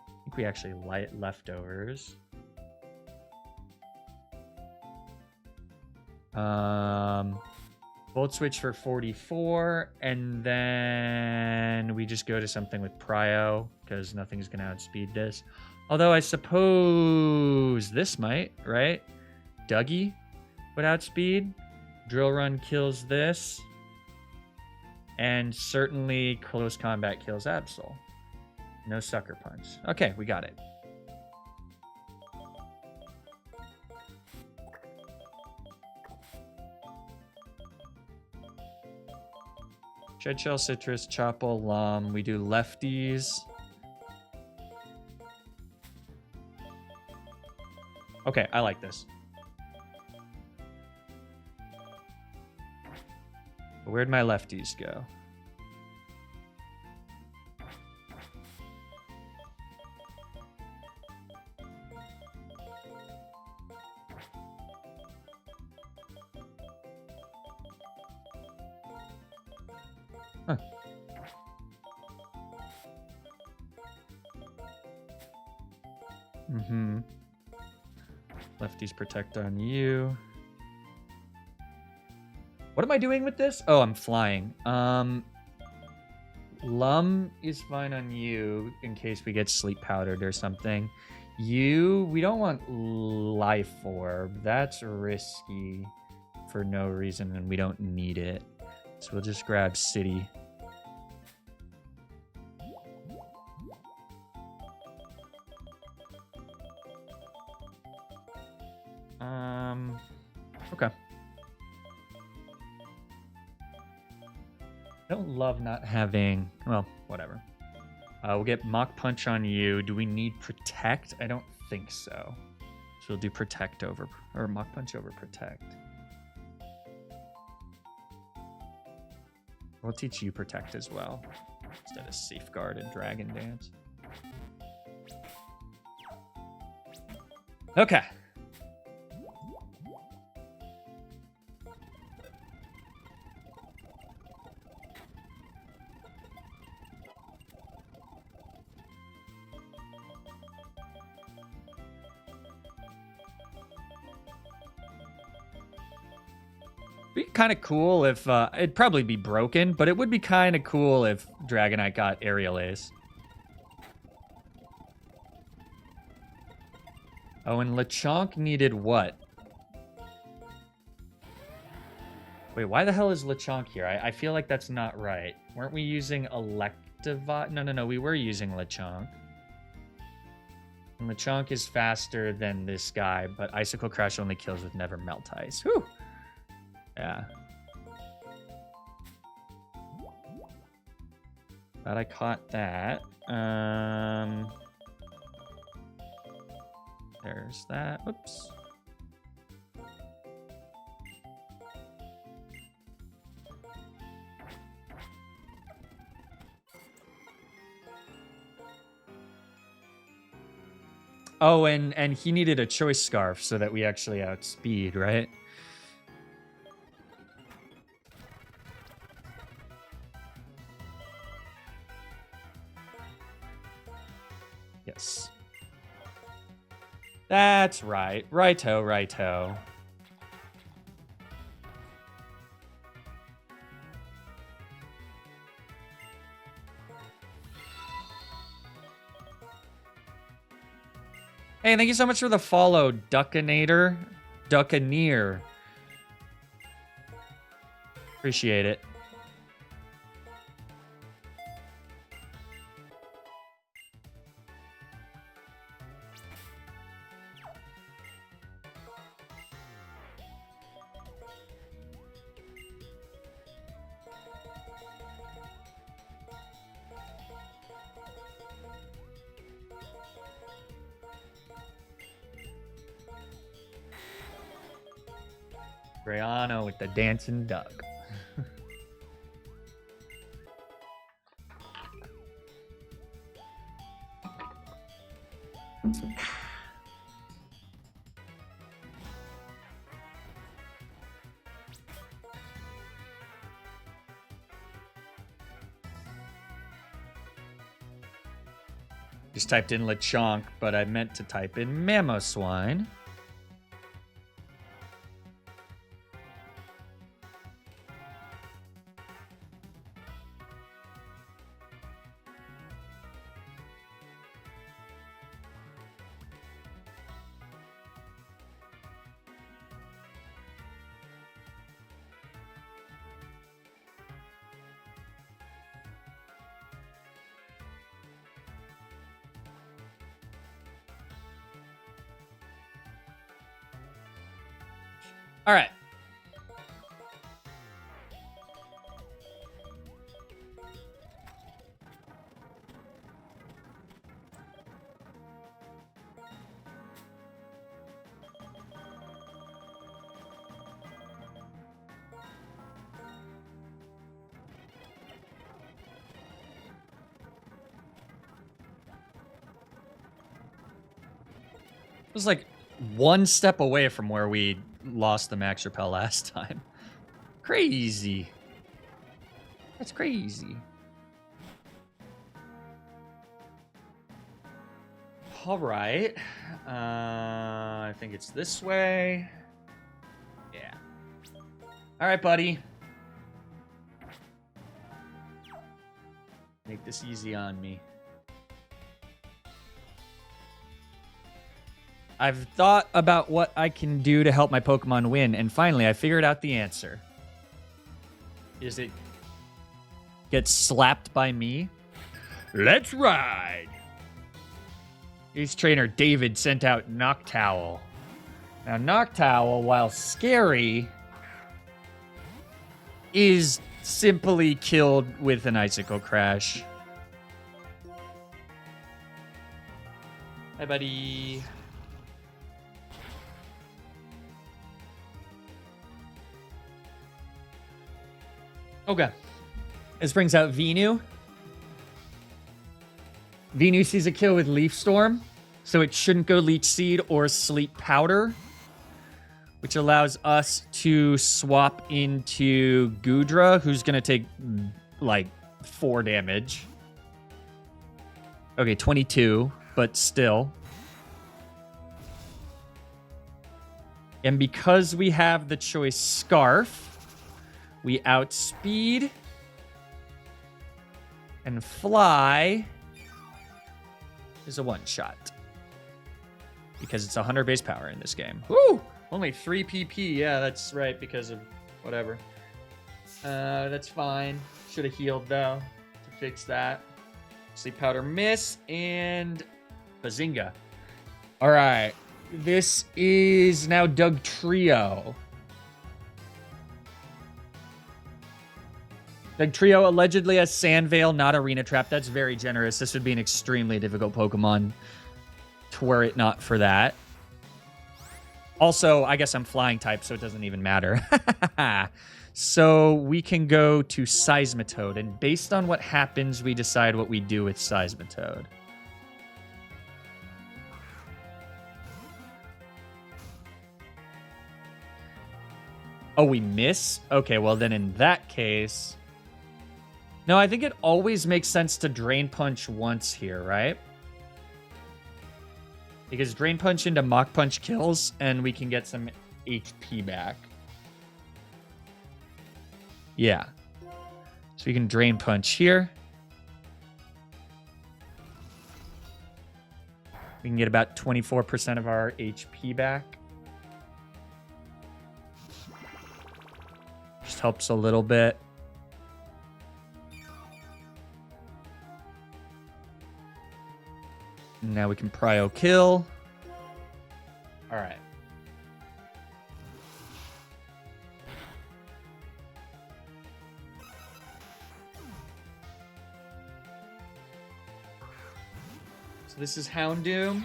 I think we actually light leftovers. Volt Switch for 44, and then we just go to something with Prio, because nothing's going to outspeed this. Although I suppose this might, right? Dougie would outspeed. Drill Run kills this. And certainly Close Combat kills Absol. No Sucker Punch. Okay, we got it. Shed Shell, Citrus, Chopple, Lum. We do lefties. Okay, I like this. Where'd my lefties go? Huh. Lefties protect on you. What am I doing with this? Oh, I'm flying. Lum is fine on you in case we get sleep powdered or something. You, we don't want Life Orb. That's risky for no reason, and we don't need it. So we'll just grab City. Okay. I don't love not having... Well, whatever. We'll get Mach Punch on you. Do we need Protect? I don't think so. So we'll do Protect over... Or Mach Punch over Protect. We'll teach you Protect as well. Instead of Safeguard and Dragon Dance. Okay. Be kind of cool if it'd probably be broken, but it would be kind of cool if Dragonite got Aerial Ace. Oh, and Lechonk needed what? Wait, why the hell is Lechonk here? I feel like that's not right. Weren't we using Electivire? No, we were using Lechonk. And Lechonk is faster than this guy, but Icicle Crash only kills with Never Melt Ice. Whew! Yeah. Glad I caught that. There's that. Oops. Oh, and he needed a Choice Scarf so that we actually outspeed, right? Yes. That's right. Righto. Hey, thank you so much for the follow, Duckinator. Duckaneer. Appreciate it. Grayano with the dancing duck. Just typed in Lechonk, but I meant to type in Mamoswine. All right. It was like one step away from where we lost the Max Repel last time. Crazy. That's crazy. All right. I think it's this way. Yeah. All right, buddy. Make this easy on me. I've thought about what I can do to help my Pokemon win, and finally I figured out the answer. Is it get slapped by me? Let's ride! Ace Trainer David sent out Noctowl. Now Noctowl, while scary, is simply killed with an Icicle Crash. Hi, buddy. Okay. This brings out Venu. Venu sees a kill with Leaf Storm, so it shouldn't go Leech Seed or Sleep Powder, which allows us to swap into Goodra, who's going to take, like, 4 damage. Okay, 22, but still. And because we have the choice Scarf, we outspeed and Fly is a one-shot. Because it's 100 base power in this game. Woo! Only 3 PP. Yeah, that's right, because of whatever. That's fine. Should have healed, though, to fix that. Sleep Powder miss, and Bazinga. All right. This is now Doug Trio. Doug Trio allegedly has Sandveil, not Arena Trap. That's very generous. This would be an extremely difficult Pokemon were it not for that. Also, I guess I'm flying type, so it doesn't even matter. So we can go to Seismitoad, and based on what happens, we decide what we do with Seismitoad. Oh, we miss? Okay, well then in that case... No, I think it always makes sense to Drain Punch once here, right? Because Drain Punch into Mach Punch kills, and we can get some HP back. Yeah. So we can Drain Punch here. We can get about 24% of our HP back. Just helps a little bit. Now we can Prio kill. All right. So this is Houndoom.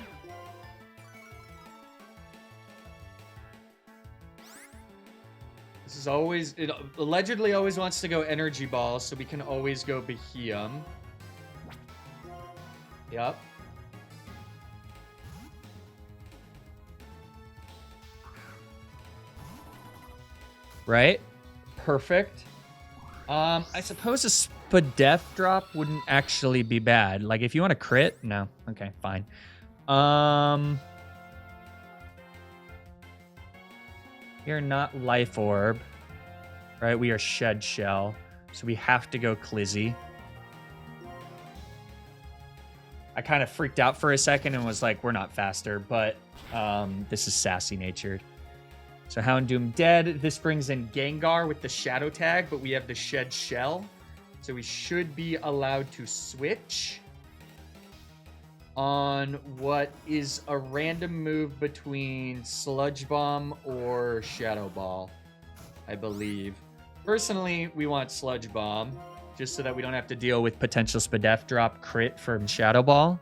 This is always... It allegedly always wants to go Energy Ball, so we can always go Beheeyum. Yep. Right? Perfect. I suppose a Spadef drop wouldn't actually be bad. Like, if you want to crit? No. Okay, fine. You're not Life Orb. Right? We are Shed Shell. So we have to go Clizzy. I kind of freaked out for a second and was like, we're not faster. But this is Sassy Natured. So Houndoom dead. This brings in Gengar with the Shadow Tag, but we have the Shed Shell. So we should be allowed to switch on what is a random move between Sludge Bomb or Shadow Ball, I believe. Personally, we want Sludge Bomb, just so that we don't have to deal with potential Spadef drop crit from Shadow Ball.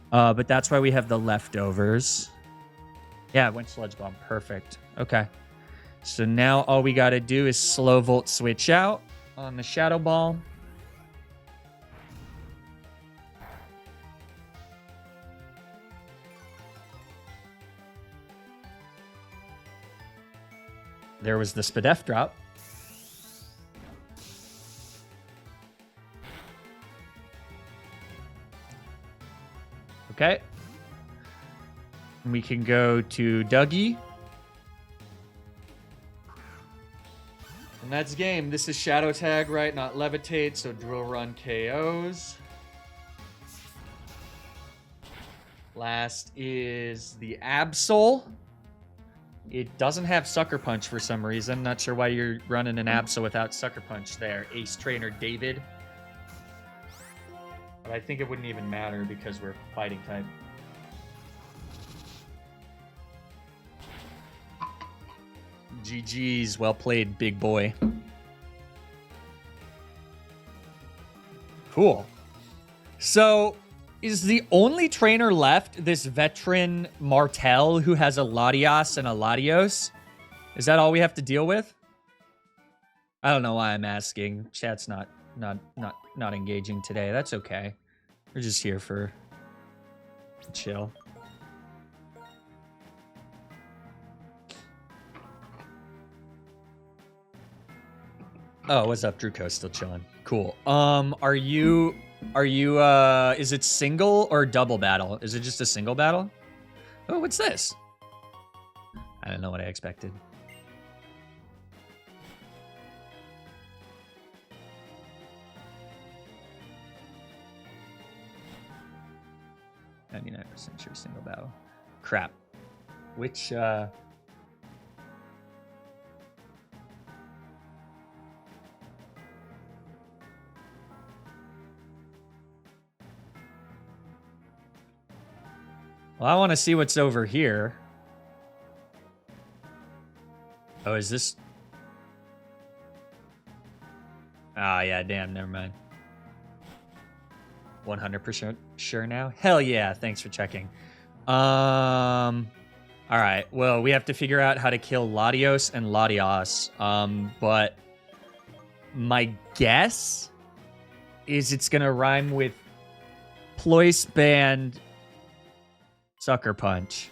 But that's why we have the leftovers. Yeah, it went Sludge Bomb. Perfect. Okay. So now all we got to do is Slow Volt switch out on the Shadow Ball. There was the Spadef drop. Okay. We can go to Dougie. And that's game. This is Shadow Tag, right? Not Levitate, so Drill Run KOs. Last is the Absol. It doesn't have Sucker Punch for some reason. Not sure why you're running an Absol without Sucker Punch there. Ace Trainer David. But I think it wouldn't even matter because we're fighting type. GG's. Well played, big boy. Cool. So, is the only trainer left this veteran Martel who has a Latias and a Latios? Is that all we have to deal with? I don't know why I'm asking. Chat's not engaging today. That's okay. We're just here for chill. Oh, what's up, Druko? Still chilling. Cool. Are you is it single or double battle? Is it just a single battle? Oh, what's this? I don't know what I expected. %, sure, single battle. Crap. Which, well, I want to see what's over here. Oh, is this? Ah, yeah, damn, never mind. 100% sure now? Hell yeah, thanks for checking. All right, well, we have to figure out how to kill Latios and Latias. But my guess is it's gonna rhyme with Ployce Band Sucker Punch.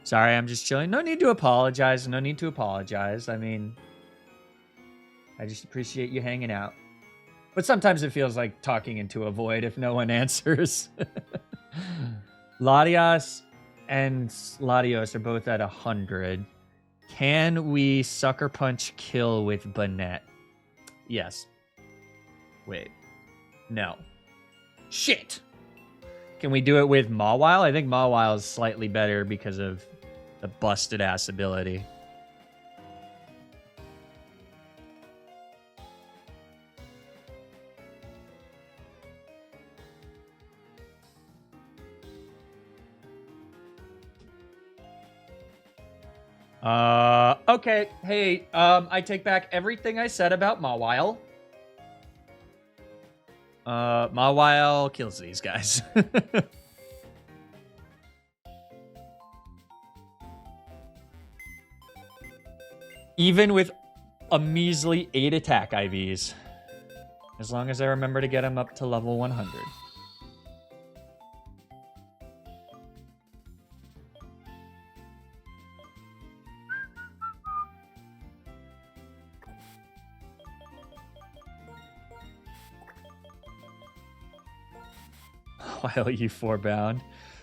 Sorry, I'm just chilling. No need to apologize. No need to apologize. I mean, I just appreciate you hanging out. But sometimes it feels like talking into a void if no one answers. Latias and Latios are both at 100. Can we Sucker Punch kill with Banette? Yes. Wait. No. Shit! Can we do it with Mawile? I think Mawile is slightly better because of the busted ass ability. Okay. Hey, I take back everything I said about Mawile. Mawile kills these guys. Even with a measly 8 attack IVs. As long as I remember to get him up to level 100. While you 4-bound.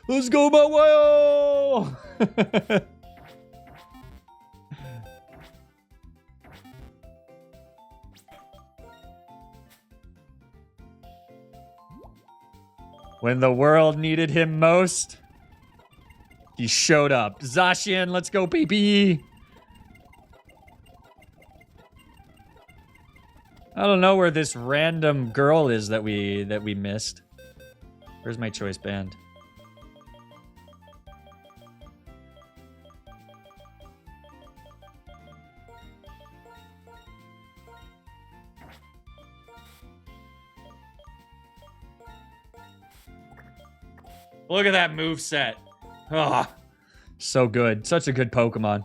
Let's go, Mawile! When the world needed him most, he showed up. Zacian, let's go, baby! I don't know where this random girl is that we missed. Where's my choice band? Look at that moveset. Oh, so good. Such a good Pokemon.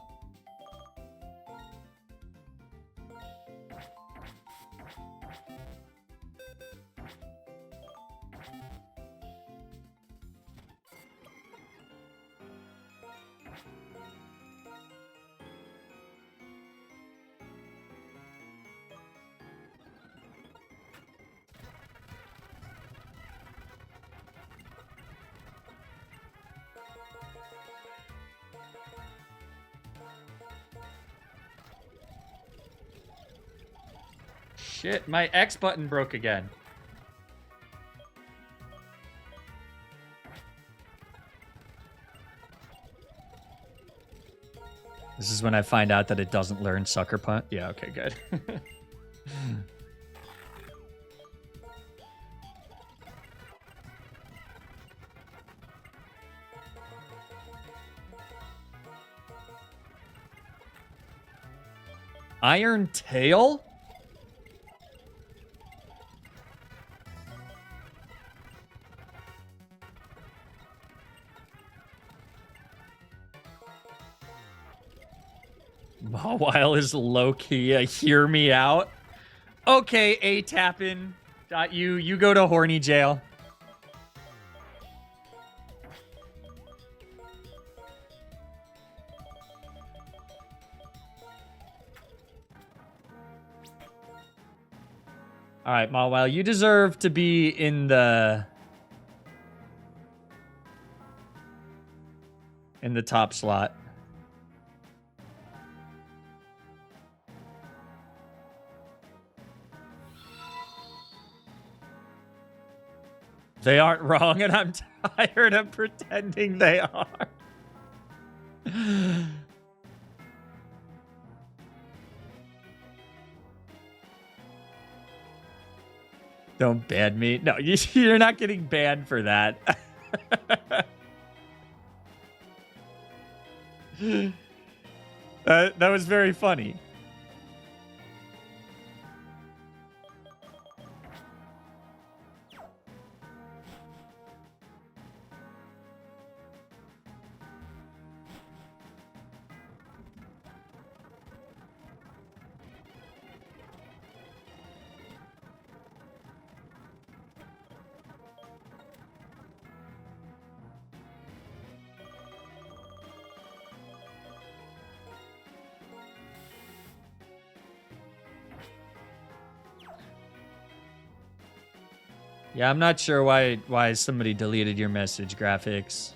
Shit, my X button broke again. This is when I find out that it doesn't learn Sucker Punch. Yeah, okay, good. Iron Tail? Mawile is low-key a hear me out. Okay, A-Tappin. You go to horny jail. All right, Mawile, you deserve to be in the top slot. They aren't wrong, and I'm tired of pretending they are. Don't ban me. No, you're not getting banned for that. That was very funny. Yeah, I'm not sure why somebody deleted your message, graphics.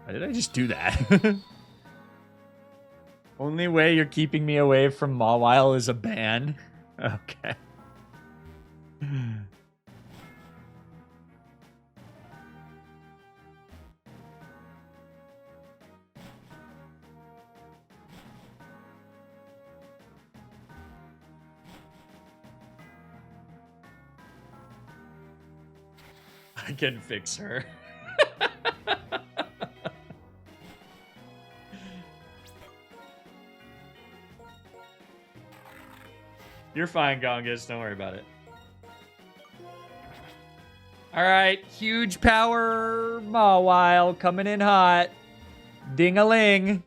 Why did I just do that? Only way you're keeping me away from Mawile is a ban. Okay. I can fix her. You're fine, Gongus. Don't worry about it. All right. Huge power Mawile coming in hot. Ding-a-ling.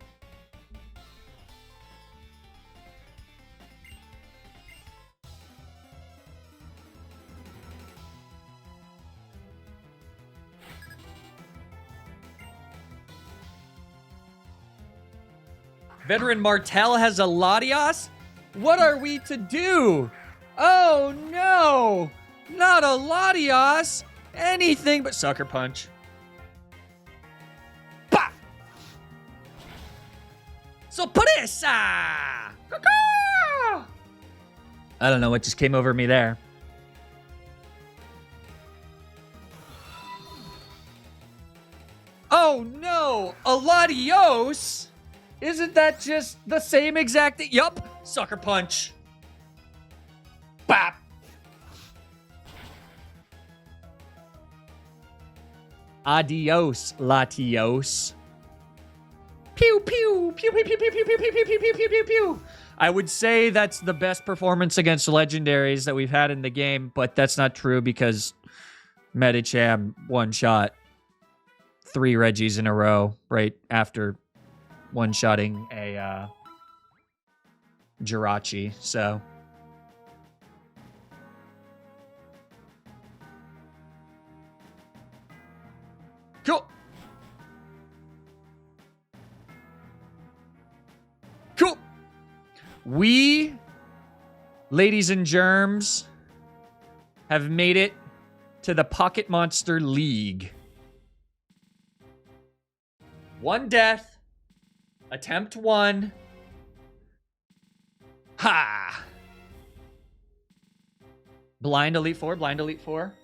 Veteran Martel has a Latios? What are we to do? Oh no! Not a Latios! Anything but Sucker Punch. Bah! Sorpresa! I don't know what just came over me there. Oh no! A Latios? Isn't that just the same exact thing? Yup. Sucker Punch. Bap. Adios, Latios. Pew, pew. Pew, pew, pew, pew, pew, pew, pew, pew, pew, pew, pew, pew, pew. I would say that's the best performance against legendaries that we've had in the game, but that's not true because Medicham one-shot 3 Reggies in a row right after one-shotting a Jirachi, so. Cool. Cool. We, ladies and germs, have made it to the Pocket Monster League. 1 death. Attempt 1. Ha! Blind Elite Four, Blind Elite Four.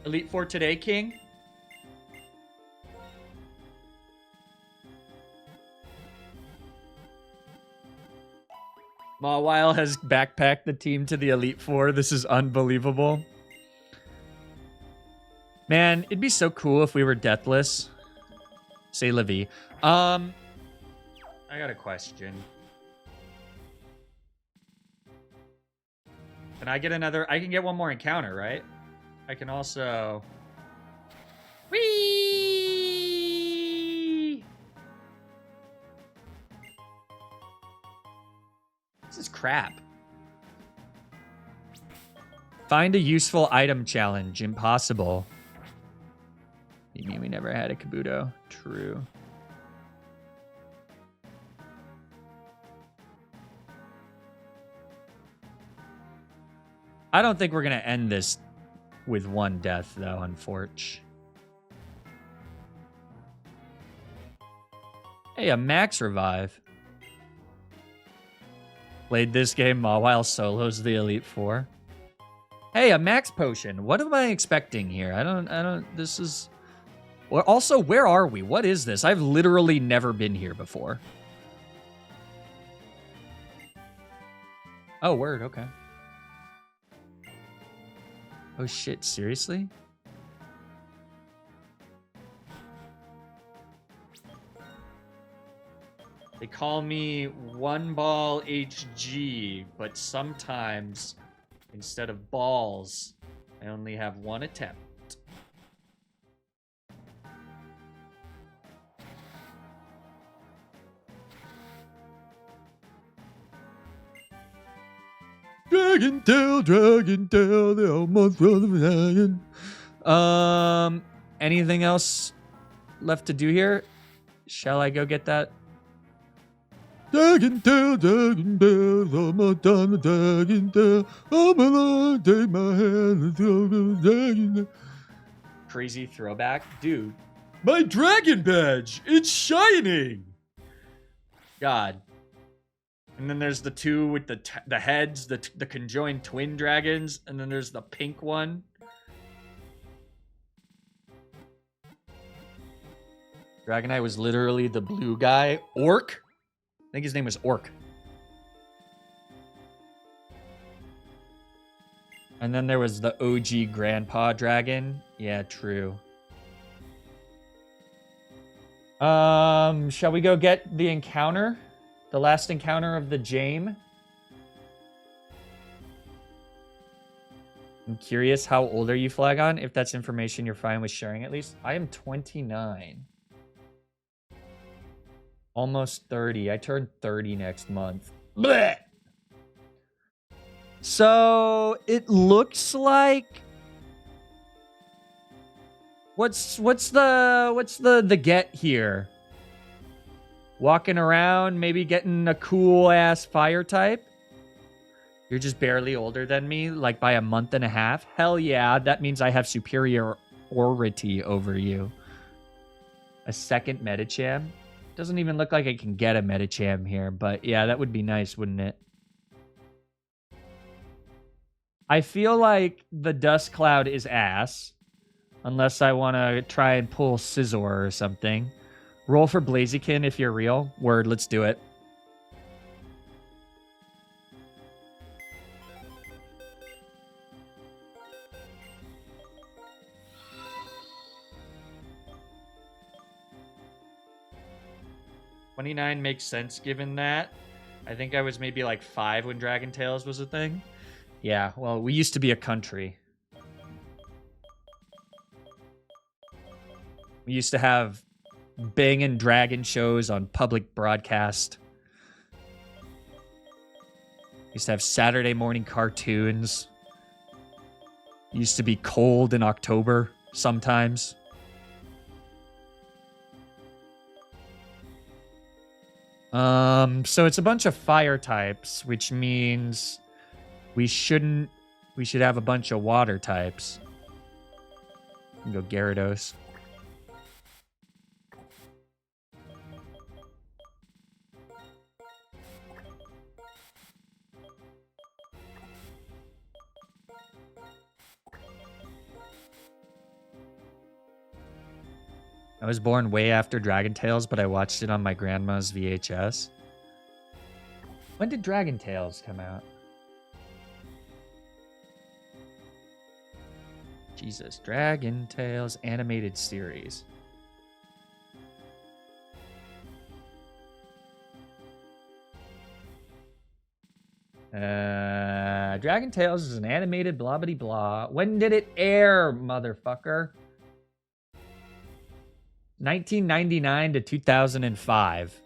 Elite Four today, King. Mawile has backpacked the team to the Elite Four. This is unbelievable. Man, it'd be so cool if we were deathless. Say Livy. I got a question. Can I get another? I can get one more encounter, right? I can also... Whee! This is crap. Find a useful item challenge. Impossible. You mean we never had a Kabuto? True. I don't think we're going to end this with one death, though, unfortunately. Hey, a max revive. Played this game while solos the Elite Four. Hey, a max potion. What am I expecting here? I don't, this is... Well, also, where are we? What is this? I've literally never been here before. Oh, word, okay. Oh shit, seriously? They call me One Ball HG, but sometimes, instead of balls, I only have one attempt. Dragon tail, the almost brother dragon. Anything else left to do here? Shall I go get that? Dragon tail, almost done the dragon tail. I'm gonna take my hand and throw the dragon tail. Crazy throwback. Dude, my dragon badge, it's shining. God. And then there's the two with the heads, the conjoined twin dragons, and then there's the pink one. Dragonite was literally the blue guy. Orc? I think his name was Orc. And then there was the OG Grandpa Dragon. Yeah, true. Shall we go get the encounter? The last encounter of the Jame. I'm curious, how old are you, Flagon? If that's information you're fine with sharing at least. I am 29. Almost 30. I turn 30 next month. Blech! So, it looks like... What's the get here? Walking around, maybe getting a cool-ass fire type? You're just barely older than me, like by a month and a half? Hell yeah, that means I have superiority over you. A second Medicham? Doesn't even look like I can get a Medicham here, but yeah, that would be nice, wouldn't it? I feel like the Dust Cloud is ass, unless I want to try and pull Scizor or something. Roll for Blaziken if you're real. Word, let's do it. $29 makes sense given that. I think I was maybe like 5 when Dragon Tales was a thing. Yeah, well, we used to be a country. We used to have banging dragon shows on public broadcast. Used to have Saturday morning cartoons. Used to be cold in October sometimes. So it's a bunch of fire types, which means we should have a bunch of water types. We can go Gyarados. I was born way after Dragon Tales, but I watched it on my grandma's VHS. When did Dragon Tales come out? Jesus. Dragon Tales animated series. Dragon Tales is an animated blah blah blah. When did it air, motherfucker? 1999 to 2005.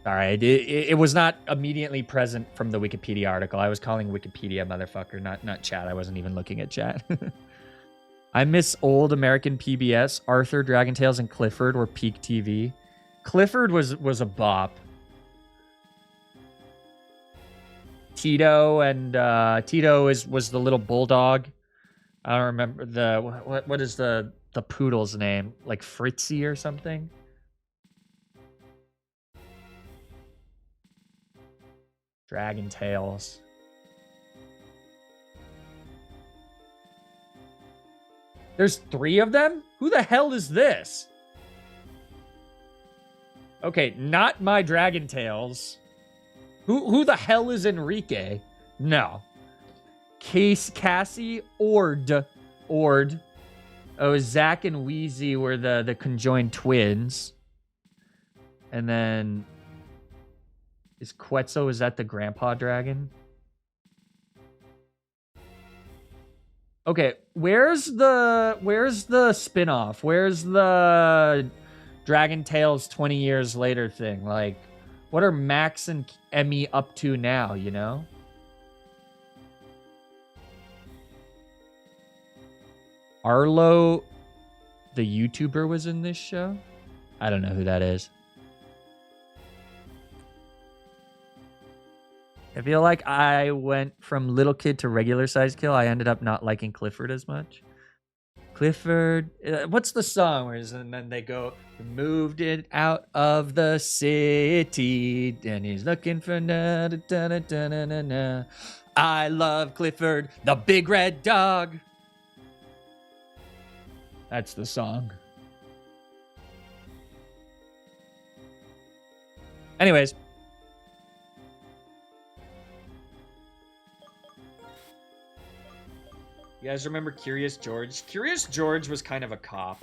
All right, it was not immediately present from the Wikipedia article. I was calling Wikipedia, motherfucker, not chat. I wasn't even looking at chat. I miss old American PBS. Arthur, Dragon Tales, and Clifford were peak TV. Clifford was a bop. Tito was the little bulldog. I don't remember what is the poodle's name? Like Fritzy or something? Dragon Tales. There's 3 of them? Who the hell is this? Okay, not my Dragon Tales. Who the hell is Enrique? No. Cassie Ord. Oh, Zach and Wheezy were the conjoined twins. And then is Quetzal, is that the grandpa dragon? Okay, where's the spin-off? Where's the Dragon Tales 20 years later thing? Like, what are Max and Emmy up to now, you know? Arlo, the YouTuber, was in this show? I don't know who that is. I feel like I went from little kid to regular size kill. I ended up not liking Clifford as much. Clifford, what's the song where and then they go, moved it out of the city and he's looking for na da da da da da da. I love Clifford, the big red dog. That's the song. Anyways. You guys remember Curious George? Curious George was kind of a cop.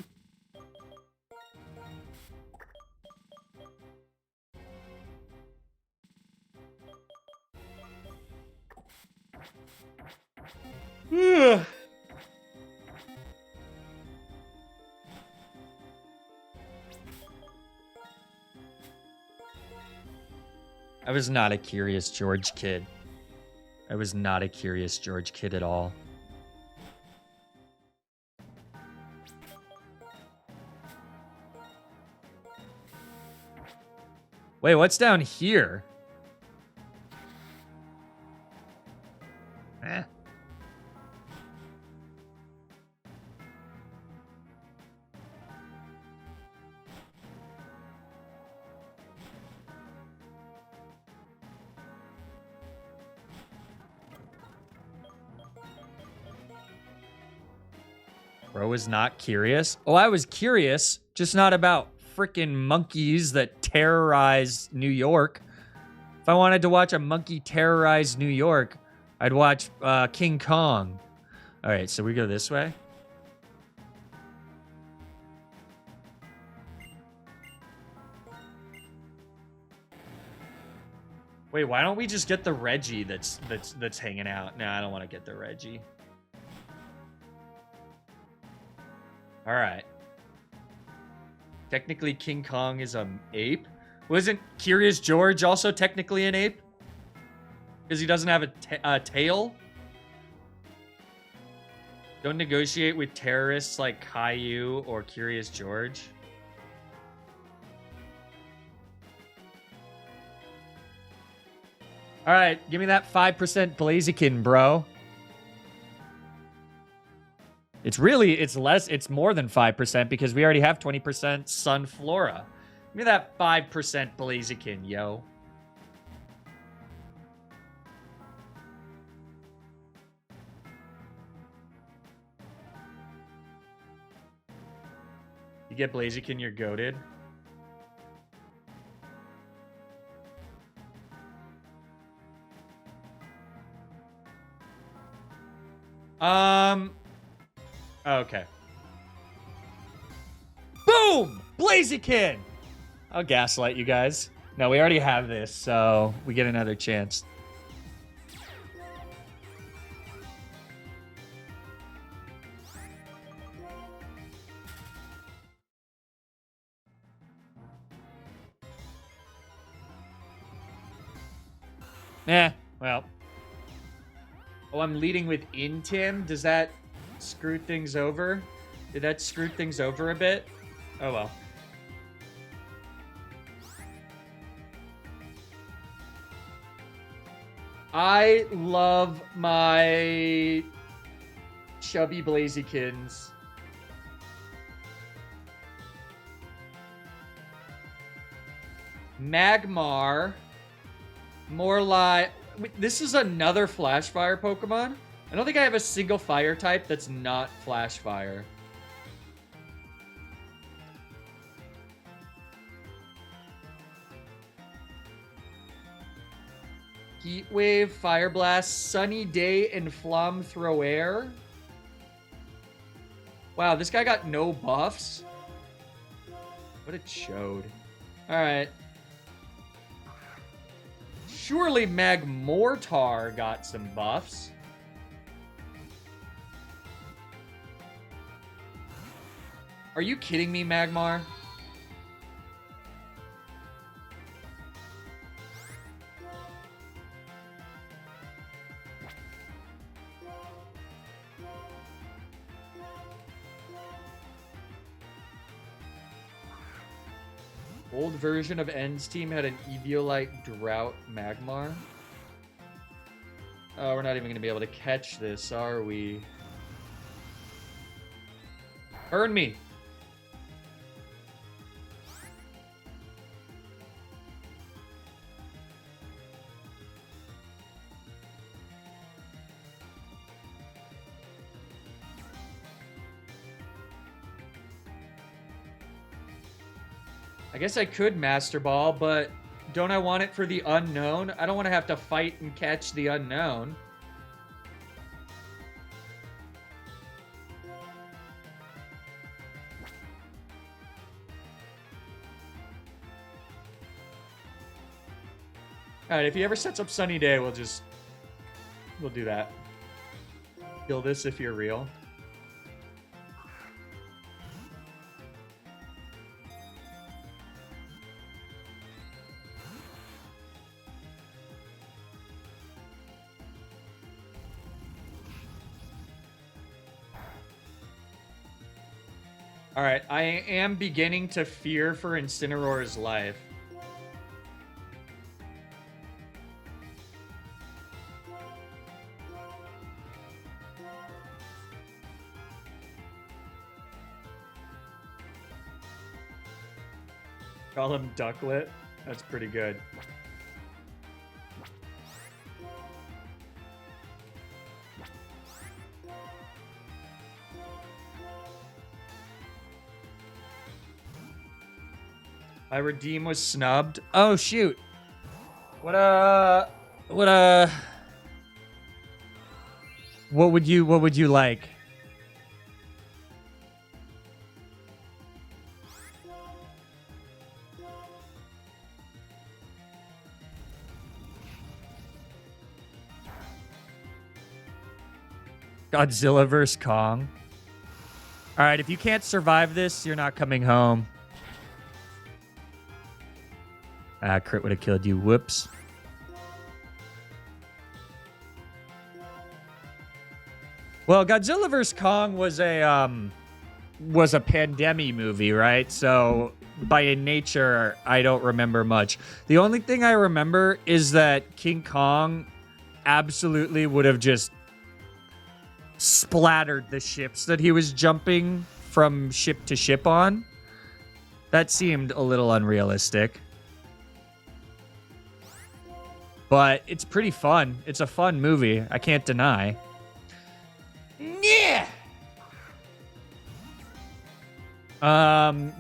I was not a Curious George kid. I was not a Curious George kid at all. Wait, what's down here? Eh. Bro was not curious. Oh, I was curious, just not about freaking monkeys that terrorize New York. If I wanted to watch a monkey terrorize New York, I'd watch King Kong. All right, so we go this way. Wait, why don't we just get the Reggie that's hanging out? No, I don't want to get the Reggie. All right. Technically, King Kong is an ape. Wasn't Curious George also technically an ape? Because he doesn't have a tail? Don't negotiate with terrorists like Caillou or Curious George. All right, give me that 5% Blaziken, bro. It's more than 5% because we already have 20% Sunflora. Give me that 5% Blaziken, yo. You get Blaziken, you're goated. Okay. Boom! Blaziken! I'll gaslight you guys. No, we already have this, so we get another chance. Well. Oh, I'm leading with Intim. Does that screw things over? Did that screw things over a bit? Oh, well. I love my chubby Blazikins. Magmar. More like... This is another Flash Fire Pokemon? I don't think I have a single Fire type that's not Flash Fire. Heat Wave, Fire Blast, Sunny Day, and Flamethrower. Wow, this guy got no buffs. What a chode. Alright. Surely Magmortar got some buffs. Are you kidding me, Magmar? Old version of N's team had an Eviolite Drought Magmar. Oh, we're not even going to be able to catch this, are we? Burn me! I guess I could Master Ball, but don't I want it for the unknown? I don't want to have to fight and catch the unknown. Alright, if he ever sets up Sunny Day, we'll do that. Kill this if you're real. Alright, I am beginning to fear for Incineroar's life. Call him Ducklet? That's pretty good. My redeem was snubbed. Oh shoot. What would you like? Godzilla vs. Kong. Alright, if you can't survive this, you're not coming home. Ah, crit would have killed you. Whoops. Well, Godzilla vs. Kong was a pandemic movie, right? So by nature, I don't remember much. The only thing I remember is that King Kong absolutely would have just splattered the ships that he was jumping from ship to ship on. That seemed a little unrealistic. But it's pretty fun. It's a fun movie. I can't deny. Yeah.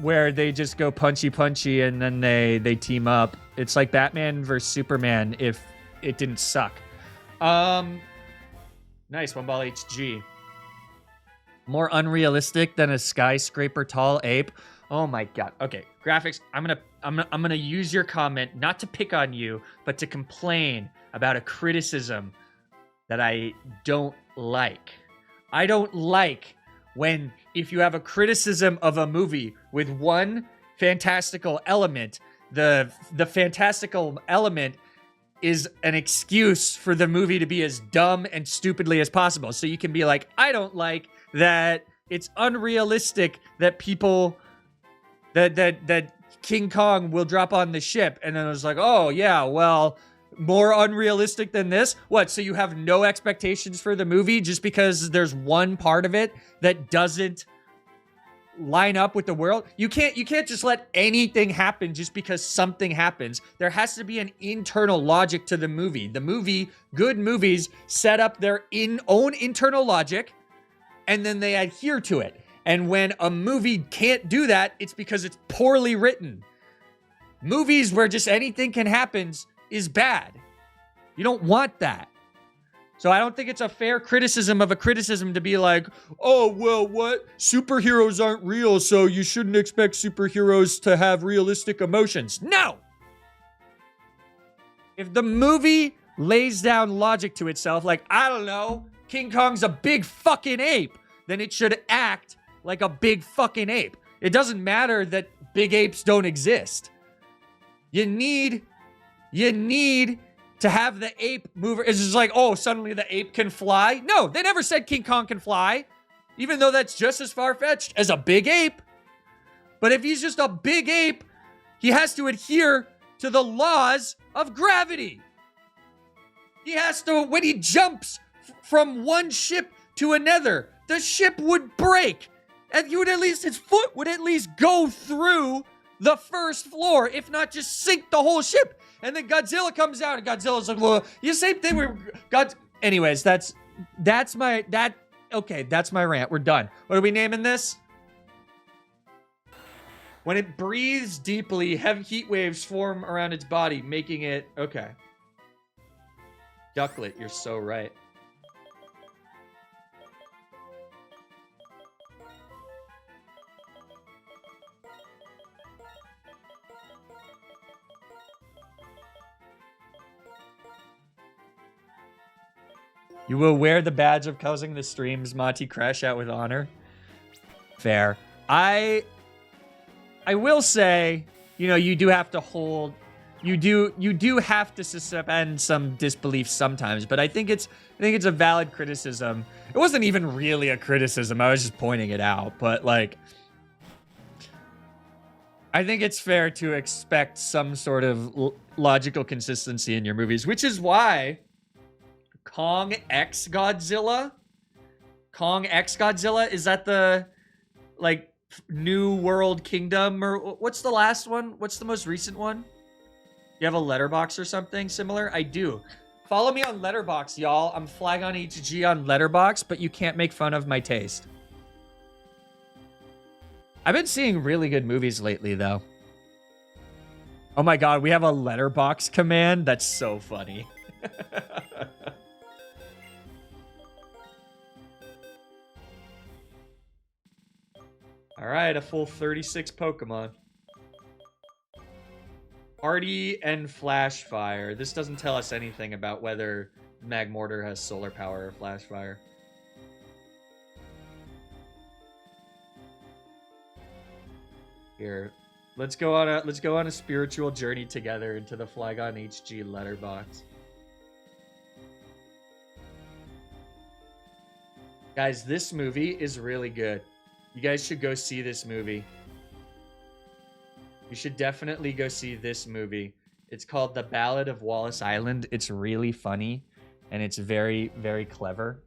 Where they just go punchy and then they team up. It's like Batman versus Superman if it didn't suck. Nice, 1 ball HG. More unrealistic than a skyscraper tall ape. Oh my god. Okay, graphics. I'm gonna use your comment not to pick on you, but to complain about a criticism that I don't like. I don't like when if you have a criticism of a movie with one fantastical element, the fantastical element is an excuse for the movie to be as dumb and stupidly as possible. So you can be like, I don't like that it's unrealistic that people that King Kong will drop on the ship. And then it was like, oh yeah, well, more unrealistic than this? What, so you have no expectations for the movie just because there's one part of it that doesn't line up with the world? You can't just let anything happen just because something happens. There has to be an internal logic to the movie. Good movies set up their own internal logic and then they adhere to it. And when a movie can't do that, it's because it's poorly written. Movies where just anything can happen is bad. You don't want that. So I don't think it's a fair criticism of a criticism to be like, oh, well, what? Superheroes aren't real, so you shouldn't expect superheroes to have realistic emotions. No! If the movie lays down logic to itself, like, I don't know, King Kong's a big fucking ape, then it should act like a big fucking ape. It doesn't matter that big apes don't exist. You need to have the ape move. It's just like, oh, suddenly the ape can fly. No, they never said King Kong can fly, even though that's just as far-fetched as a big ape. But if he's just a big ape, he has to adhere to the laws of gravity. He has to, when he jumps from one ship to another, the ship would break. And he would at least, his foot would at least go through the first floor, if not just sink the whole ship. And then Godzilla comes out, and Godzilla's like, well, you same thing with God. Anyways, that's my rant. We're done. What are we naming this? When it breathes deeply, heavy heat waves form around its body, making it, okay. Ducklet, you're so right. You will wear the badge of causing the streams, Monty Crash out with honor. Fair. I will say, you know, you do have to hold, you do have to suspend some disbelief sometimes, but I think it's a valid criticism. It wasn't even really a criticism. I was just pointing it out, but like, I think it's fair to expect some sort of logical consistency in your movies, which is why Kong X Godzilla, is that the like New World Kingdom, or what's the last one? What's the most recent one? You have a letterbox or something similar? I do. Follow me on Letterbox, y'all. I'm Flagon HG on Letterbox, but you can't make fun of my taste. I've been seeing really good movies lately, though. Oh my god, we have a Letterbox command? That's so funny. All right, a full 36 Pokemon. Hardy and Flash Fire. This doesn't tell us anything about whether Magmortar has solar power or Flash Fire. Here, let's go on a spiritual journey together into the Flagon HG letterbox. Guys, this movie is really good. You guys should go see this movie. You should definitely go see this movie. It's called The Ballad of Wallace Island. It's really funny, and it's very, very clever.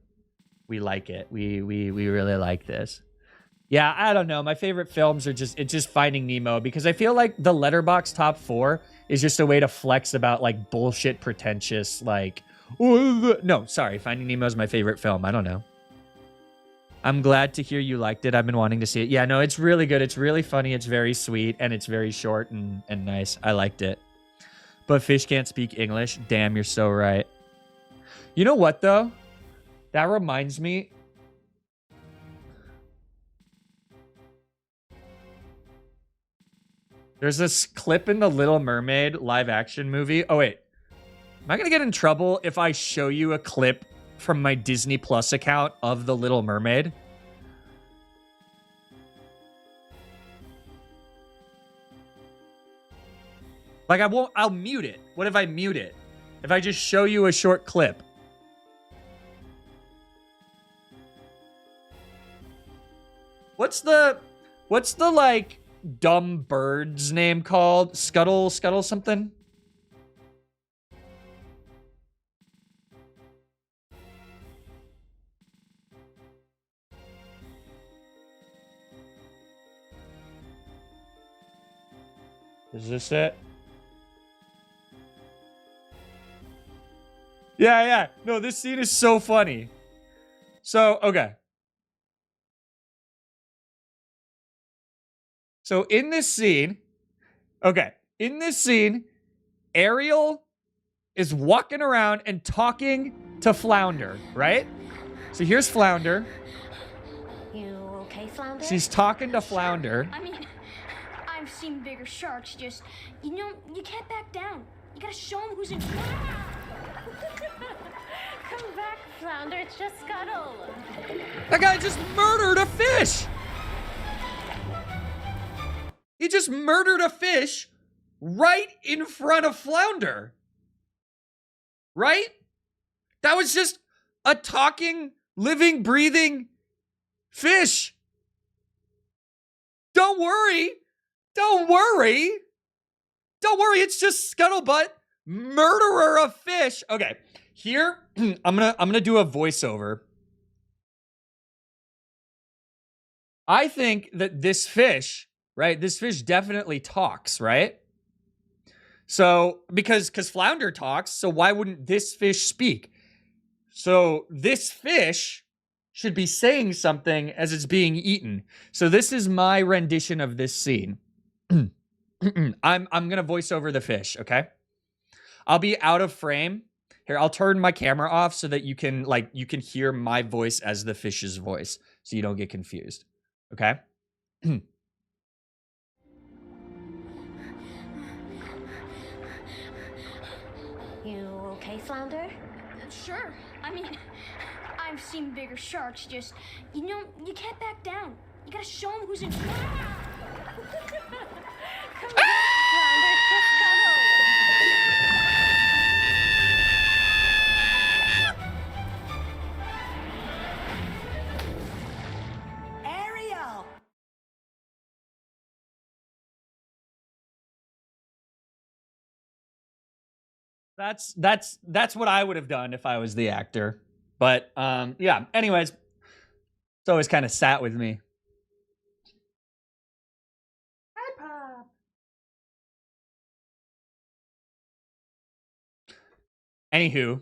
We like it. We really like this. Yeah, I don't know. My favorite films are just Finding Nemo, because I feel like the Letterboxd top 4 is just a way to flex about like bullshit, pretentious, like, no, sorry. Finding Nemo is my favorite film. I don't know. I'm glad to hear you liked it. I've been wanting to see it. Yeah, no, it's really good. It's really funny. It's very sweet, and it's very short and nice. I liked it. But fish can't speak English. Damn, you're so right. You know what, though? That reminds me. There's this clip in the Little Mermaid live action movie. Oh, wait. Am I going to get in trouble if I show you a clip from my Disney Plus account of the Little Mermaid? Like, I'll mute it. What if I mute it? If I just show you a short clip? What's the like dumb bird's name called? Scuttle something? Is this it? Yeah. No, this scene is so funny. So, okay. So in this scene, Ariel is walking around and talking to Flounder, right? So here's Flounder. You okay, Flounder? She's talking to Flounder. I mean, I've seen bigger sharks, just, you know, you can't back down. You gotta show them who's in charge. Come back, Flounder, it's just Scuttle. That guy just murdered a fish! He just murdered a fish right in front of Flounder. Right? That was just a talking, living, breathing fish. Don't worry. It's just Scuttlebutt, murderer of fish. Okay, here I'm gonna do a voiceover. I think that this fish, right? This fish definitely talks, right? So because Flounder talks, so why wouldn't this fish speak? So this fish should be saying something as it's being eaten. So this is my rendition of this scene. I'm gonna voice over the fish, okay? I'll be out of frame. Here, I'll turn my camera off so that you can hear my voice as the fish's voice, so you don't get confused. Okay? You okay, Flounder? Sure. I mean, I've seen bigger sharks, just, you know, you can't back down. You gotta show them who's in charge. Come back, Flounder, it's just Scuttle. Ariel! That's what I would have done if I was the actor. But yeah, anyways, it's always kind of sat with me. Hi, Pop. Anywho,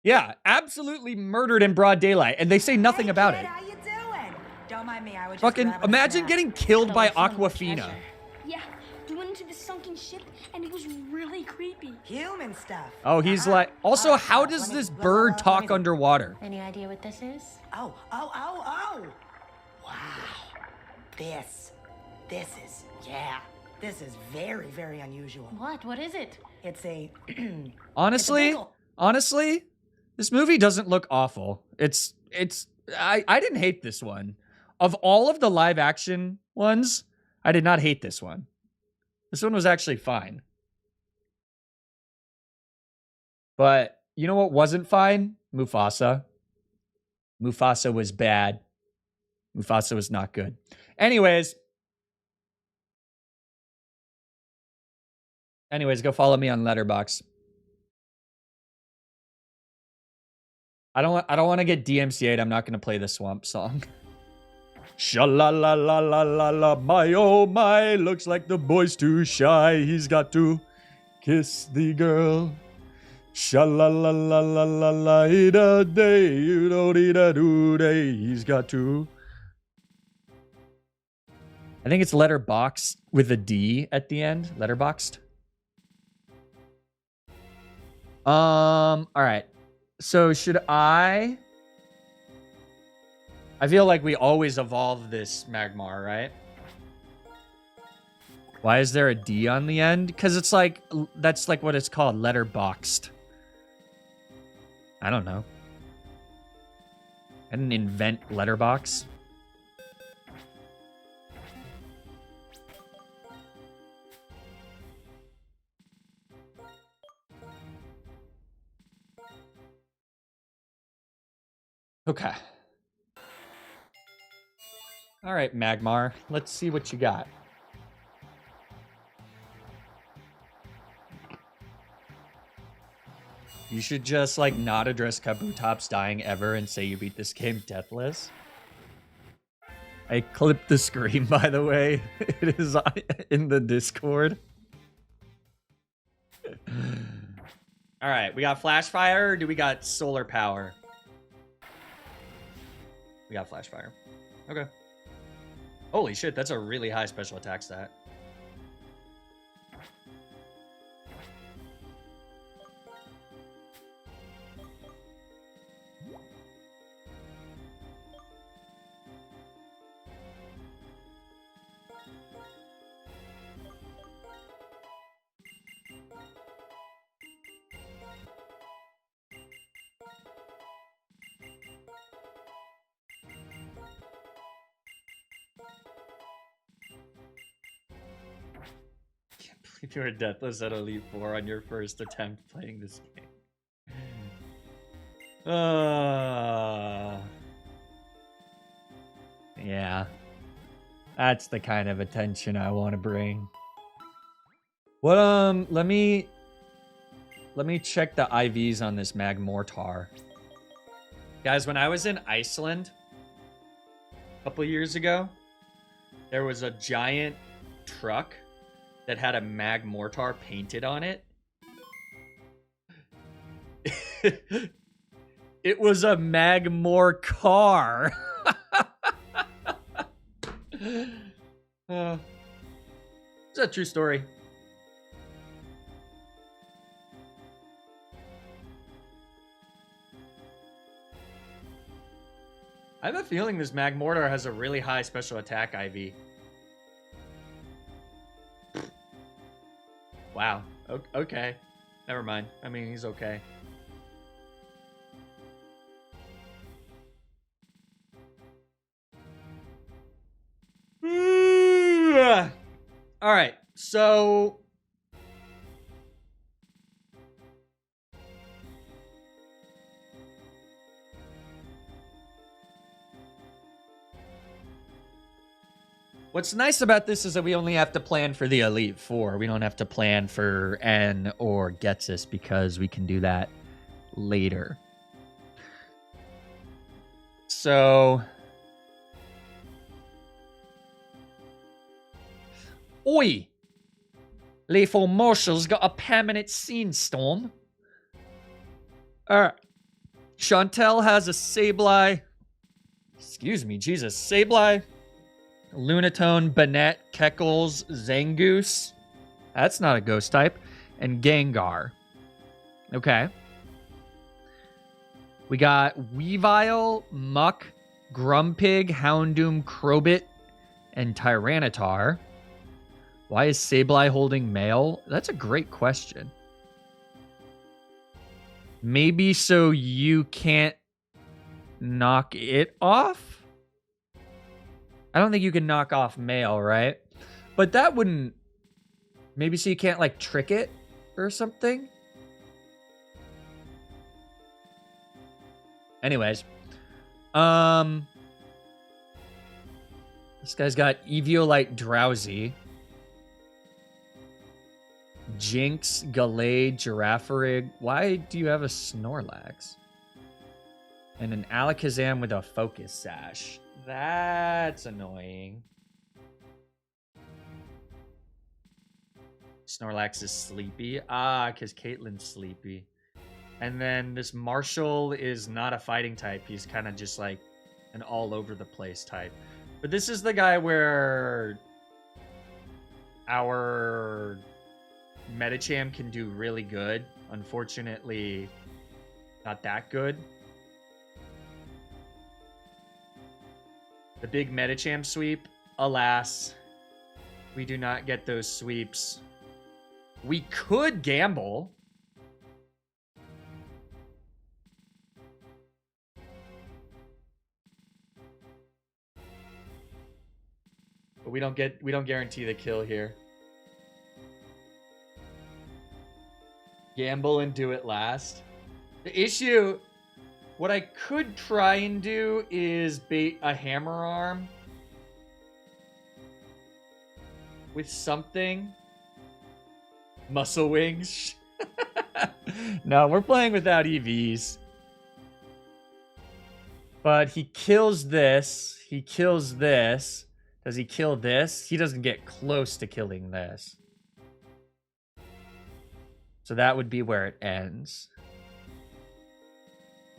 yeah, absolutely murdered in broad daylight, and they say nothing Hey, about kid, it. How you doing? Don't mind me, I was just Fucking grabbing a imagine snack. getting killed by Scuttle found the Aquafina. treasure. Yeah, we went into the sunken ship, and it was really creepy. Human stuff. Oh, he's like. Also, how does this bird talk underwater? Any idea what this is? Oh. Wow. This is very, very unusual. What is it? It's a Honestly, this movie doesn't look awful. I didn't hate this one. Of all of the live action ones, I did not hate this one. This one was actually fine. But you know what wasn't fine? Mufasa. Mufasa was bad. Mufasa was not good. Anyways, go follow me on Letterboxd. I don't want to get DMCA'd. I'm not going to play the Swamp song. Sha-la-la-la-la-la-la, my oh my, looks like the boy's too shy. He's got to kiss the girl. Sha-la-la-la-la-la-la, ida day, you don't need a do day. He's got to. I think it's Letterboxd with a D at the end. Letterboxd. All right. So should I feel like we always evolve this Magmar, right? Why is there a D on the end? Because it's like, that's like what it's called, letterboxed. I don't know. I didn't invent letterbox. Okay. All right, Magmar. Let's see what you got. You should just, like, not address Kabutops dying ever and say you beat this game deathless. I clipped the screen, by the way. It is in the Discord. All right, we got Flash Fire, or do we got Solar Power? We got Flash Fire. Okay. Holy shit, that's a really high special attack stat. If you were deathless at Elite 4 on your first attempt playing this game. Yeah. That's the kind of attention I want to bring. Well, let me check the IVs on this Magmortar. Guys, when I was in Iceland a couple years ago, there was a giant truck that had a Magmortar painted on it. It was a Magmor car. It's a true story. I have a feeling this Magmortar has a really high special attack IV. Wow. Okay. Never mind. I mean, he's okay. All right. So what's nice about this is that we only have to plan for the Elite Four. We don't have to plan for N or Getsus because we can do that later. So, oi! Lethal Marshall's got a permanent scene storm. Alright. Chantel has a Sableye. Excuse me, Jesus. Sableye, Lunatone, Banette, Keckles, Zangoose. That's not a ghost type. And Gengar. Okay. We got Weavile, Muck, Grumpig, Houndoom, Crobit, and Tyranitar. Why is Sableye holding male? That's a great question. Maybe so you can't knock it off? I don't think you can knock off male, right? But that wouldn't... Maybe so you can't, like, trick it or something? Anyways. This guy's got Eviolite Drowsy. Jinx, Gallade, Girafarig. Why do you have a Snorlax? And an Alakazam with a Focus Sash. That's annoying. Snorlax is sleepy. Ah, because Caitlin's sleepy. And then this Marshall is not a fighting type. He's kind of just like an all over the place type. But this is the guy where our Medicham can do really good. Unfortunately, Not that good. The big Medicham sweep. Alas, we do not get those sweeps. We could gamble. But we don't guarantee the kill here. Gamble and do it last. The issue, what I could try and do is bait a hammer arm with something. Muscle wings. No, we're playing without EVs. But he kills this. He kills this. Does he kill this? He doesn't get close to killing this. So that would be where it ends.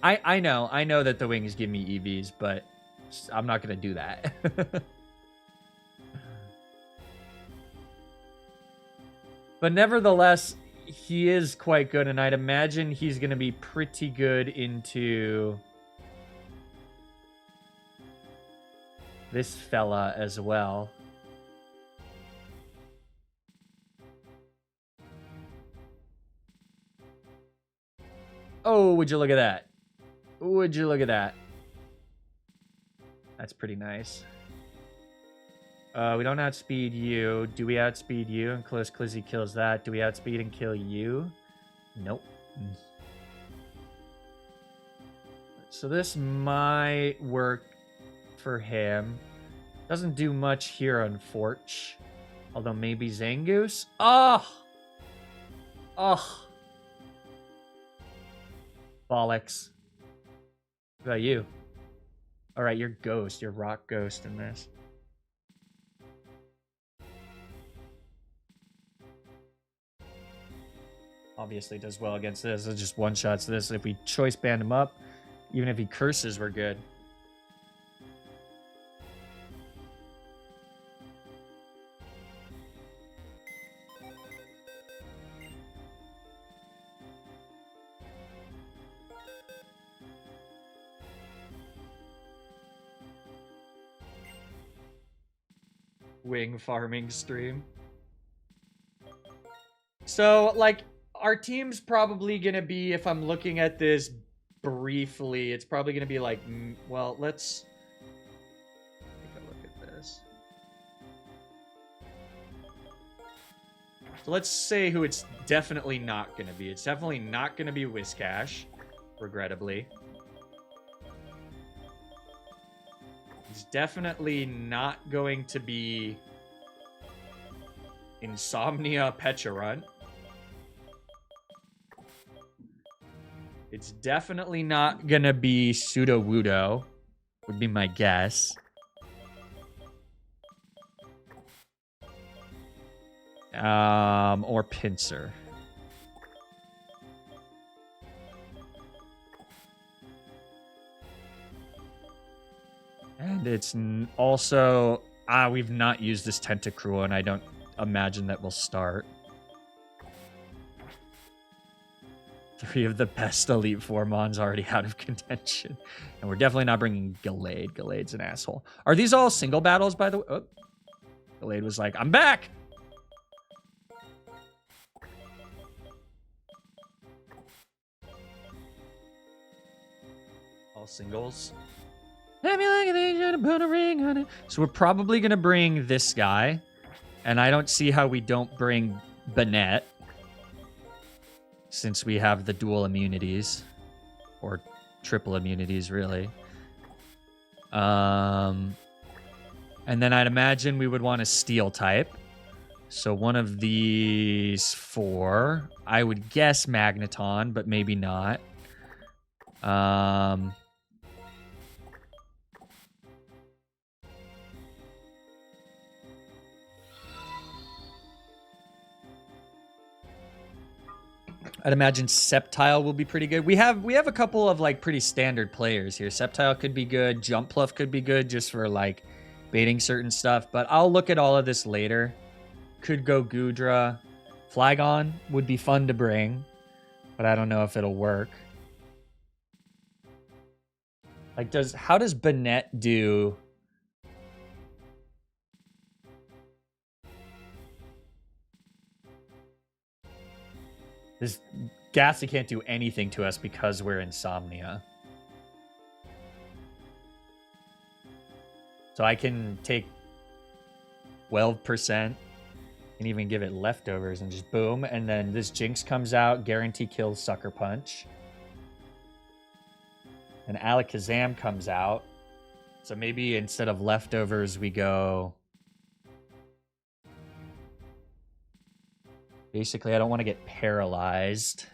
I know that the wings give me EVs, but I'm not going to do that. But nevertheless, he is quite good, and I'd imagine he's going to be pretty good into this fella as well. Oh, would you look at that? Would you look at that? That's pretty nice. We don't outspeed you. Do we outspeed you? And Close Clizzy kills that. Do we outspeed and kill you? Nope. So this might work for him. Doesn't do much here on Forge. Although maybe Zangoose. Oh! Oh! Bollocks. What about you? Alright, you're Ghost. You're Rock Ghost in this. Obviously does well against this. It just one-shots this. If we choice band him up, even if he curses, we're good. Wing farming stream. So, like, our team's probably going to be, if I'm looking at this briefly, it's probably going to be like, well, let's take a look at this. So let's say who it's definitely not going to be. It's definitely not going to be Whiscash, regrettably. It's definitely not going to be Insomnia Pecharunt. It's definitely not gonna be Sudowoodo, would be my guess. Or Pinsir. And it's also... we've not used this Tentacruel, and I don't imagine that will start. 3 of the best Elite Four Mons already out of contention. And we're definitely not bringing Gallade. Gallade's an asshole. Are these all single battles, by the way? Oh. Gallade was like, I'm back! All singles. Let me like they should have put a ring on it. So we're probably going to bring this guy. And I don't see how we don't bring Banette. Since we have the dual immunities. Or triple immunities, really. And then I'd imagine we would want a steel type. So one of these 4. I would guess Magneton, but maybe not. I'd imagine Sceptile will be pretty good. We have a couple of like pretty standard players here. Sceptile could be good. Jumpluff could be good just for like baiting certain stuff. But I'll look at all of this later. Could go Goodra. Flygon would be fun to bring, but I don't know if it'll work. Like, how does Banette do? This Ghastly can't do anything to us because we're Insomnia. So I can take 12% and even give it leftovers and just boom. And then this Jinx comes out, guarantee kills Sucker Punch. And Alakazam comes out. So maybe instead of leftovers, we go... Basically, I don't want to get paralyzed.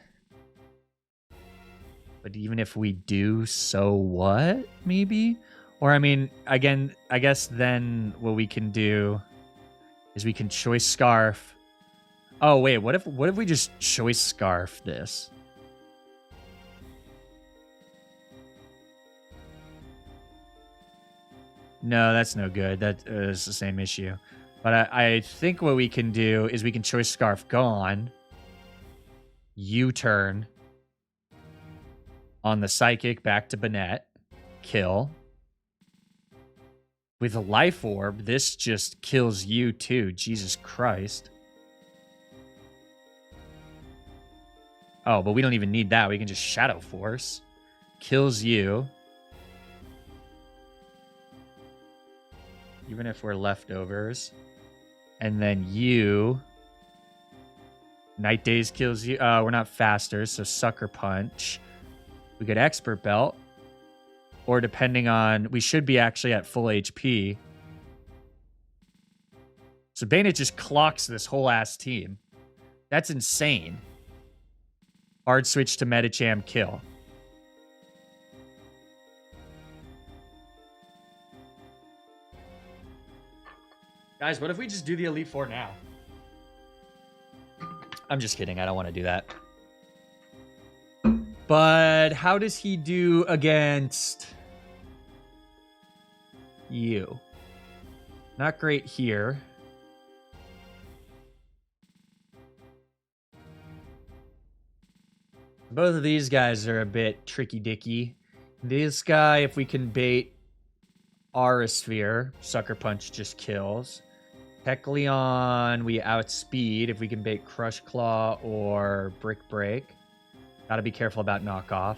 But even if we do, so what? Maybe? Or, I mean, again, I guess then what we can do is we can Choice Scarf. Oh, wait, what if we just Choice Scarf this? No, that's no good. That is the same issue. But I think what we can do is we can Choice Scarf Gone. U-turn. On the Psychic, back to Banette. Kill. With a Life Orb, this just kills you too. Jesus Christ. Oh, but we don't even need that. We can just Shadow Force. Kills you. Even if we're leftovers. And then you... Night Daze kills you. We're not faster, so Sucker Punch. We get Expert Belt. Or depending on... We should be actually at full HP. So Bane just clocks this whole ass team. That's insane. Hard switch to Medicham, kill. Guys, what if we just do the Elite Four now? I'm just kidding. I don't want to do that. But how does he do against you? Not great here. Both of these guys are a bit tricky-dicky. This guy, if we can bait Aurasphere, Sucker Punch just kills. Kecleon, we outspeed if we can bait Crush Claw or Brick Break. Gotta be careful about knockoff.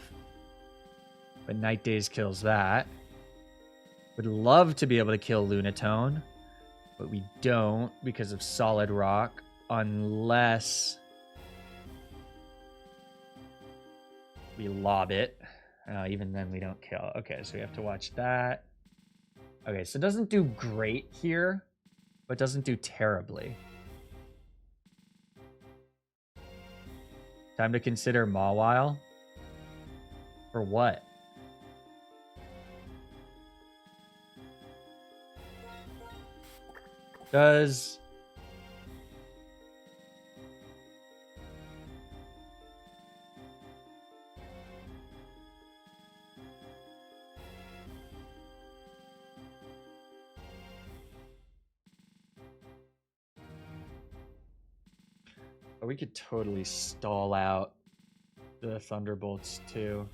But Night Daze kills that. Would love to be able to kill Lunatone, but we don't because of Solid Rock, unless we lob it. Even then we don't kill. Okay, so we have to watch that. Okay, so it doesn't do great here, but doesn't do terribly. Time to consider Mawile. For what? Does... We could totally stall out the Thunderbolts too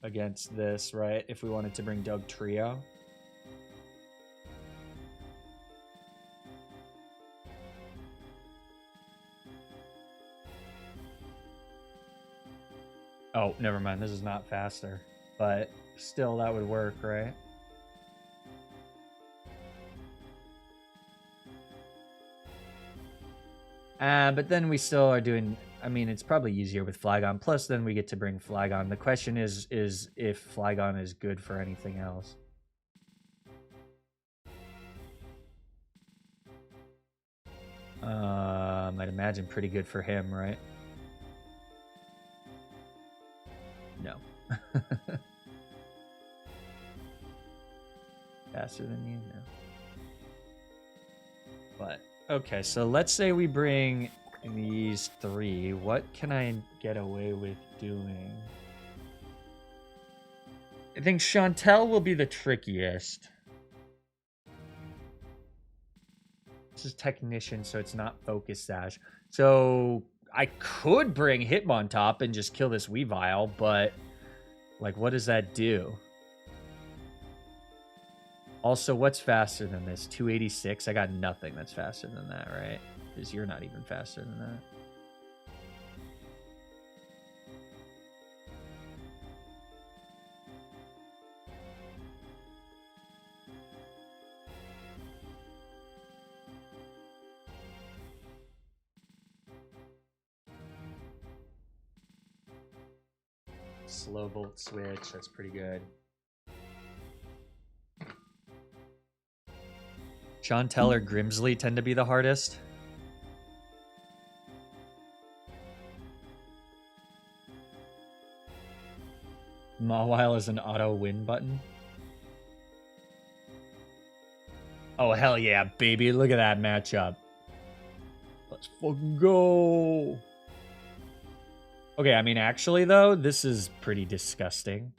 against this, right? If we wanted to bring Doug Trio. Oh, never mind. This is not faster. But still, that would work, right? But then we still are doing... I mean, it's probably easier with Flygon. Plus, then we get to bring Flygon. The question is if Flygon is good for anything else. I'd imagine pretty good for him, right? No. Faster than you? No. But... Okay, so let's say we bring these three. What can I get away with doing? I think Chantel will be the trickiest. This is Technician, so it's not Focus Sash. So I could bring Hitmontop and just kill this Weavile, but like, what does that do? Also, what's faster than this? 286? I got nothing that's faster than that, right? Because you're not even faster than that. Slow volt switch, that's pretty good. Chantel or Grimsley tend to be the hardest. Mawile is an auto win button. Oh, hell yeah, baby. Look at that matchup. Let's fucking go. Okay, I mean, actually, though, this is pretty disgusting.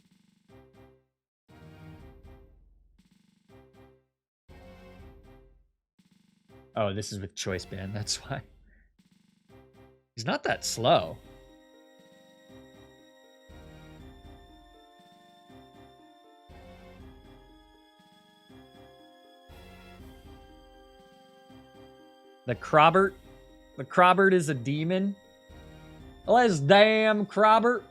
Oh, this is with choice band. That's why. He's not that slow. The Crobert. The Crobert is a demon. Let's damn Crobert.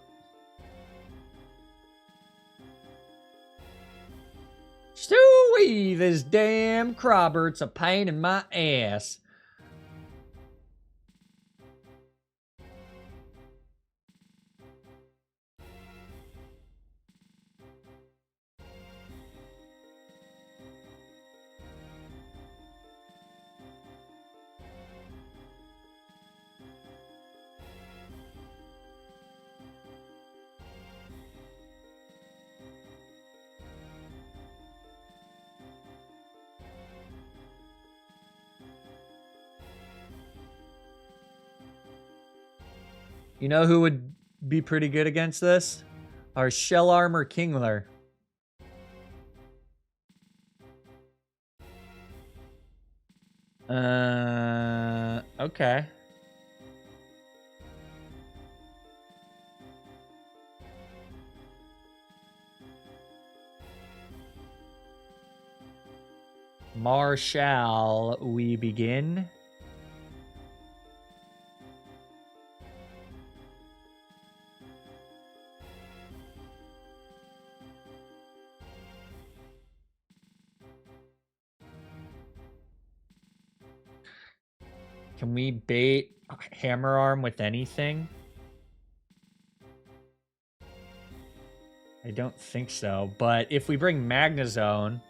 Stewie, this damn Crobert's a pain in my ass. You know who would be pretty good against this? Our Shell Armor Kingler. Okay. Shall we begin? Can we bait Hammer Arm with anything? I don't think so, but if we bring Magnezone...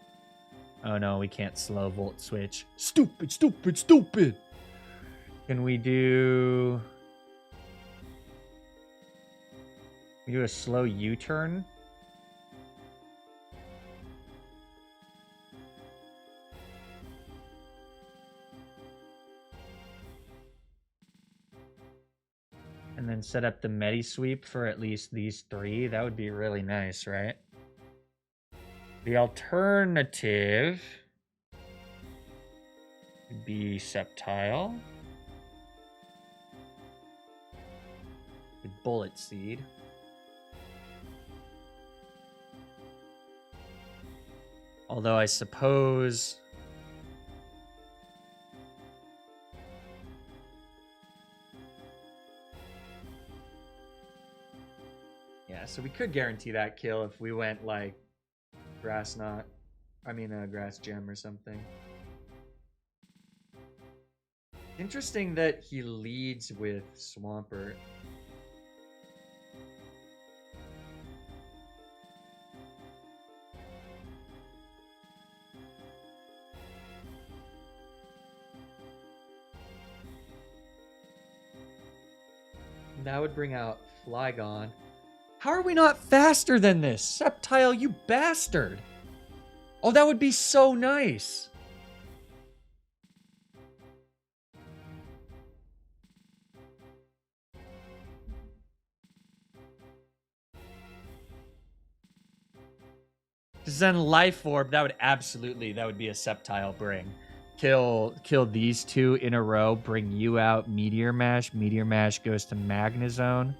Oh no, we can't slow volt switch. Stupid, stupid, stupid! Can we do... We do a slow U-turn? And then set up the Medi Sweep for at least these three. That would be really nice, right? The alternative would be Sceptile. The Bullet Seed. Although I suppose... Yeah, so we could guarantee that kill if we went like Grass Gem or something. Interesting that he leads with Swampert. That would bring out Flygon. How are we not faster than this? Sceptile, you bastard! Oh, that would be so nice! Zen Life Orb, that would be a Sceptile bring. Kill these two in a row, bring you out, Meteor Mash. Meteor Mash goes to Magnezone.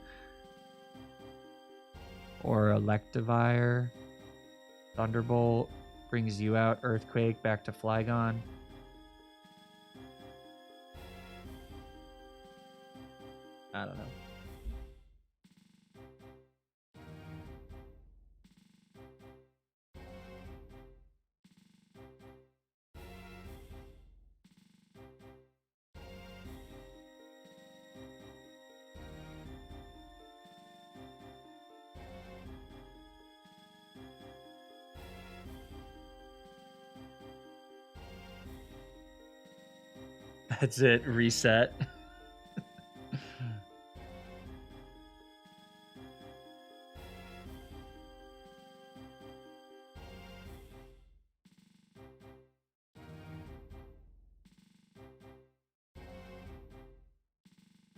Or Electivire. Thunderbolt. Brings you out. Earthquake. Back to Flygon. I don't know. That's it. Reset.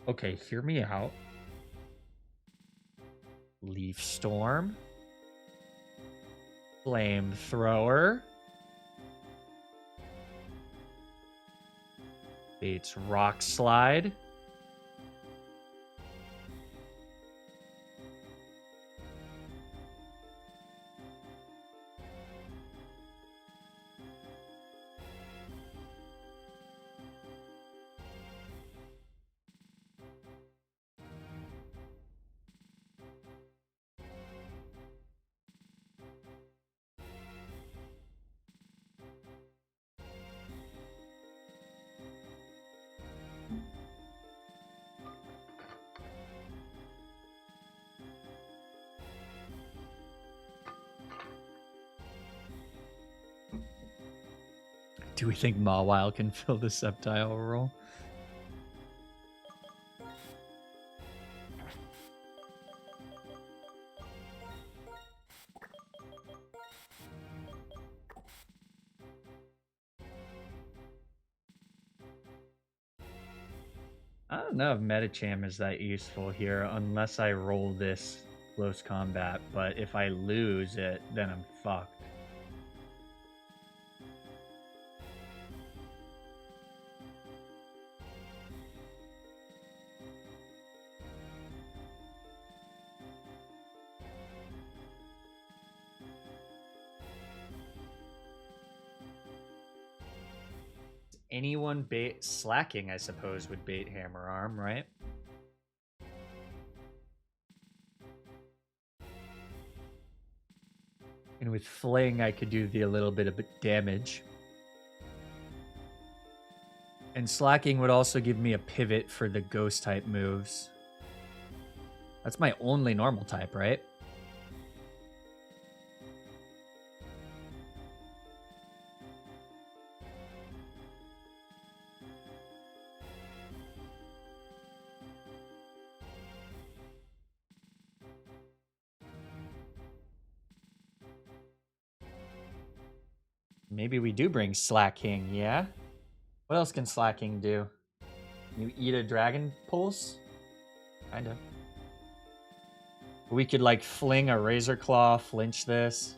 Okay, hear me out. Leaf Storm. Flamethrower. Bates Rock Slide. Do we think Mawile can fill the Sceptile role? I don't know if Medicham is that useful here unless I roll this close combat, but if I lose it, then I'm fucked. Anyone bait slacking, I suppose, would bait Hammer Arm, right? And with Fling, I could do a little bit of damage. And slacking would also give me a pivot for the ghost type moves. That's my only normal type, right? Maybe we do bring Slacking, yeah? What else can Slacking do? You eat a Dragon Pulse? Kinda. We could, like, fling a Razor Claw, flinch this.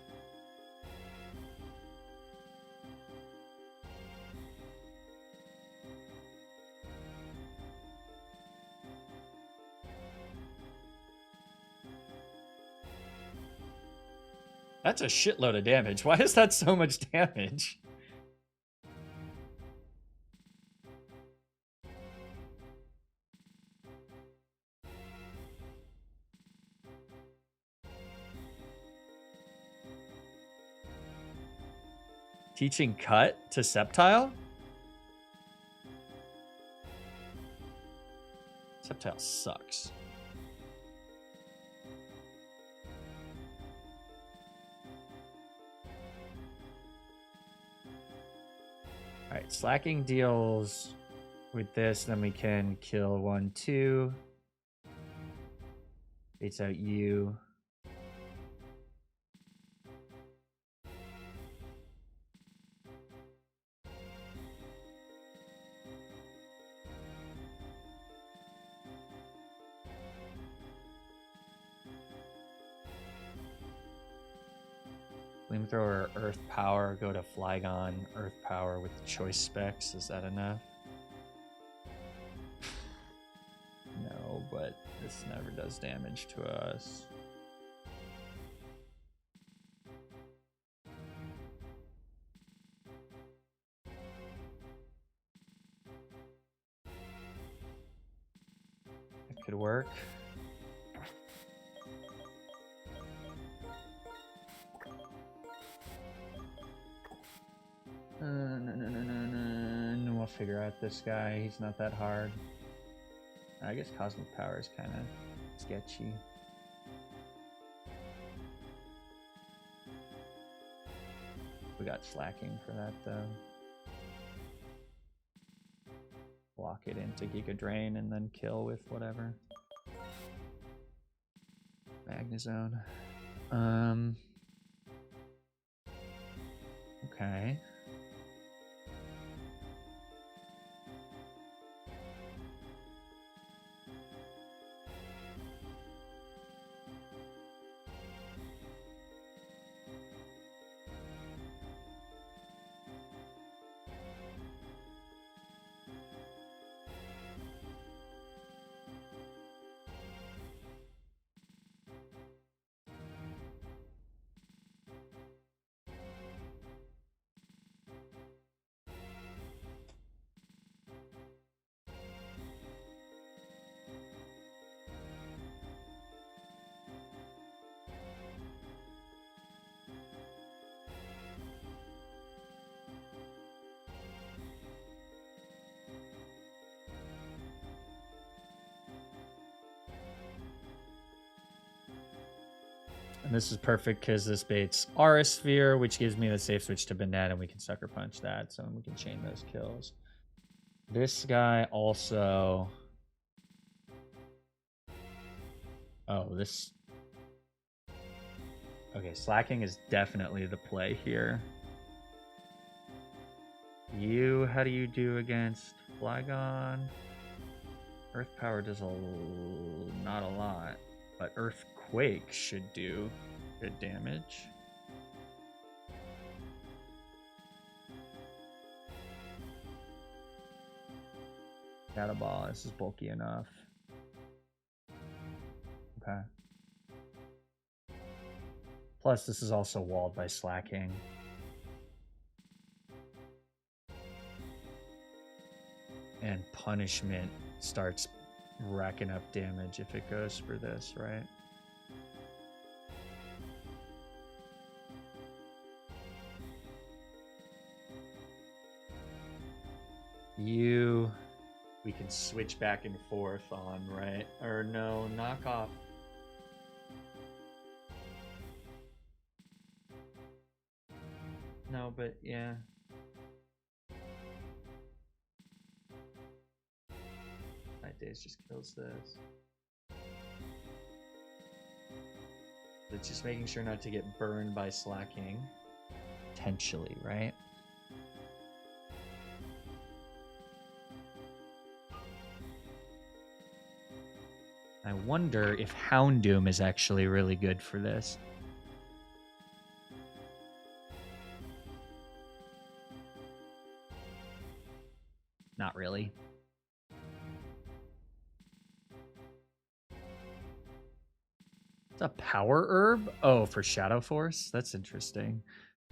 That's a shitload of damage. Why is that so much damage? Teaching Cut to Sceptile? Sceptile sucks. Alright, slacking deals with this, then we can kill 1, 2. Baits out you. Flamethrower, Earth Power, go to Flygon, Earth Power with choice specs. Is that enough? No, but this never does damage to us. Could work. No. We'll figure out this guy. He's not that hard. I guess Cosmic Power is kind of sketchy. We got Slacking for that, though. Block it into Giga Drain and then kill with whatever. Magnezone. Okay. And this is perfect because this baits Aura Sphere, which gives me the safe switch to Banette, and we can Sucker Punch that, so we can chain those kills. This guy also... Oh, this... Okay, Slacking is definitely the play here. You, how do you do against Flygon? Earth Power does not a lot, but Earthquake should do good damage. Shadow Ball, this is bulky enough. Okay. Plus, this is also walled by Slacking. And Punishment starts racking up damage if it goes for this, right? You... We can switch back and forth on, right? Or no, knock off. No, but yeah. Night Days just kills this. It's just making sure not to get burned by Slacking. Potentially, right? I wonder if Houndoom is actually really good for this. Not really. It's a power herb? Oh, for Shadow Force? That's interesting.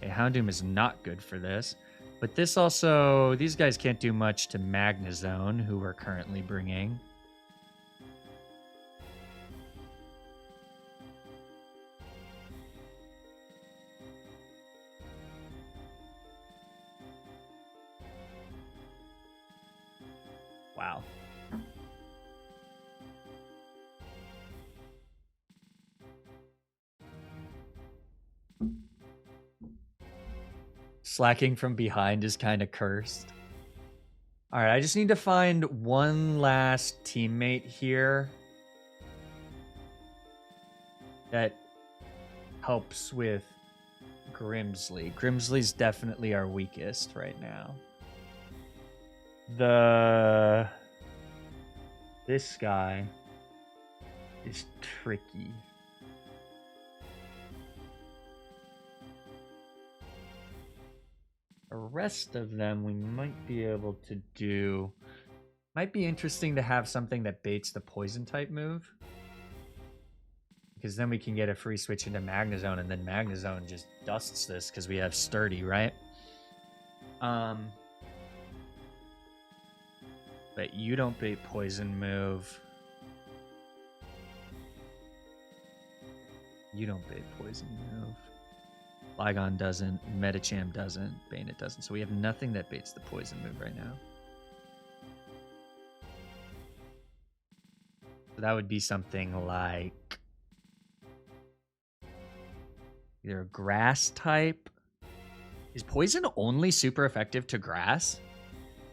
Okay, Houndoom is not good for this. But this also... These guys can't do much to Magnezone, who we're currently bringing. Wow. Slacking from behind is kind of cursed. All right, I just need to find one last teammate here that helps with Grimsley. Grimsley's definitely our weakest right now. This guy is tricky. The rest of them we might be able to do. Might be interesting to have something that baits the poison type move. Because then we can get a free switch into Magnezone, and then Magnezone just dusts this because we have Sturdy, right? But you don't bait poison move. You don't bait poison move. Flygon doesn't. Medicham doesn't. Bayonet doesn't. So we have nothing that baits the poison move right now. So that would be something like either a grass type. Is poison only super effective to grass?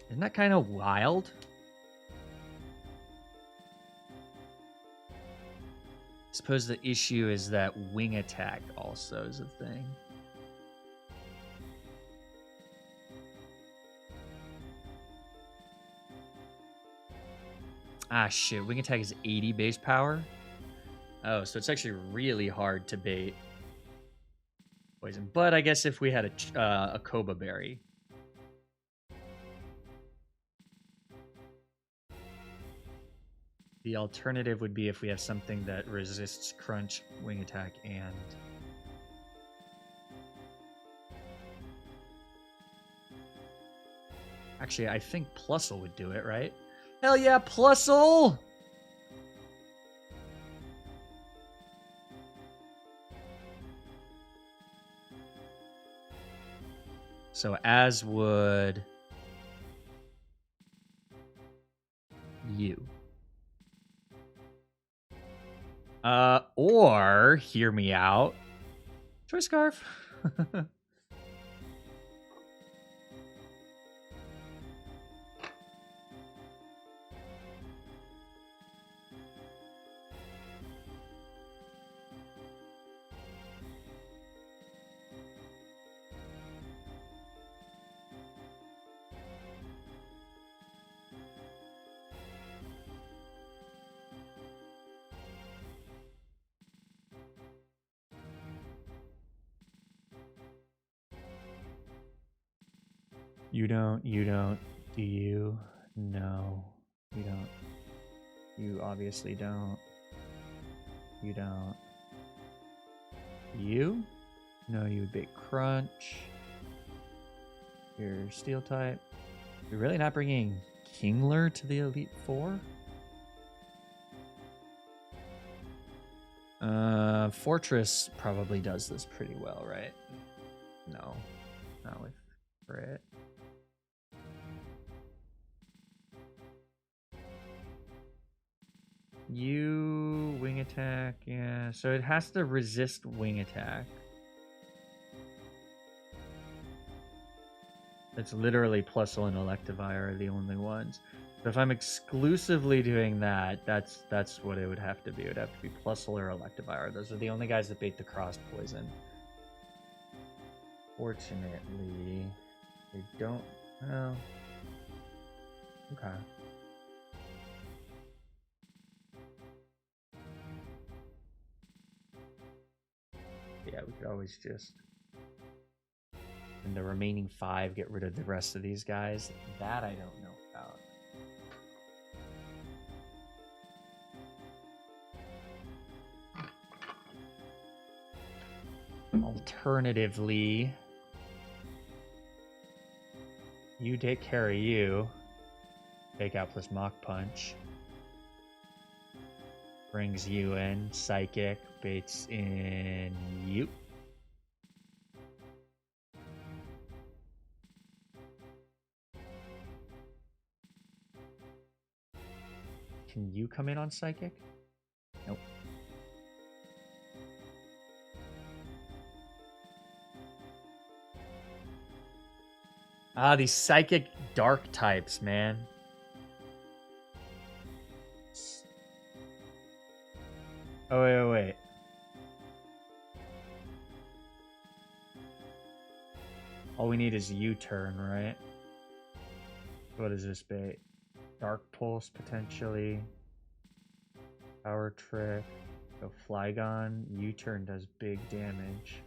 Isn't that kind of wild? I suppose the issue is that wing attack also is a thing. Ah, shit. Wing attack is 80 base power. Oh, so it's actually really hard to bait poison. But I guess if we had a Koba berry. The alternative would be if we have something that resists crunch, wing attack, and... Actually, I think Plusle would do it, right? Hell yeah, Plusle! So as would you. Or hear me out. Choice Scarf. You don't, do you? No, you don't. You obviously don't. You don't. You? No, you would bait Crunch. You're Steel type. You're really not bringing Kingler to the Elite Four? Fortress probably does this pretty well, right? No, not with Crit. You wing attack, yeah. So it has to resist wing attack. It's literally Plusle and Electivire are the only ones. So if I'm exclusively doing that, that's what it would have to be. It would have to be Plusle or Electivire. Those are the only guys that bait the cross poison. Fortunately, they don't. Oh. Okay. Yeah, we could always just... And the remaining 5 get rid of the rest of these guys. That I don't know about. Alternatively, you take care of you. Take out plus Mach Punch. Brings you in. Psychic baits in you. Can you come in on Psychic? Nope. Ah, these Psychic Dark types, man. Oh, wait. All we need is U-turn, right? What is this bait? Dark Pulse, potentially. Power Trick. Go Flygon. U-turn does big damage.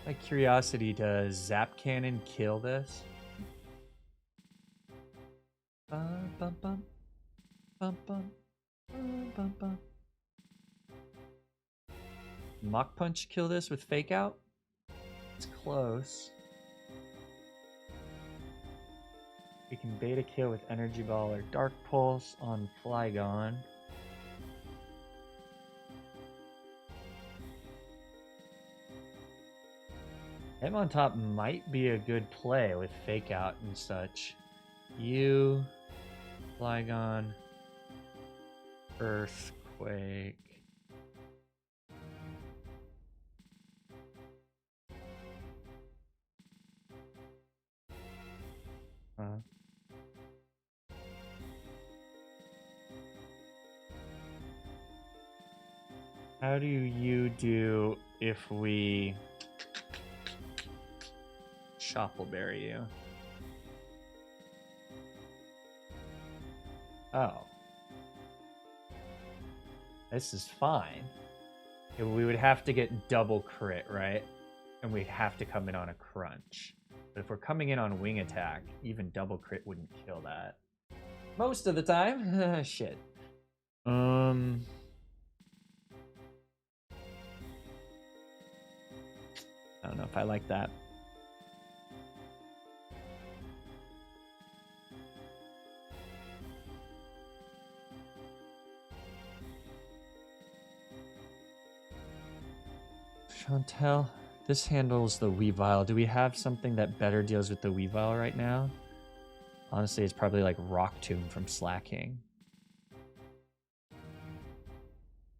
My curiosity, does Zap Cannon kill this? Mach Punch kill this with Fake Out? It's close. We can Beta Kill with Energy Ball or Dark Pulse on Flygon. Him on top might be a good play with Fake Out and such. You, Flygon, Earthquake. How do you do if we Shoppleberry you? Oh. This is fine. We would have to get double crit, right? And we'd have to come in on a crunch. But if we're coming in on wing attack, even double crit wouldn't kill that. Most of the time. Shit. I don't know if I like that. Chantel, this handles the Weavile. Do we have something that better deals with the Weavile right now? Honestly, it's probably like Rock Tomb from Slacking.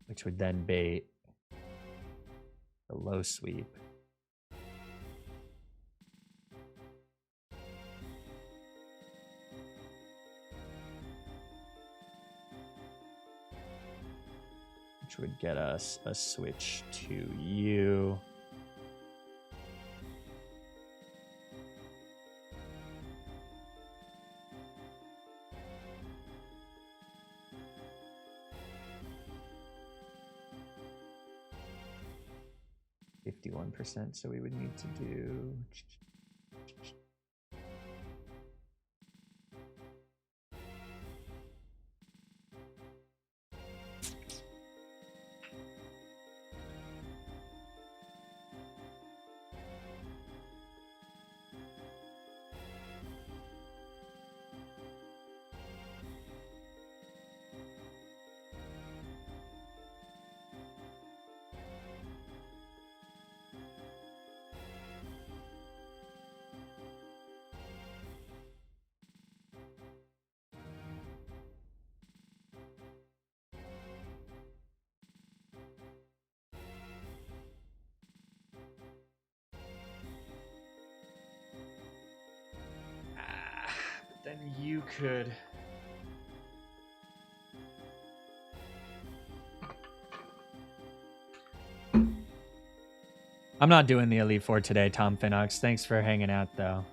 Which would then bait the low sweep. Which would get us a switch to you. %, so we would need to do... Then you could... I'm not doing the Elite Four today, Tom Finnox. Thanks for hanging out, though.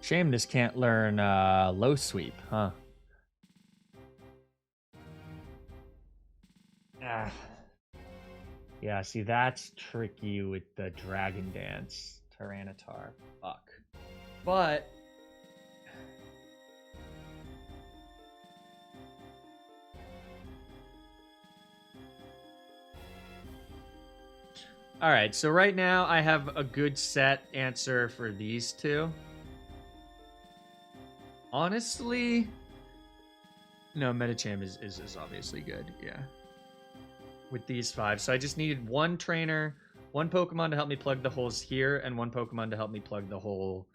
Shame this can't learn low sweep, huh? Yeah, see, that's tricky with the Dragon Dance. Tyranitar. Fuck. But... Alright, so right now I have a good set answer for these two. Honestly... No, Medicham is obviously good, yeah. With these 5. So I just needed one trainer, one Pokemon to help me plug the holes here, and one Pokemon to help me plug the hole.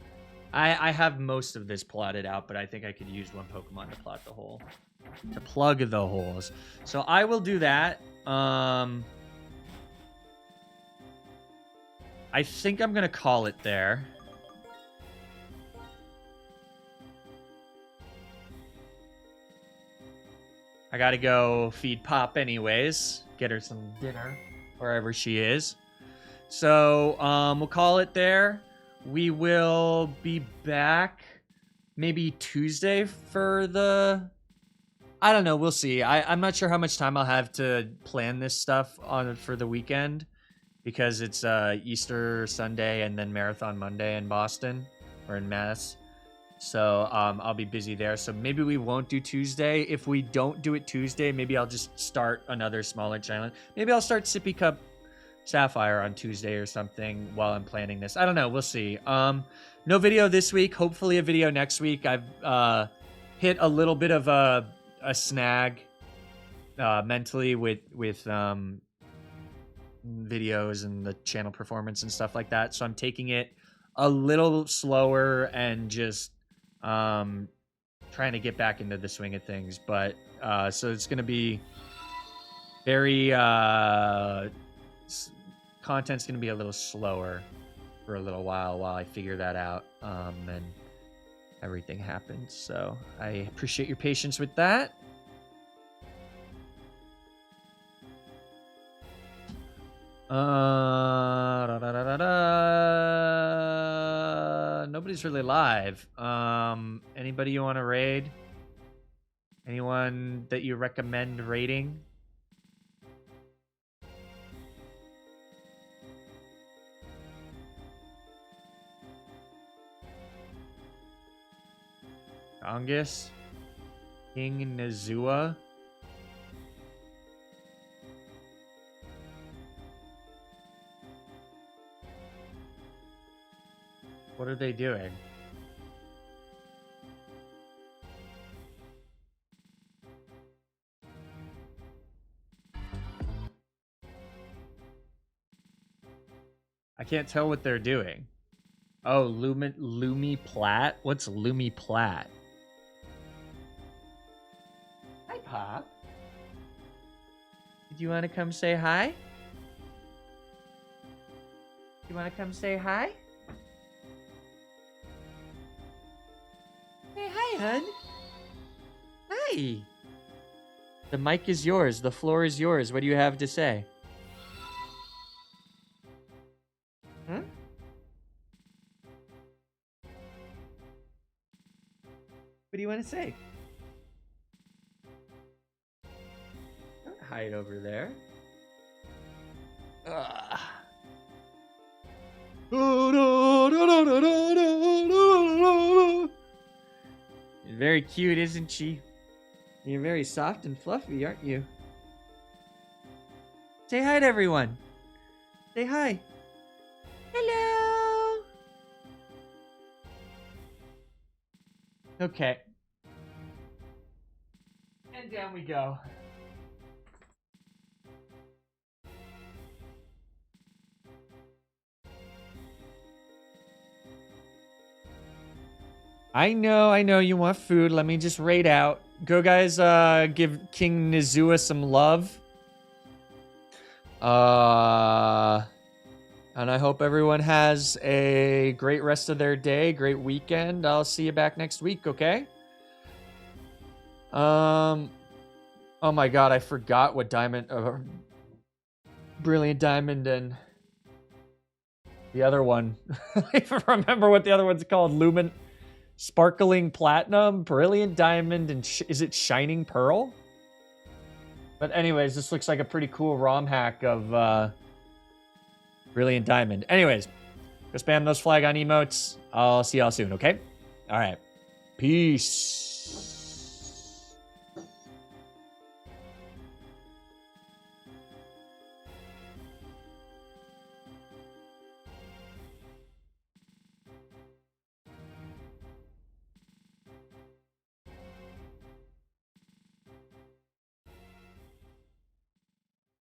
I have most of this plotted out, but I think I could use one Pokemon to plot the hole. To plug the holes. So I will do that. I think I'm going to call it there. I got to go feed Pop anyways. Get her some dinner wherever she is. So we'll call it there. We will be back maybe Tuesday for the... I don't know. We'll see. I'm not sure how much time I'll have to plan this stuff for the weekend because it's Easter Sunday and then Marathon Monday in Boston or in Mass. So I'll be busy there. So maybe we won't do Tuesday. If we don't do it Tuesday, maybe I'll just start another smaller challenge. Maybe I'll start Sippy Cup Sapphire on Tuesday or something while I'm planning this. I don't know. We'll see. No video this week. Hopefully a video next week. I've hit a little bit of a snag mentally with videos and the channel performance and stuff like that. So I'm taking it a little slower and just trying to get back into the swing of things. But so it's going to be very content's going to be a little slower for a little while I figure that out and everything happens. So I appreciate your patience with that. Nobody's really live. Anybody you want to raid? Anyone that you recommend raiding? Angus? King Nuzlocke? What are they doing? I can't tell what they're doing. Oh, Lumi Plat? What's Lumi Plat? Hi, Pop. Did you want to come say hi? You want to come say hi? Hey, hi, hun. Hi. The mic is yours. The floor is yours. What do you have to say? Huh? What do you want to say? Don't hide over there. Ugh. You're very cute, isn't she? You're very soft and fluffy, aren't you? Say hi to everyone. Say hi. Hello. Okay. And down we go. I know you want food. Let me just raid out. Go, guys, give King Nuzlocke some love. And I hope everyone has a great rest of their day, great weekend. I'll see you back next week, okay? Oh my god, I forgot what diamond... Brilliant Diamond and... the other one. I remember what the other one's called. Lumen... Sparkling Platinum, Brilliant Diamond, and is it Shining Pearl? But anyways, this looks like a pretty cool ROM hack of Brilliant Diamond. Anyways, go spam those flag on emotes. I'll see y'all soon, okay? All right. Peace.